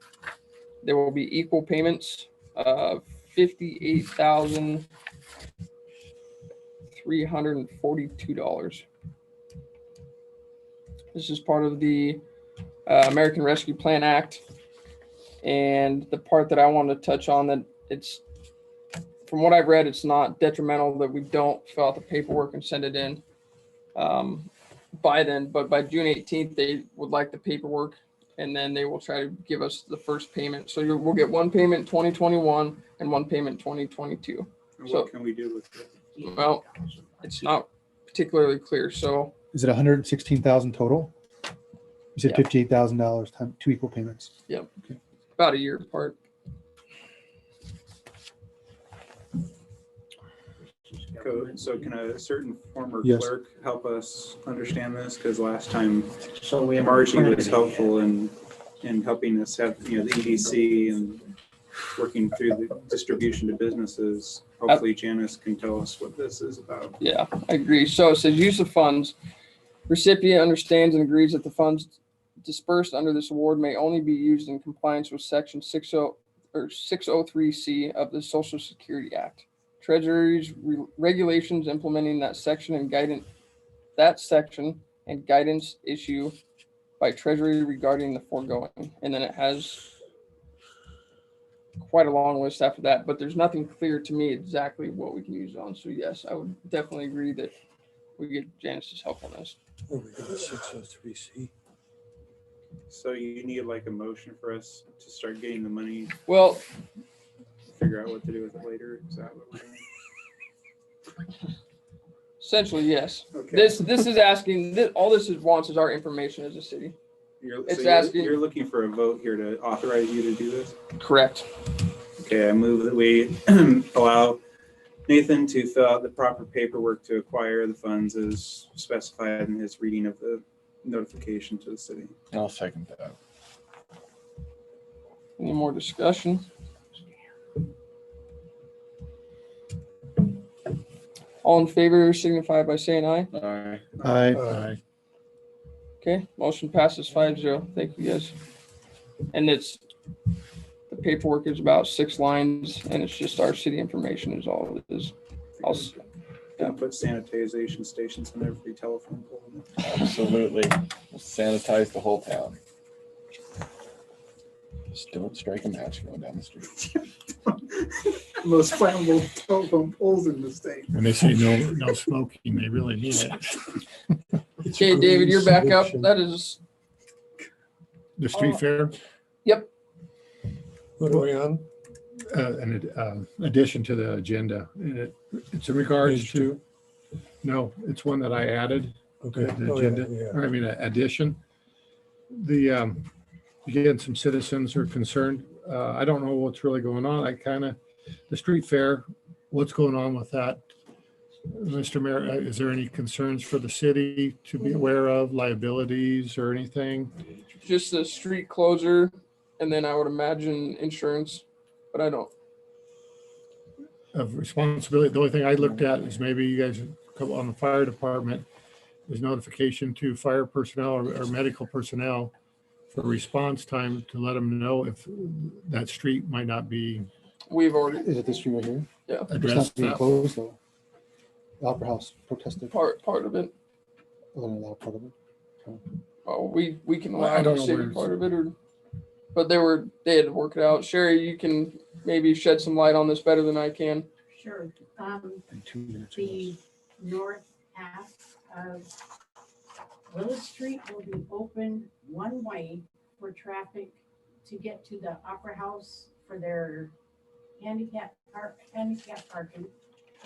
There will be equal payments of $58,342. This is part of the American Rescue Plan Act. And the part that I wanted to touch on, that it's, from what I've read, it's not detrimental that we don't fill out the paperwork and send it in by then, but by June 18th, they would like the paperwork, and then they will try to give us the first payment. So we'll get one payment in 2021 and one payment in 2022. And So- what can we do with it? Well, it's not particularly clear, so Is it 116,000 total? You said Yeah. $58,000 times 2 equal payments. about a year apart. Code. So can a certain former Yes. clerk help us understand this? Because last time So we have. Margie was helpful in helping us have, the EDC and working through the distribution to businesses. Hopefully Janice can tell us what this is about. Yeah, I agree. So it says use of funds. Recipient understands and agrees that the funds dispersed under this award may only be used in compliance with section 603C of the Social Security Act. Treasury's regulations implementing that section and guidance issue by Treasury regarding the foregoing. And then it has quite a long list after that, but there's nothing clear to me exactly what we can use it on. So yes, I would definitely agree that we get Janice's help on this. oh, we got a 603C. So you need like a motion for us to start getting the money, Well, figure out what to do with it later. Is that what we're doing? essentially, yes. Okay. This is asking, all this wants is our information as a city. it's asking- You're looking for a vote here to authorize you to do this? Correct. Okay, I move that we allow Nathan to fill out the proper paperwork to acquire the funds as specified in his reading of the notification to the city. I'll second that. Any more discussion? All in favor signify by saying aye. Aye. I, Okay, motion passes 5-0. Thank you, guys. And it's, the paperwork is about 6 lines, and it's just our city information is all it is. I'll s- Gonna put sanitization stations on every telephone pole. Absolutely. We'll sanitize the whole town. Just don't strike a match going down the street. Most flammable telephone poles in the state. When they say no smoking, they really mean it. Okay, David, you're back up. That is, The street fair, What are we on? an addition to the agenda. It's in regards Page to, no, it's one that I added. Okay. The Oh, yeah, agenda, yeah. or I mean, addition. The, again, some citizens are concerned. I don't know what's really going on. The street fair, what's going on with that? Mr. Mayor, is there any concerns for the city to be aware of, liabilities or anything? just the street closer, and then I would imagine insurance, but I don't. Of responsibility? The only thing I looked at is maybe you guys come on the fire department, there's notification to fire personnel or medical personnel for response time to let them know if that street might not be We've already, is it this street right here? yeah, It's not addressed. being closed though. The Opera House protested. part of it. Other than that part of it. Oh, we can Well, I allow don't the know city where it's- part of it, or, but they had to work it out. Sherry, you can maybe shed some light on this better than I can. Sure. In 2 minutes. The north half of Willis Street will be open one way for traffic to get to the Opera House for their handicap parking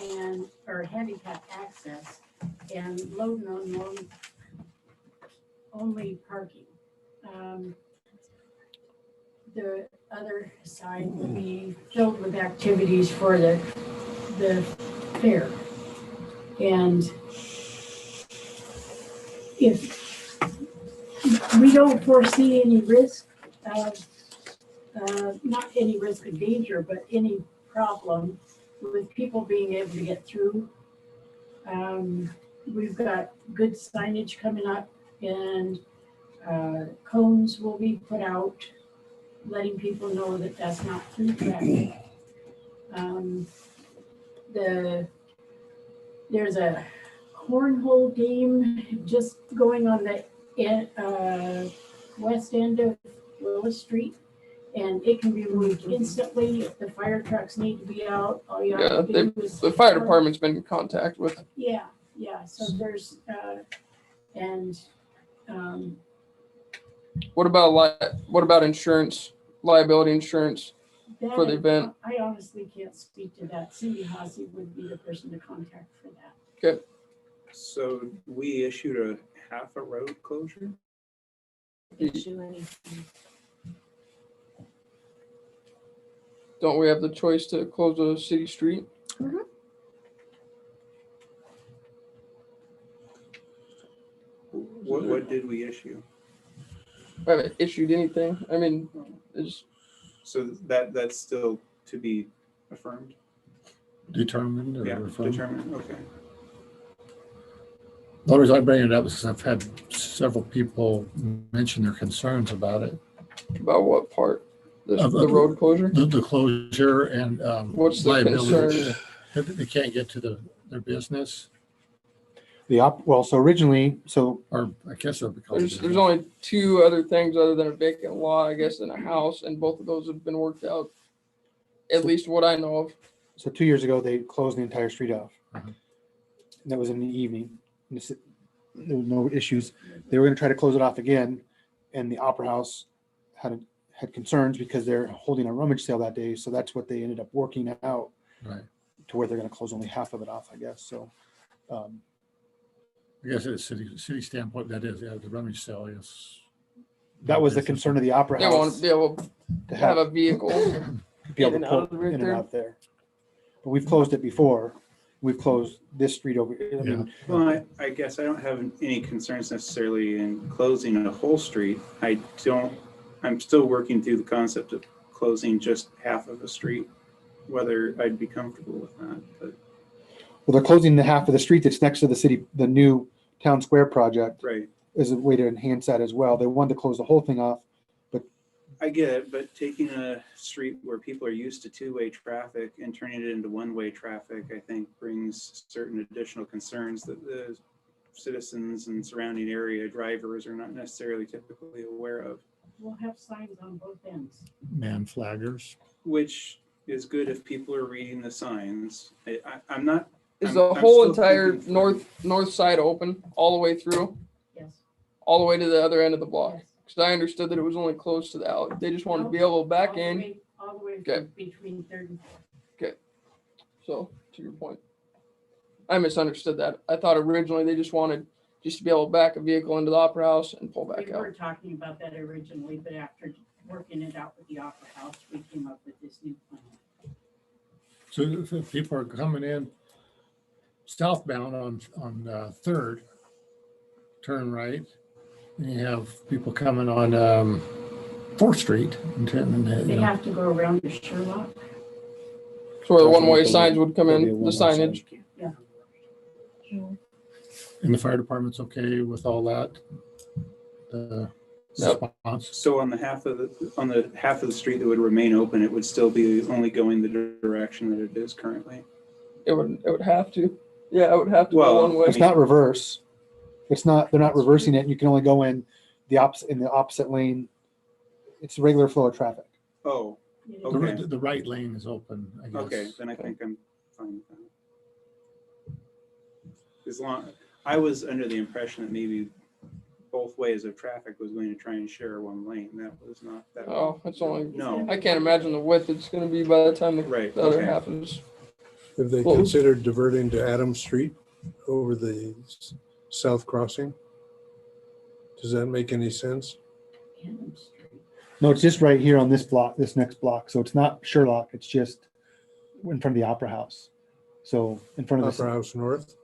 and, or handicap access, and load and unload only parking. The other side will be filled with activities for the fair. And if we don't foresee any risk of, not any risk of danger, but any problem with people being able to get through. We've got good signage coming up, and cones will be put out, letting people know that that's not through traffic. There's a cornhole game just going on the west end of Willis Street, and it can be moved instantly if the fire trucks need to be out. All you Yeah, have to do is The fire department's been in contact with. Yeah, so there's What about insurance, liability insurance? that For the event. I honestly can't speak to that. Cindy Haase would be the person to contact for that. So we issued a half a road closure? Issue anything. Don't we have the choice to close a city street? What did we issue? I haven't issued anything. I mean, it's, So that's still to be affirmed? Determined or Yeah, affirmed? determined, okay. The only reason I bring it up is because I've had several people mention their concerns about it. about what part? The Of- the road closure? The closure and What's the liability. concern? They can't get to their business, Well, so originally, or I guess it'll become. There's only 2 other things other than a vacant lot, I guess, in a house, and both of those have been worked out. At least what I know of. so 2 years ago, they closed the entire street off. Mhm. And that was in the evening. And there were no issues. They were gonna try to close it off again, and the Opera House had concerns because they're holding a rummage sale that day, so that's what they ended up working out Right. to where they're gonna close only half of it off, I guess, so. I guess it's city standpoint, that is, yeah, the rummage sale is. That was the concern of the Opera They want House, to be able to to have a vehicle. be able in to and out pull of right in and there. out there. But we've closed it before. We've closed this street over, I mean, Well, I guess I don't have any concerns necessarily in closing a whole street. I'm still working through the concept of closing just half of the street, whether I'd be comfortable with that, but, Well, they're closing the half of the street that's next to the city, the new town square project right. is a way to enhance that as well. They wanted to close the whole thing off. I get it, but taking a street where people are used to two-way traffic and turning it into one-way traffic, I think brings certain additional concerns that the citizens and surrounding area drivers are not necessarily typically aware of, We'll have signs on both ends. Man flaggers. which is good if people are reading the signs. I'm not. Is I'm- the I'm whole still entire thinking- north side open all the way through, Yes. all the way to the other end of the block? Yes. Because I understood that it was only close to the alley. They just wanted to be able to back All the in. way- All the way Okay. between Third and Fourth. So to your point, I misunderstood that. I thought originally they just wanted just to be able to back a vehicle into the Opera House and pull back We out. were talking about that originally, but after working it out with the Opera House, we came up with this new plan. So if people are coming in southbound on Third, turn right, and you have people coming on 4th Street. They have to go around to Sherlock. So where the one-way signs would come There'll be a in, the one-way sign. signage. Yeah. And the fire department's okay with all that? The Yep. response? So on the half of the street that would remain open, it would still be only going the direction that it is currently. It would have to. Yeah, it would have to Well, go one way. It's not reverse. It's not, they're not reversing it. You can only go in the opposite lane. It's a regular flow of traffic. Oh, The okay. the right lane is open, I guess. Okay, then I think I'm fine with that. As long, I was under the impression that maybe both ways of traffic was going to try and share one lane. That was not that. Oh, it's only, No, I can't imagine the width it's gonna be by the time right, the other okay. half is. Have they Well- considered diverting to Adams Street over the south crossing? Does that make any sense? No, it's just right here on this block, this next block. So it's not Sherlock. It's just in front of the Opera House. So in front of Opera the, House North?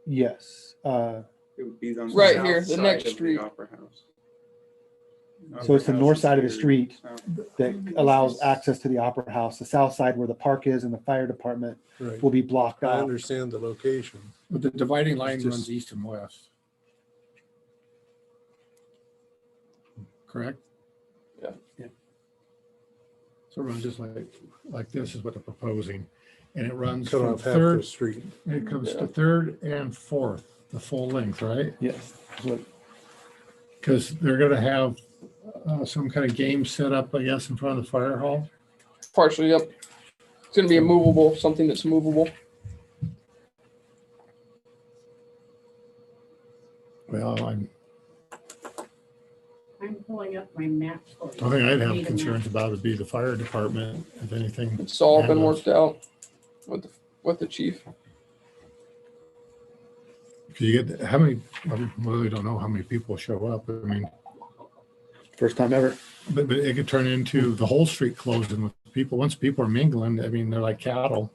yes. It would be on the Right south here, the side next of the street. Opera House. So it's the Opera north House side of the is street here, that allows access to the Opera House. The south side where the park is and the fire department Right. will be blocked I off. understand the location. But the dividing line It's just- runs east and west. Correct? Yeah. Yeah. So it runs just like this is what they're proposing. And it runs Cut from off half the Third, street. it comes Yeah. to Third and 4th, the full length, right? Yes. So Because they're gonna have some kind of game set up, I guess, in front of the fire hall. Partially, yep. It's gonna be a movable, something that's movable. Well, I'm, I'm pulling up my map for you. I think I'd Need a have map. concerns about would be the fire department, if anything. It's all been And, worked out with the chief. Cause you get, how many, I really don't know how many people show up. I mean, first time ever. but it could turn into the whole street closing with people. Once people are mingling, I mean, they're like cattle.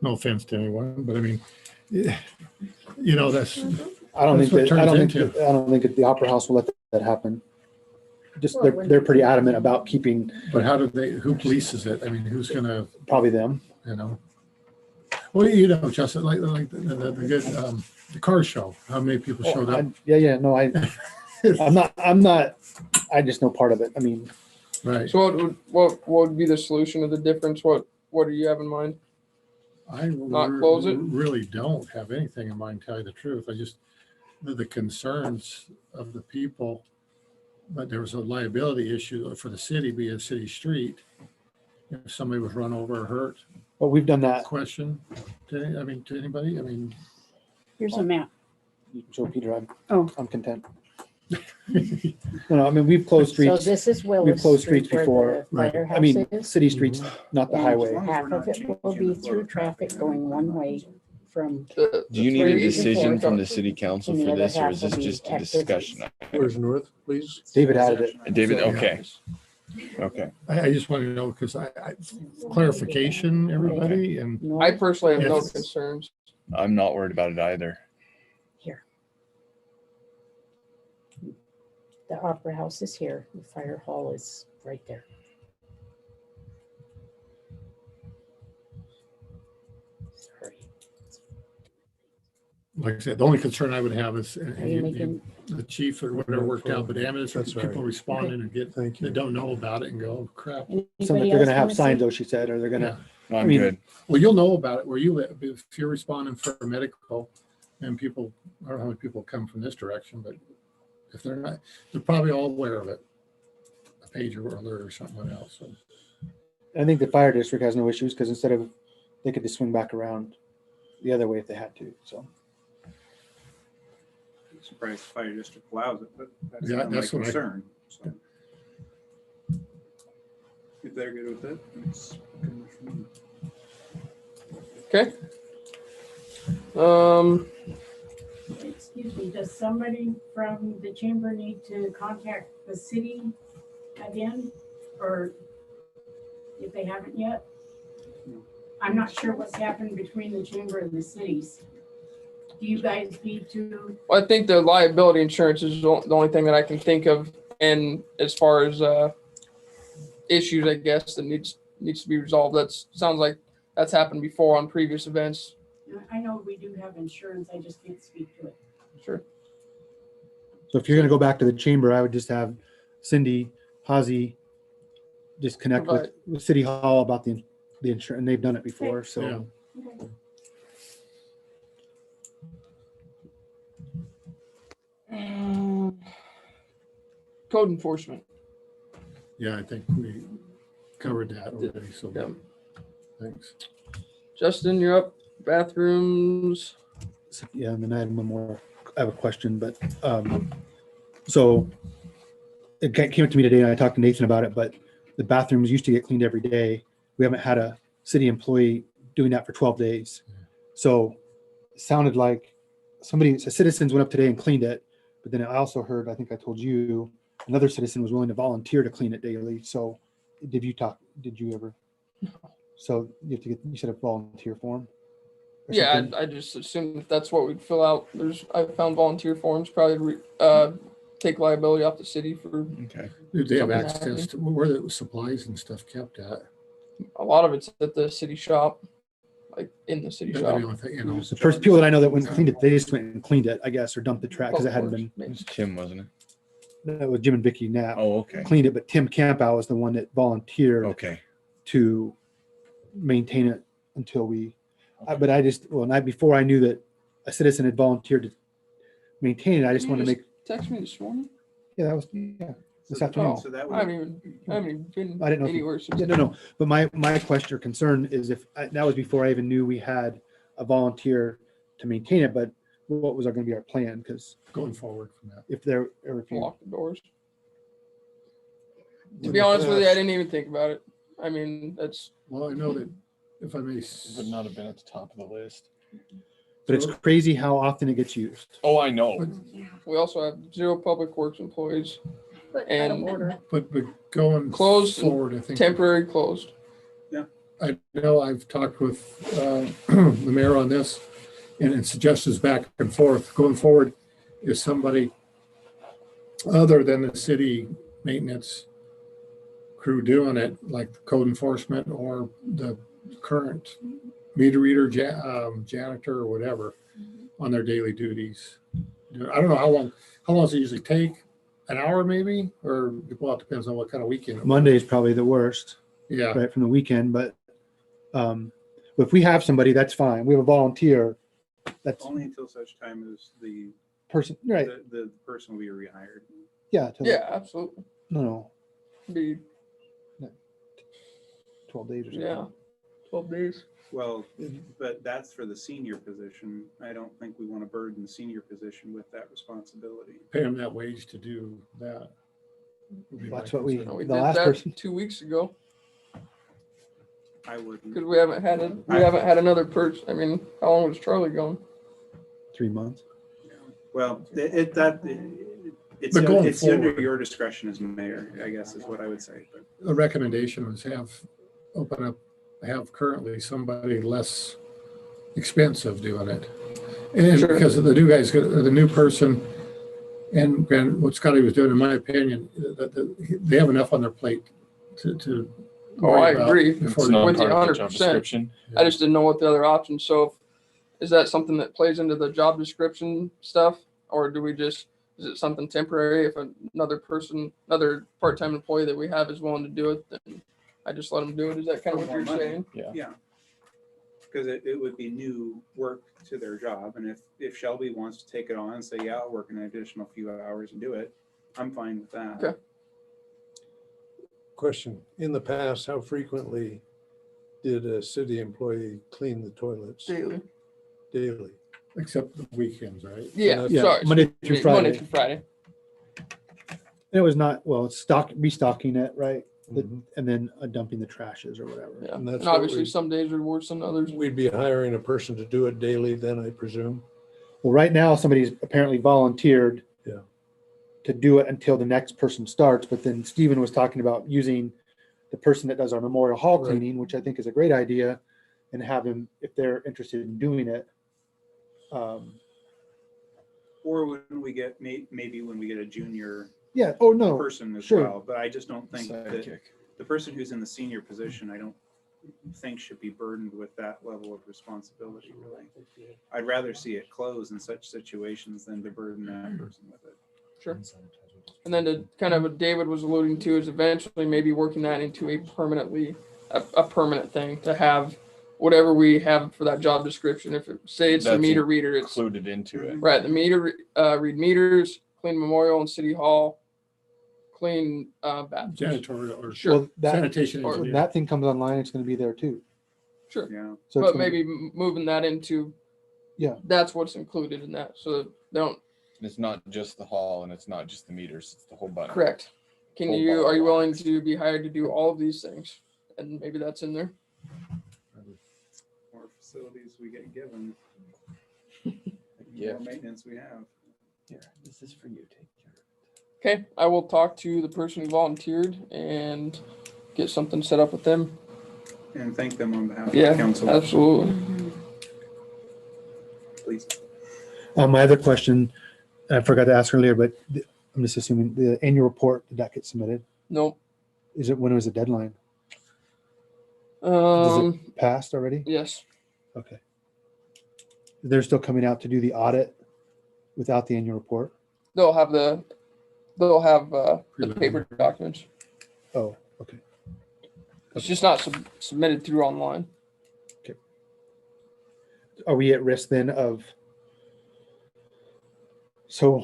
No offense to anyone, but I mean, you know, that's, I don't That's think what it that, I don't turns think, into. I don't think that the Opera House will let that happen. Just, Well, they're, when- they're pretty adamant about keeping but how do they, who polices it? I mean, who's gonna, probably them. you know? Well, you know, Justin, like the good, the car show, how many people showed up? Yeah, no, I'm not, I just know part of it. I mean, Right. So what would be the solution of the difference? What do you have in mind? I Not close it? really don't have anything in mind, to tell you the truth. I just, the concerns of the people, but there was a liability issue for the city, be a city street. If somebody was run over or hurt, but we've done that. question, to anybody? I mean, Here's a map. You can show Peter, Oh. I'm content. No, I mean, we've closed So streets. this is We've Willis closed Street streets where before. the Right. firehouse I mean, is. city streets, not the And highway. half of it will be through traffic going one way from, The Do you need a three- decision from the city council And the for other this, or half is will this be just a activities. discussion? Where's north, please? David added it. David, So, okay, okay. I just want to know, because I clarification, everybody, and I north. personally have no Yes. concerns. I'm not worried about it either. The Opera House is here. The fire hall is right there. Sorry. Like I said, the only concern I would have is Are you making, the chief or whatever worked out, but ambulance, That's people right. responding and get, Thank they you. don't know about it and go, "Oh, crap." Some anybody they're else gonna have wanna signs say? though, she said, or they're gonna, I'm I mean- good. Well, you'll know about it where you live. If you're responding for a medical and people, I don't know how many people come from this direction, but if they're not, they're probably all aware of it. A pager or alert or something else. So, I think the fire district has no issues, because instead of, they could just swing back around the other way if they had to, so. I'm surprised the fire district allows it, but that's Yeah, not my that's what I- concern. So if they're good with it, it's good for me. Okay. Excuse me, does somebody from the chamber need to contact the city again? Or if they haven't yet? I'm not sure what's happened between the chamber and the cities. Do you guys need to, Well, I think the liability insurance is the only thing that I can think of. And as far as issues, I guess, that needs to be resolved, sounds like that's happened before on previous events. I know we do have insurance, I just can't speak to it. Sure. So if you're gonna go back to the chamber, I would just have Cindy, Hazy, just connect with City Hall about the insurance, and they've done it before, so. Yeah. Okay. Code enforcement. yeah, I think we covered that already. So Yeah. thanks. Justin, you're up. Bathrooms. Yeah, and then I had one more, I have a question, but, so it came up to me today and I talked to Nathan about it, but the bathrooms used to get cleaned every day. We haven't had a city employee doing that for 12 days. So it sounded like citizens went up today and cleaned it, but then I also heard, I think I told you, another citizen was willing to volunteer to clean it daily. So did you ever? So you have to you said a volunteer form? or Yeah, something? I just assumed that that's what we'd fill out. I found volunteer forms, probably take liability off the city for Okay. Do they have Something access happening. to where the supplies and stuff kept at? a lot of it's at the city shop, like in the city That'd shop. be the only thing, you know. The first people that I know that went and cleaned it, they just went and cleaned it, I guess, or dumped the trash because it hadn't been. It was Tim, wasn't it? That was Jim and Vicky Knapp Oh, okay. cleaned it, but Tim Campow was the one that volunteered Okay. to maintain it until we. But I just, well, night before I knew that a citizen had volunteered to maintain it, I just You wanted to just make. Text me this morning. Yeah, that was this afternoon. So that I haven't would, even been I didn't know if you- anywhere since. Yeah, no. But my question or concern is that was before I even knew we had a volunteer to maintain it. But what was going to be our plan? Because Going forward from that. if there, or if you, Lock the doors. To be honest with you, I didn't even think about it. I mean, that's Well, I know that if I may, It would not have been at the top of the list. but it's crazy how often it gets used. Oh, I know. we also have 0 public works employees, and but going Closed and forward, I think. temporary closed. I know I've talked with the mayor on this and suggestions back and forth. Going forward, is somebody other than the city maintenance crew doing it, like code enforcement or the current meter reader, janitor or whatever on their daily duties. I don't know how long does it usually take? An hour maybe? Or, well, it depends on what kind of weekend. it was. Monday is probably the worst, Yeah. right, from the weekend. But if we have somebody, that's fine. We have a volunteer. That's only until such time as the person, right? the person will be rehired. Yeah. Yeah, absolutely. No, Be 12 days or something. yeah, 12 days. Well, but that's for the senior position. I don't think we want to burden the senior position with that responsibility. Pay them that wage to do that. would be my That's what we- concern. We The did last that person- 2 weeks ago I wouldn't. because we haven't had another person. I mean, how long was Charlie gone? 3 months. Well, it's But going it's under forward- your discretion as mayor, I guess is what I would say. But The recommendation was have currently somebody less expensive doing it. And Sure. because the new guy's, the new person And what Scotty was doing, in my opinion, they have enough on their plate to. Oh, I worry about agree. before It's they- not With you part of the job 100%. description. I just didn't know what the other options. So is that something that plays into the job description stuff? Or do we just, is it something temporary? If another part-time employee that we have is willing to do it, then I just let them do it. Is that kind of what For you're more money. saying? Yeah. Because it would be new work to their job. And if Shelby wants to take it on and say, yeah, I'll work an additional few hours and do it, I'm fine with that. Okay. Question, in the past, how frequently did a city employee clean the toilets? Daily. Daily. Except the weekends, right? Yeah, Yeah, sorry. Monday through Friday. Monday through Friday. It was not, well, it's restocking it, right? Mhm. And then dumping the trashes or whatever. Yeah. And that's And what obviously we- some days are worse than others. We'd be hiring a person to do it daily then, I presume. Well, right now, somebody's apparently volunteered Yeah. to do it until the next person starts, but then Stephen was talking about using the person that does our Memorial Hall Right. cleaning, which I think is a great idea, and have him, if they're interested in doing it. Or when we get, maybe when we get a junior Yeah, oh, no, person as sure. well. But I just don't think that Sidekick. the person who's in the senior position, I don't think should be burdened with that level of responsibility, really. I'd rather see it close in such situations than to burden that person with it. Sure. And then to kind of what David was alluding to is eventually maybe working that into a permanent thing to have whatever we have for that job description. If it say it's the That's meter reader, it's Included into it. right. The meter, read meters, clean Memorial and City Hall, clean, bathrooms. Janitorial or Sure. Well, that, sanitation Or- when engineer. that thing comes online, it's gonna be there too. Sure. Yeah. So it's But gonna- maybe moving that into, Yeah. that's what's included in that. So they don't, It's not just the hall and it's not just the meters, it's the whole bunch. correct. Can Full you, bottle are you willing wax. to be hired to do all of these things? And maybe that's in there. More facilities we get given, Yeah. more maintenance we have. Here, this is for you. Take care. Okay, I will talk to the person who volunteered and get something set up with them. And thank them on behalf of Yeah, the council, absolutely. please. My other question, I forgot to ask earlier, but I'm just assuming the annual report, did that get submitted? Nope. When was the deadline? Passed already? Yes, Okay. They're still coming out to do the audit without the annual report? they'll have the paper documents. Oh, okay. It's just not submitted through online. Are we at risk then of? So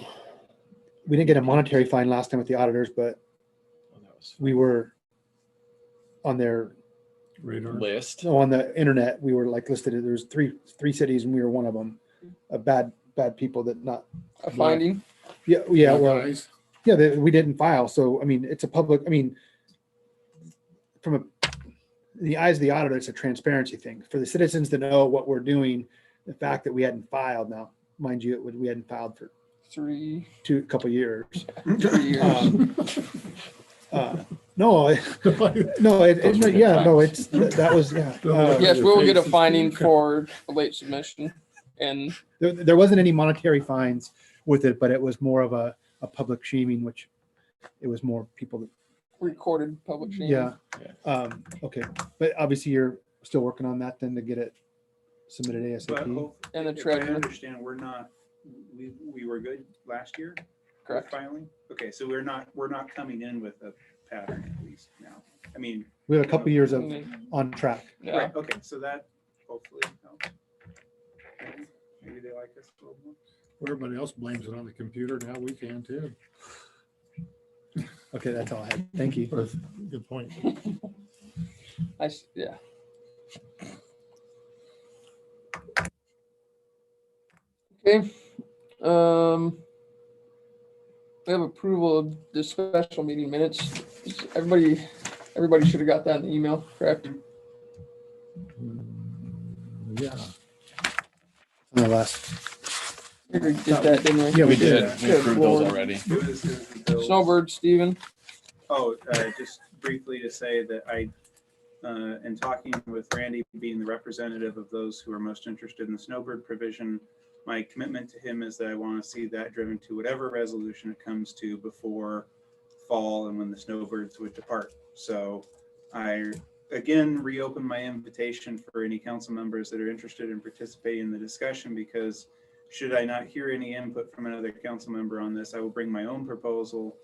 we didn't get a monetary fine last time with the auditors, but Oh, that was we were on their, Radar. list. on the internet, we were like listed, there was three cities and we were one of them. Bad people that not, A finding. yeah, well, Guys, yeah, we didn't file. So, I mean, it's a public, I mean, in the eyes of the auditor, it's a transparency thing for the citizens to know what we're doing. The fact that we hadn't filed now, mind you, we hadn't filed for Three couple years. years. No, that was, yeah. Yes, we'll get a finding for a late submission and There wasn't any monetary fines with it, but it was more of a public shaming, which it was more people that, recorded public shaming. yeah. Okay, but obviously you're still working on that then to get it submitted But ASAP. hope- And the if I treasurer. understand, we're not, we were good last year? with Correct. Filing? Okay, so we're not coming in with a pattern at least now. I mean, We have a couple years of Mm, on track. Yeah, right, okay, so that hopefully helps. Maybe they like us a little more. everybody else blames it on the computer. Now we can too. Okay, that's all I had. Thank you. Good point. yeah. Okay, we have approval of the special meeting minutes. Everybody should have got that in the email, correct? Yeah. On the last, We did that, didn't we? Yeah, we We did. did. We Good approved those Lord. already. It was the bills. Snowbird, Steven. Oh, just briefly to say that I, in talking with Randy, being the representative of those who are most interested in the snowbird provision, my commitment to him is that I want to see that driven to whatever resolution it comes to before fall and when the snowbirds would depart. So I again reopen my invitation for any council members that are interested in participating in the discussion, because should I not hear any input from another council member on this, I will bring my own proposal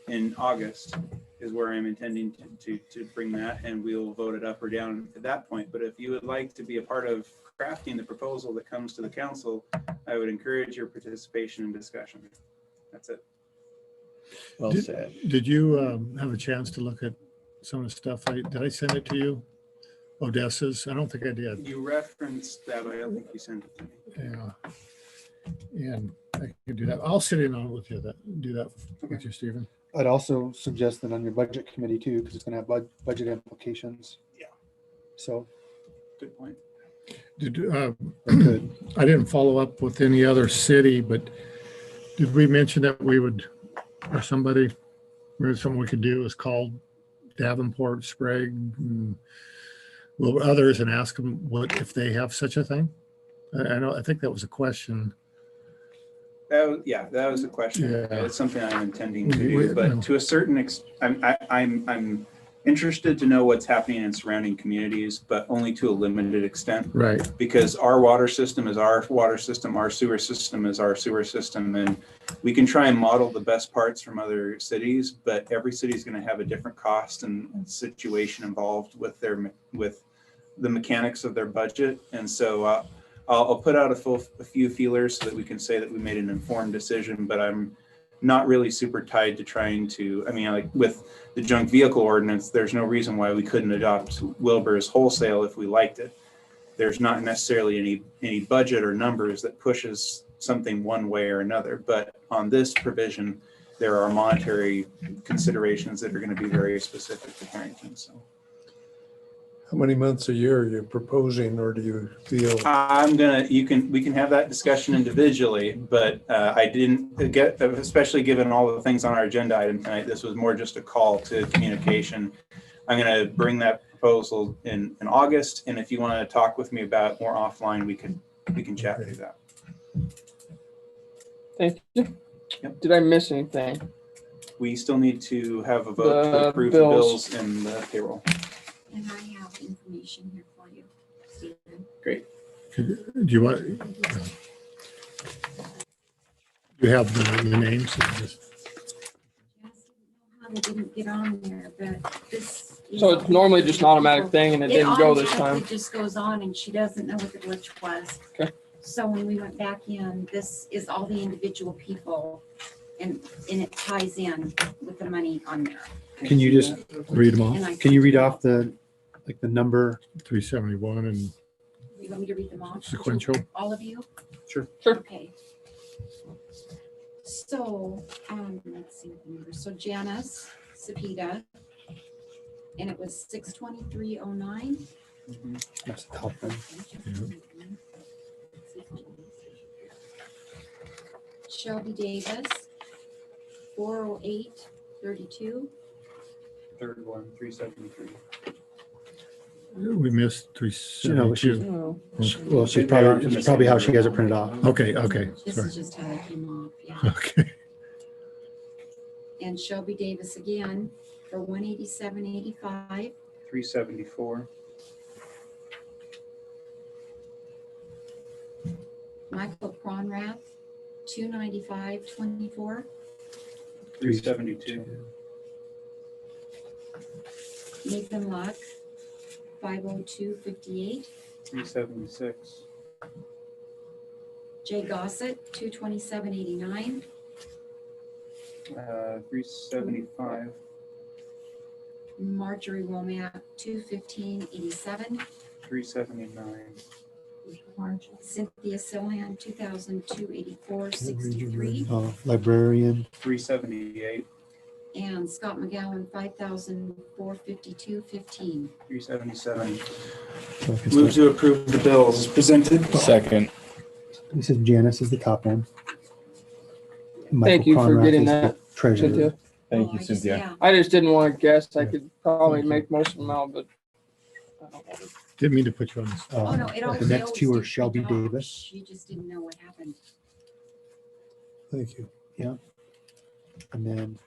in August is where I'm intending to bring that, and we'll vote it up or down at that point. But if you would like to be a part of crafting the proposal that comes to the council, I would encourage your participation and discussion. That's it. Well Did- said. Did you have a chance to look at some of the stuff? Did I send it to you? Odessa's? I don't think I did. You referenced that, but I don't think you sent it to me. Yeah. And I could do that. I'll sit in on it with you, do that with you, Stephen. I'd also suggest that on your budget committee too, because it's gonna have budget implications. Yeah. So, Good point. good. I didn't follow up with any other city, but did we mention that we would, or something we could do is call Davenport, Sprague, and others and ask them if they have such a thing? I think that was a question. That was a question. Yeah. It's something I'm intending to do, but to a certain extent, I'm interested to know what's happening in surrounding communities, but only to a limited extent. Right. Because our water system is our water system, our sewer system is our sewer system, and we can try and model the best parts from other cities, but every city is going to have a different cost and situation involved with the mechanics of their budget, and so I'll put out a few feelers so that we can say that we made an informed decision, but I'm not really super tied to trying to, like with the junk vehicle ordinance, there's no reason why we couldn't adopt Wilbur's wholesale if we liked it. There's not necessarily any budget or numbers that pushes something one way or another, but on this provision, there are monetary considerations that are going to be very specific to Harrington, so. How many months a year are you proposing, or do you feel? We can have that discussion individually, but I didn't get, especially given all the things on our agenda item tonight, this was more just a call to communication. I'm going to bring that proposal in August, and if you want to talk with me about it more offline, we can chat through that. Thank you. Yep. Did I miss anything? We still need to have a vote to The approve the bills. bills and the payroll. And I have information here for you, Stephen. Great. Do you want? You have the names? How they didn't get on there, but this. So it's normally just an automatic thing and it didn't go this time. It just goes on and she doesn't know what the glitch was. Okay. So when we went back in, this is all the individual people and it ties in with the money on there. Can you just, Read them And off. I. can you read off the number? 371 and You want me to read them off? sequential. All of you? Sure. Okay. So, let's see what the number, so Janice Cepeda, and it was 62309. That's the top one. Shelby Davis, 40832. Third one, 373. We missed No, she's, 372. Oh, well, she's probably how she has it printed off. Okay, This sorry. is just how it came off, yeah. Okay. And Shelby Davis again for 18785. 374. Michael Cronrath, 29524. 372. Nathan Luck, 50258. 376. Jay Gossett, 22789. 375. Marjorie Womack, 21587. 379. Cynthia Silhan, 2284.63. Librarian, 378. And Scott McGowan, 5452.15. 377. so I can Move start. to approve the bills as presented. Second. This is Janice is the top one. Thank you for Michael Conrad getting is the that, Treasurer. Cynthia. Thank Oh, you, I just- Cynthia. yeah. I just didn't want to guess. I could probably make most of them out, but I don't know. Didn't mean to put you on this. Oh, no, it always. The next two are always Shelby takes me off. Davis. You just didn't know what happened. Thank you. And then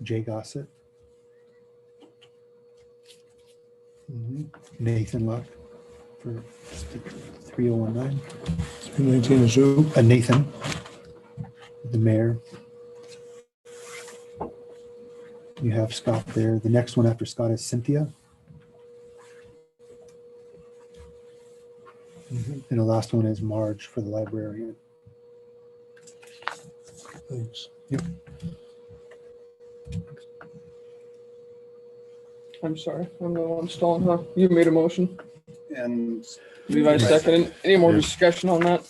Jay Gossett. Nathan Luck for 3019. 319 is who? Nathan, the mayor. You have Scott there. The next one after Scott is Cynthia. And the last one is Marge for the librarian. Thanks. I'm sorry, I'm the one stalling, huh? You made a motion. And Levi seconded. Any more Yeah. discussion on that?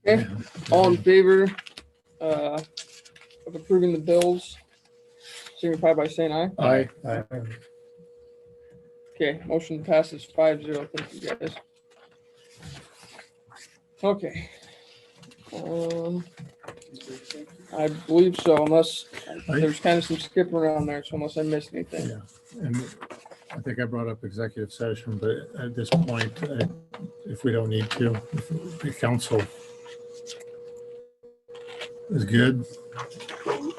Okay, all in favor of approving the bills, signify by saying aye. Aye. Okay, motion passes 5-0. Thank you, guys. Okay. I believe so, unless there's kind of some skipping around there, so unless I missed anything. Yeah, and I think I brought up executive session, but at this point, if we don't need to, if the council is good.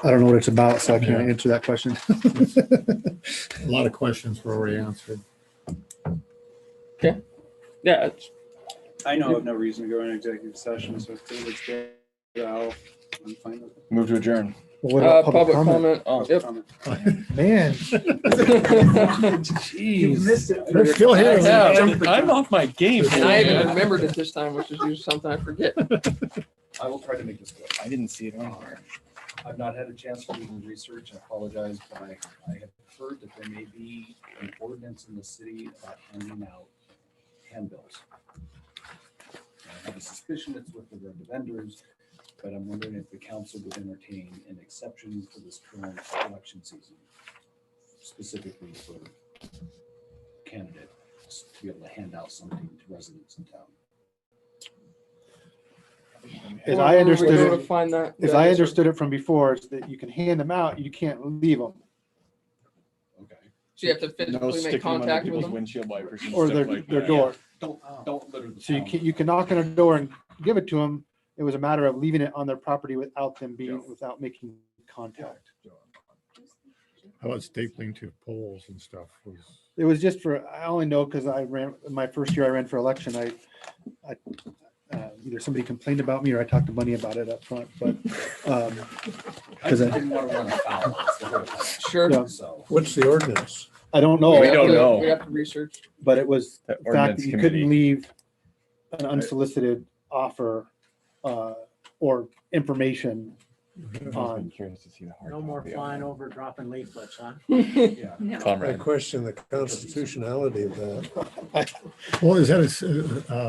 I don't know what it's about, so I can't Yeah. answer that question. A lot of questions were already answered. Yeah, it's, I know of no reason to go in executive session, so if David's good, I'm fine with it. Move to adjourn. What about public comment. Oh, Yep. Comment. Man, You missed it. We're still here. I'm off my game. And I even man. remembered it this time, which is usually something I forget. I will try to make this quick. I didn't see it on here. I've not had a chance to even research. I apologize, but I have heard that there may be an ordinance in the city about handing out handbills. I have a suspicion it's with the vendors, but I'm wondering if the council would entertain an exception for this current election season, specifically for candidates to be able to hand out something to residents in town. as I understood We're gonna it, find that. as I understood it from before, is that you can hand them out, you can't leave them. Okay. So you have to No physically sticking make them under contact with people's them. windshield wipers and Or stuff their, like their that. door. Don't litter the So you town. can, you can knock on a door and give it to them. It was a matter of leaving it on their property without them being, without making contact. How about stapling to poles and stuff? It was just for, I only know because I ran, my first year I ran for election, either somebody complained about me or I talked to Bunny about it up front, but, I because didn't want to run afoul. That's the whole thing. Sure. Yeah. So. What's the ordinance? I don't know. We don't know. We have to research. But it was That the fact ordinance that you committee. couldn't leave an unsolicited offer or information I've on. been curious to see the hard No more copy on flying that. over dropping leaflets, huh? Yeah. No. I Comrade. question the constitutionality of that. Well, is that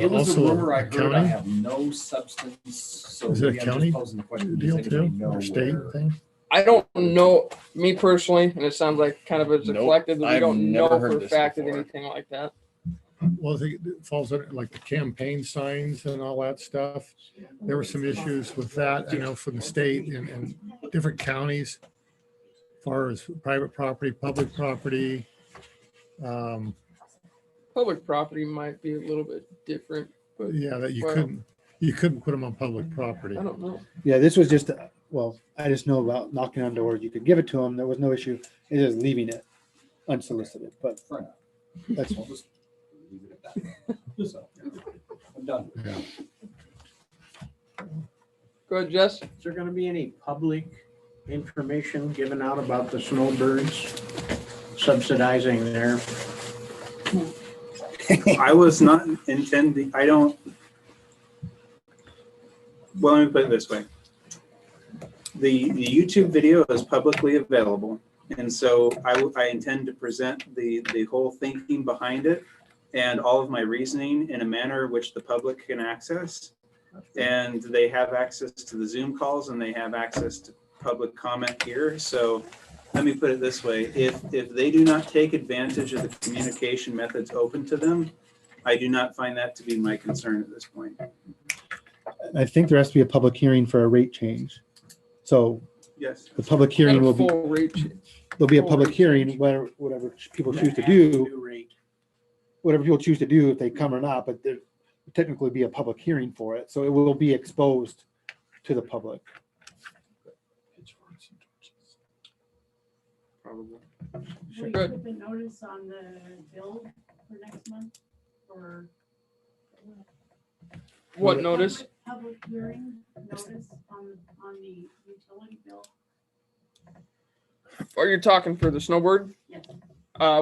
It was a also rumor I a heard. I county have no substance. So Is it a maybe I'm just county posing the question, deal does anybody too, know or state where- thing? I don't know, me personally, and it sounds like kind of as a Nope, collective, that we I've don't never know heard for a this fact of before. anything like that. Well, I think it falls under like the campaign signs and all that stuff. There were some issues with that, I know, from the state and different counties. As far as private property, public property. Public property might be a little bit different, but Yeah, that Well- you couldn't put them on public property. I don't know. Yeah, this was just, well, I just know about knocking on doors. You could give it to them. There was no issue. It's just leaving it unsolicited, but Fair enough. that's I'll just leave it at that. So, I'm done. Yeah. Go ahead, Jess. Is there gonna be any public information given out about the snowbirds subsidizing their? I was not intending, well, let me put it this way. The YouTube video is publicly available. And so I intend to present the whole thinking behind it and all of my reasoning in a manner which the public can access. And they have access to the Zoom calls and they have access to public comment here. So let me put it this way. If they do not take advantage of the communication methods open to them, I do not find that to be my concern at this point. I think there has to be a public hearing for a rate change. So Yes. The public hearing will be, Full rate. there'll be a full public rate hearing, change. whatever people choose to Add do, new rate. whatever people choose to do, if they come or not, but there technically be a public hearing for it, so it will be exposed to the public. Probably. Will you Good. put the notice on the bill for next month or? What notice? Public hearing notice on the utility bill? Are you talking for the snowbird? Yes.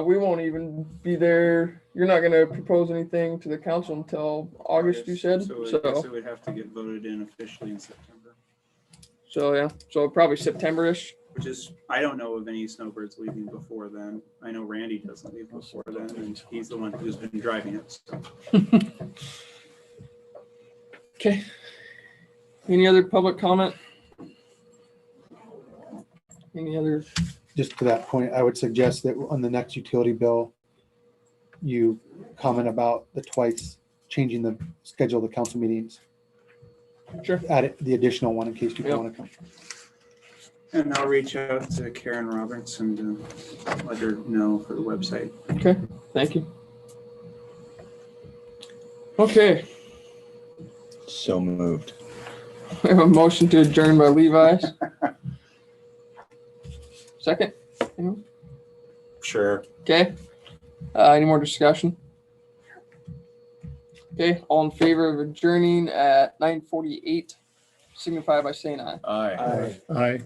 We won't even be there. You're not gonna propose anything to the council until August, you said? So I guess So, it would have to get voted in officially in September, yeah, so probably September-ish. which is, I don't know of any snowbirds leaving before then. I know Randy doesn't leave before then, and he's the one who's been driving it, so. Okay. Any other public comment? Any other? Just to that point, I would suggest that on the next utility bill, you comment about the twice changing the schedule of the council meetings. Sure. Add it, the additional one in case people Yep. want to come. And I'll reach out to Karen Roberts and let her know for the website. Okay, thank you. Okay, So moved. we have a motion to adjourn by Levi's. Second? Anyone? Sure. Okay. Any more discussion? Okay, all in favor of adjourning at 9:48, signify by saying aye. Aye. Aye.